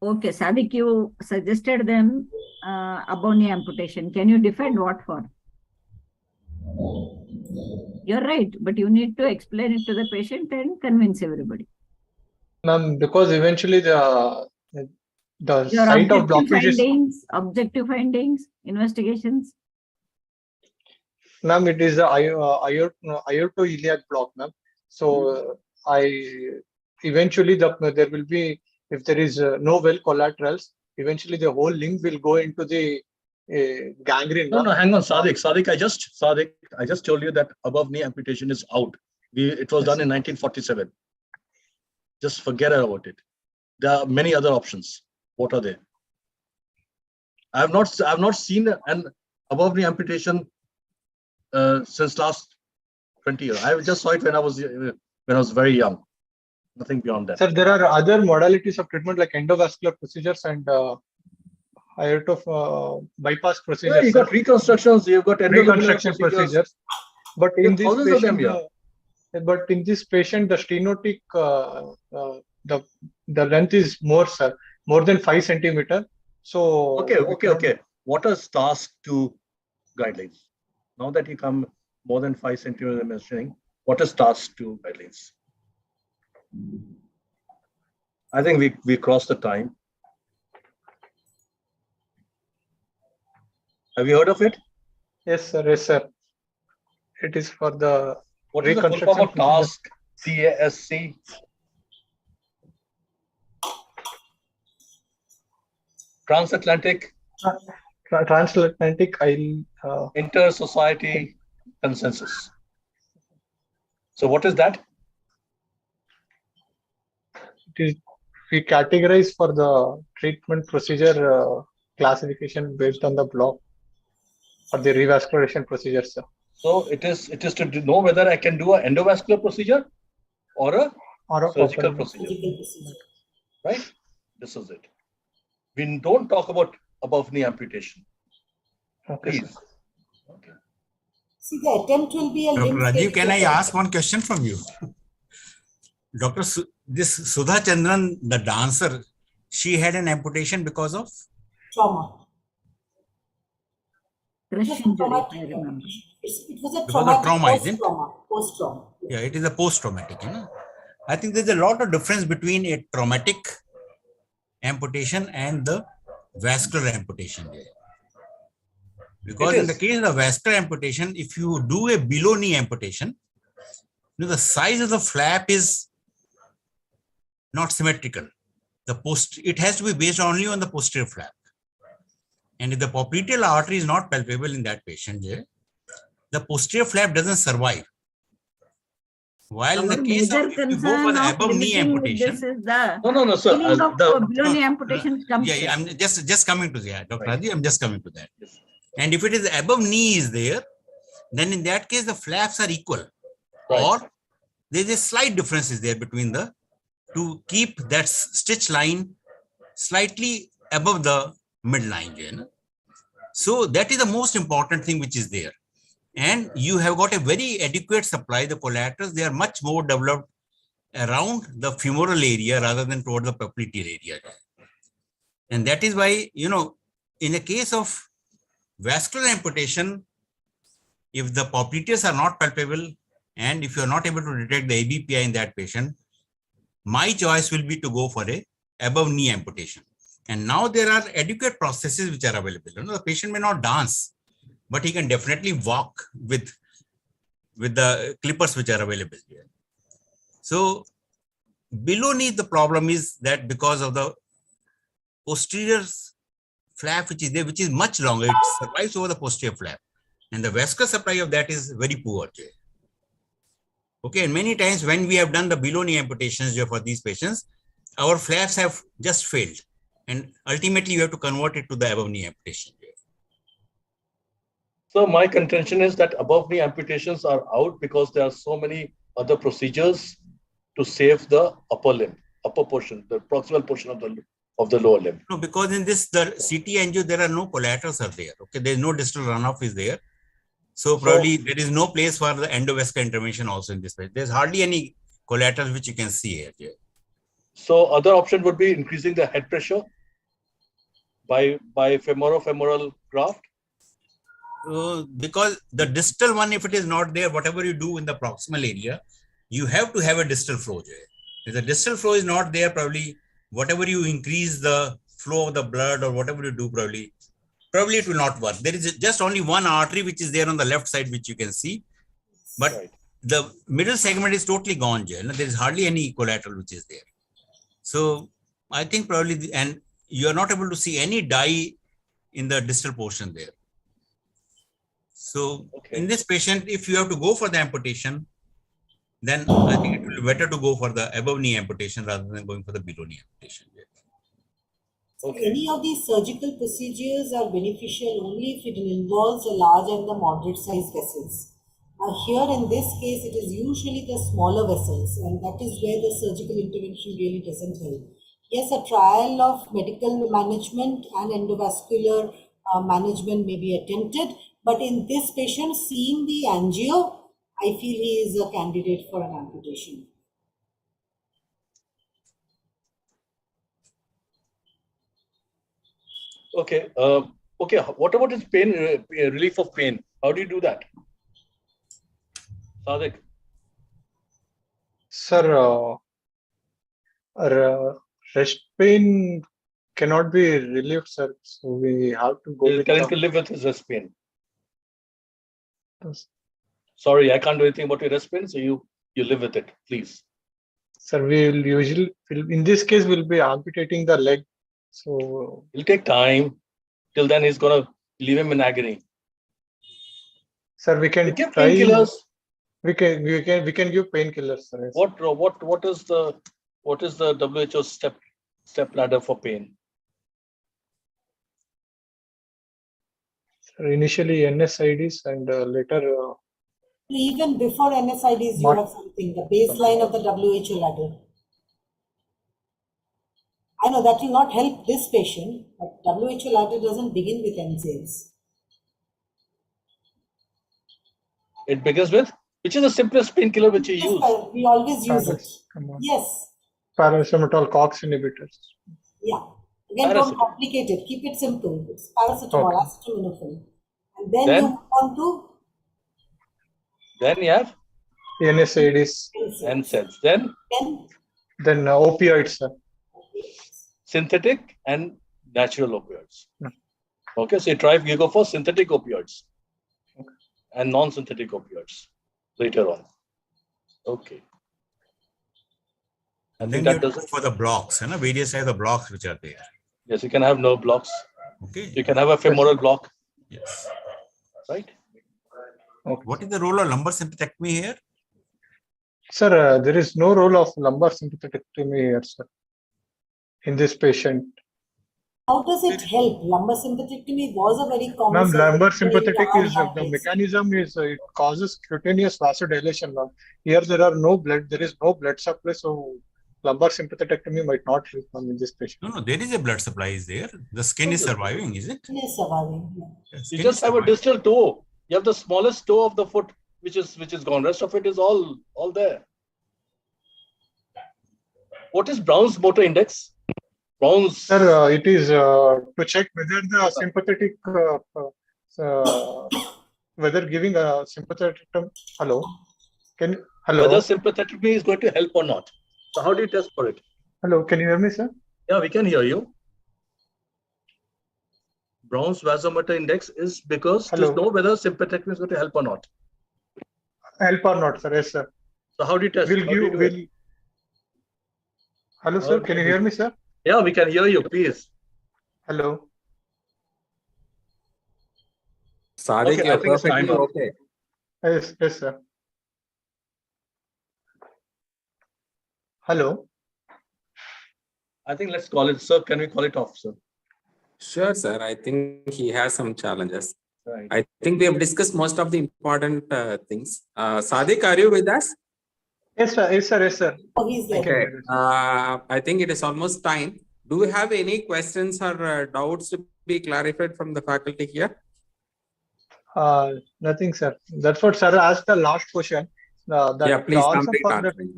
Okay, Sadiq, you suggested them above knee amputation. Can you defend what for? You're right, but you need to explain it to the patient and convince everybody. Ma'am, because eventually the site of blockage is... Objective findings, investigations. Ma'am, it is a aortoiliac block, ma'am. So eventually there will be, if there is no well collaterals, eventually the whole limb will go into the gangrene. No, hang on, Sadiq. I just told you that above knee amputation is out. It was done in 1947. Just forget about it. There are many other options. What are they? I've not seen an above knee amputation since last 20 years. I just saw it when I was very young. Nothing beyond that. Sir, there are other modalities of treatment like endovascular procedures and aorta bypass procedures. Yeah, you got reconstructions, you've got reconstruction procedures. But in this patient, yeah. But in this patient, the stenotic, the length is more, sir, more than 5 centimeter. So okay. What are STARS 2 guidelines? Now that you come more than 5 centimeters, I'm mentioning, what are STARS 2 guidelines? I think we crossed the time. Have you heard of it? Yes, sir. Yes, sir. It is for the what is the full form of TASC? TASC? Transatlantic. Transatlantic Inter-Society Consensus. So what is that? It is, we categorize for the treatment procedure classification based on the block or the revascularization procedure, sir. So it is to know whether I can do an endovascular procedure or a surgical procedure. Right? This is it. We don't talk about above knee amputation. Okay, please. Okay. See, the attempt will be a Dr. Rajiv, can I ask one question from you? Dr. This Sudha Chandran, the dancer, she had an amputation because of? Trauma. Crush injury, I remember. It was a trauma, post-trauma. Yeah, it is a post-traumatic. You know? I think there's a lot of difference between a traumatic amputation and the vascular amputation. Because in the case of the vascular amputation, if you do a below knee amputation, you know, the size of the flap is not symmetrical. It has to be based only on the posterior flap. And if the popliteal artery is not palpable in that patient, the posterior flap doesn't survive. While in the case of, if you go for the above knee amputation, this is the no, sir. Below knee amputation comes. Yeah, I'm just coming to that, Dr. Right. Raji, I'm just coming to that. Yes. And if it is above knee is there, then in that case the flaps are equal, right. Or there is a slight difference is there between the to keep that stitch line slightly above the midline. You know? So that is the most important thing which is there. And you have got a very adequate supply. The collaterals, they are much more developed around the femoral area rather than toward the popliteal area. And that is why, you know, in a case of vascular amputation, if the popliteals are not palpable and if you are not able to detect the ABPI in that patient, my choice will be to go for a above knee amputation. And now there are adequate processes which are available. You know, the patient may not dance, but he can definitely walk with the clippers which are available here. So below knee, the problem is that because of the posterior flap which is there, which is much longer, it survives over the posterior flap. And the vascular supply of that is very poor. Okay, and many times when we have done the below knee amputations for these patients, our flaps have just failed. And ultimately, you have to convert it to the above knee amputation. So my contention is that above knee amputations are out because there are so many other procedures to save the upper limb, upper portion, the proximal portion of the lower limb. No, because in this, the CT angio, there are no collaterals are there. Okay, there is no distal runoff is there. So probably there is no place for the endovascular intervention also in this place. There's hardly any collaterals which you can see here. So other option would be increasing the head pressure by femoral graft. Because the distal one, if it is not there, whatever you do in the proximal area, you have to have a distal flow. If the distal flow is not there, probably whatever you increase the flow of the blood or whatever you do, probably it will not work. There is just only one artery which is there on the left side, which you can see, but right. The middle segment is totally gone. There is hardly any collateral which is there. So I think probably, and you are not able to see any dye in the distal portion there. So in this patient, if you have to go for the amputation, then I think it will be better to go for the above knee amputation rather than going for the below knee amputation. Okay. Any of these surgical procedures are beneficial only if it involves a large and the moderate sized vessels. Here in this case, it is usually the smaller vessels, and that is where the surgical intervention really doesn't help. Yes, a trial of medical management and endovascular management may be attempted, but in this patient, seeing the angio, I feel he is a candidate for an amputation. Okay. Okay. What about his pain relief of pain? How do you do that, Sadik? Sir, rest pain cannot be relieved, sir. So we have to go He's with going to live with his rest pain. Sorry, I can't do anything about your rest pain, so you live with it, please. Sir, we will usually, in this case, we'll be amputating the leg. So it'll take time. Till then, he's gonna leave him in agony. Sir, we can give try. Painkillers. We can give painkillers, sir. What is the WHO step ladder for pain? Sir, initially NSIDs and later. Even before NSIDs, you have something, the baseline of the WHO ladder. I know that will not help this patient, but WHO ladder doesn't begin with NSAIDs. It begins with, which is the simplest painkiller which you use? We always use it. Yes. Paracetamol, COX inhibitors. Yeah. Again, don't complicate it. Keep it simple. It's paracetamol, acetaminophen. And then you move on to? Then you have? NSAIDs. NSAIDs. Then opioids, sir. Synthetic and natural opioids. Okay, so you go for synthetic opioids and non-synthetic opioids later on. Okay. And then you go for the blocks, various types of blocks which are there. Yes, you can have nerve blocks. Okay. You can have a femoral block. Yes. Right. Okay. What is the role of lumbar sympathectomy here? Sir, there is no role of lumbar sympathectomy here, sir, in this patient. How does it help? Lumbar sympathectomy was a very common. Lumbar sympathetic is the mechanism is it causes cutaneous vasodilation. Here there are no blood. There is no blood supply, so lumbar sympathectomy might not help in this patient. No, there is a blood supply is there. The skin is surviving, is it? Skin is surviving. Yeah. You just have a distal toe. You have the smallest toe of the foot, which is gone. Rest of it is all there. What is Brown's motor index? Brown's. Sir, it is to check whether the sympathetic, whether giving a sympathetic. Hello. Hello. Whether sympathectomy is going to help or not. So how do you test for it? Hello, can you hear me, sir? Yeah, we can hear you. Brown's vasomotor index is because to know whether sympathectomy is going to help or not. Help or not, sir? Yes, sir. So how do you test? Hello, sir. Can you hear me, sir? Yeah, we can hear you. Please. Hello. Sadik, you're perfectly okay. Yes, sir. Hello. I think let's call it, sir. Can we call it off, sir? Sure, sir. I think he has some challenges. Right. I think we have discussed most of the important things. Sadik, are you with us? Yes, sir. Yes, sir. Yes, sir. Oh, he's there. Okay. I think it is almost time. Do we have any questions or doubts to be clarified from the faculty here? Nothing, sir. That's what sir asked the last question. Please complete answering.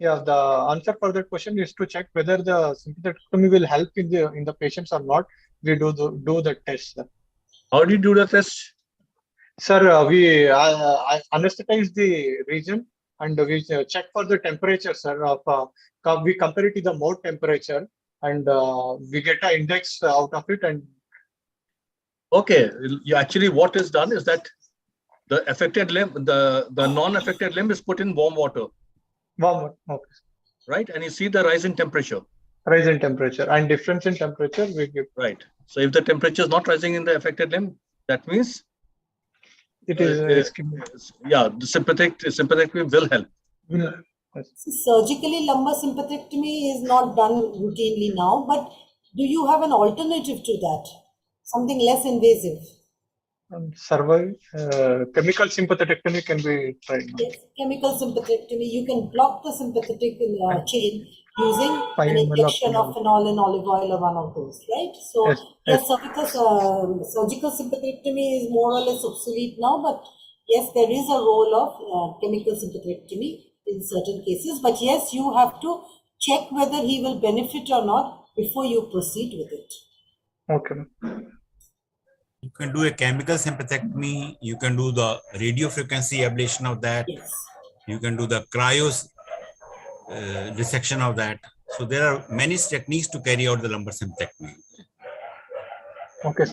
Yeah, the answer for that question is to check whether the sympathectomy will help in the patients or not. We do the test, sir. How do you do the test? Sir, we anesthetize the region and we check for the temperature, sir. We compare it to the mode temperature and we get an index out of it. And okay, actually what is done is that the affected limb, the non-affected limb is put in warm water. Warm water, okay. Right, and you see the rise in temperature. Rise in temperature and difference in temperature we give. Right. So if the temperature is not rising in the affected limb, that means it is the sympathectomy will help. So surgically, lumbar sympathectomy is not done routinely now, but Do you have an alternative to that? Something less invasive? Chemical sympathectomy can be tried. Yes, chemical sympathectomy. You can block the sympathetic chain using 5 an ml of injection of phenol. phenol and olive oil or one of those, right? So Yes, yes, yes. surgical sympathectomy is more or less obsolete now, but yes, there is a role of chemical sympathectomy in certain cases. But yes, you have to check whether he will benefit or not before you proceed with it. Okay. You can do a chemical sympathectomy. You can do the radio frequency ablation of that. Yes. You can do the cryos resection of that. So there are many techniques to carry out the lumbar sympathectomy. Okay.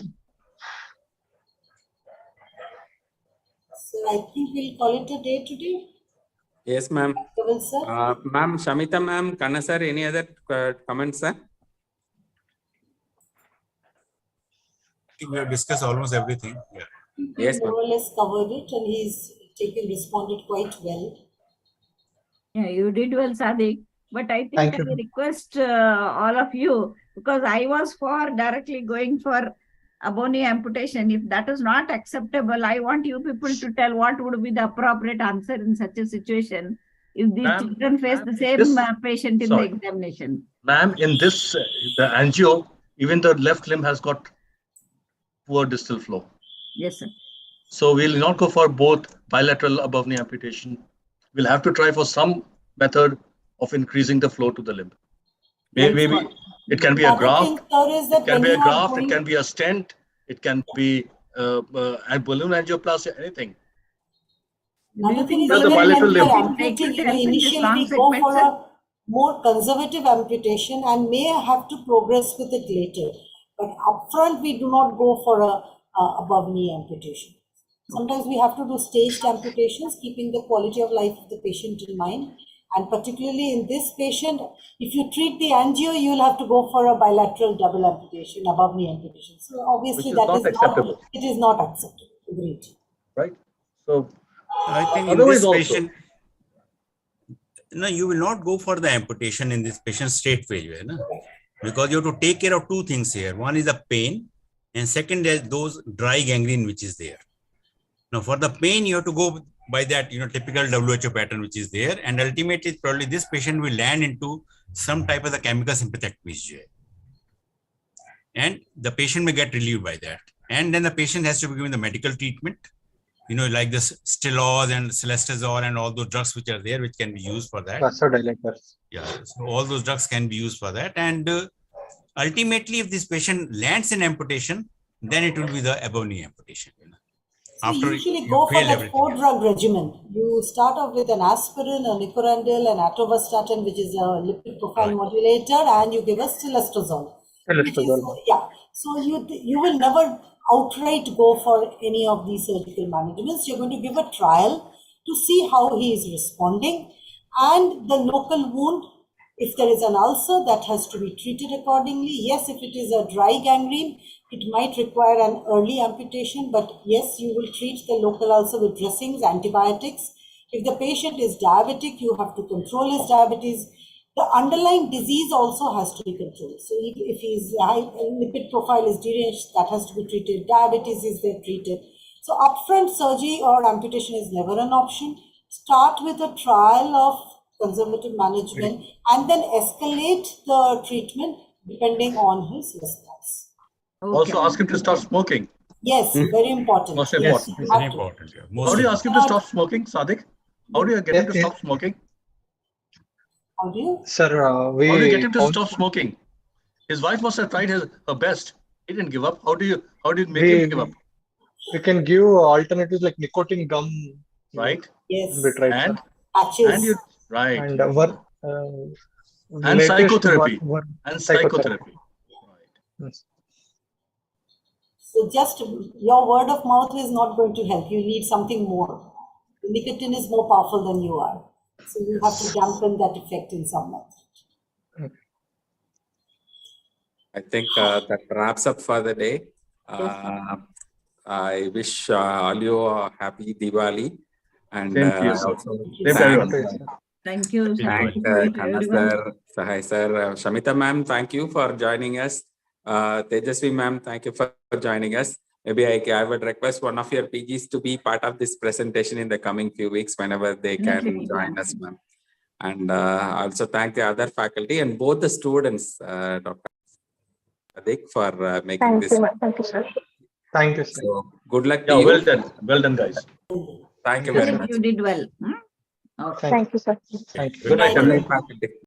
So I think we'll call it a day today. Yes, ma'am. Well, sir. Ma'am, Shamita ma'am, Kanna sir, any other comments, sir? I think we have discussed almost everything. Yeah. Yes, More ma'am. or less covered it, and he's responded quite well. Yeah, you did well, Sadiq. But I think Thank I you. request all of you, because I was for directly going for above knee amputation. If that is not acceptable, I want you people to tell what would be the appropriate answer in such a situation if these Ma'am, children face the same this- patient in the sorry. examination. Ma'am, in this, the angio, even the left limb has got poor distal flow. Yes, sir. So we'll not go for both bilateral above knee amputation. We'll have to try for some method of increasing the flow to the limb. Maybe it can be a Another thing, graft, sir, is that it can when be a you are graft, going, it can be a stent, it can be a balloon angioplasty, anything. another thing is Well, the even bilateral when you are limb. amputating, Take it initially long we go segment, for sir. a more conservative amputation and may have to progress with it later. But upfront, we do not go for a above knee amputation. Sometimes we have to do staged amputations, keeping the quality of life of the patient in mind. And particularly in this patient, if you treat the angio, you will have to go for a bilateral double amputation, above knee amputation. So obviously Which is that not is acceptable. not, it is not acceptable. Agreed. Right? So I think in otherwise this also, patient, no, you will not go for the amputation in this patient straight way, no? Because you have to take care of two things here. One is the pain, and second is those dry gangrene which is there. Now, for the pain, you have to go by that, typical WHO pattern which is there, and ultimately, probably this patient will land into some type of the chemical sympathectomy, and the patient may get relieved by that. And then the patient has to be given the medical treatment, like this Stilaz and Celestazol and all those drugs which are there, which can be used for that. Vasodilators. Yeah, so all those drugs can be used for that. And ultimately, if this patient lands in amputation, then it will be the above knee amputation. So After you usually you go for fail that everything else. 4-drug regimen. You start off with an aspirin, a nicorandil, an atorvastatin, which is a lipid profile Right. modulator, and you give a Celestazol. Yeah. So you will never outright go for any of these surgical managements. You're going to give a trial to see how he is responding, and the local wound. If there is an ulcer, that has to be treated accordingly. Yes, if it is a dry gangrene, it might require an early amputation, but yes, you will treat the local ulcer with dressings, antibiotics. If the patient is diabetic, you have to control his diabetes. The underlying disease also has to be controlled. So if his lipid profile is deranged, that has to be treated. Diabetes is there treated. So upfront surgery or amputation is never an option. Start with a trial of conservative management and then escalate the treatment depending on his response. also ask him to stop smoking. Yes, very important. Most Yes, important. you Very have to. important. Yeah. How Most do you ask him to Not- stop smoking, Sadiq? How do you get him to stop smoking? How do you? Sir, How do you get him to counsel- stop smoking? His wife must have tried her best. He didn't give up. How did you make we, him give up? we can give alternatives like nicotine gum. Right? Yes. We tried, And sir. Patches. and you right. And And latest psychotherapy. one- And psychotherapy. Right. Yes. So just your word of mouth is not going to help. You need something more. The nicotine is more powerful than you are. So you have to dampen that effect in some way. I think that wraps up for the day. I wish all you a happy Diwali. And Same to you, sir. also Same to everyone. Thank you. thank Happy Diwali to Kanna everyone. sir, Sahai sir, Shamita ma'am, thank you for joining us. Tejasvi ma'am, thank you for joining us. Maybe I would request one of your PGs to be part of this presentation in the coming few weeks whenever they can Definitely, join yeah. us, ma'am. And also thank the other faculty and both the students, Dr. Adik, for making Thank this. you, ma'am. Thank you, sir. Thank you, sir. So good luck to Yeah, you. well done. Well done, guys. Thank you Yes, very Yes, much. you did well. Okay. Thank you, sir. Thank you. Good night, Good everyone. night, faculty.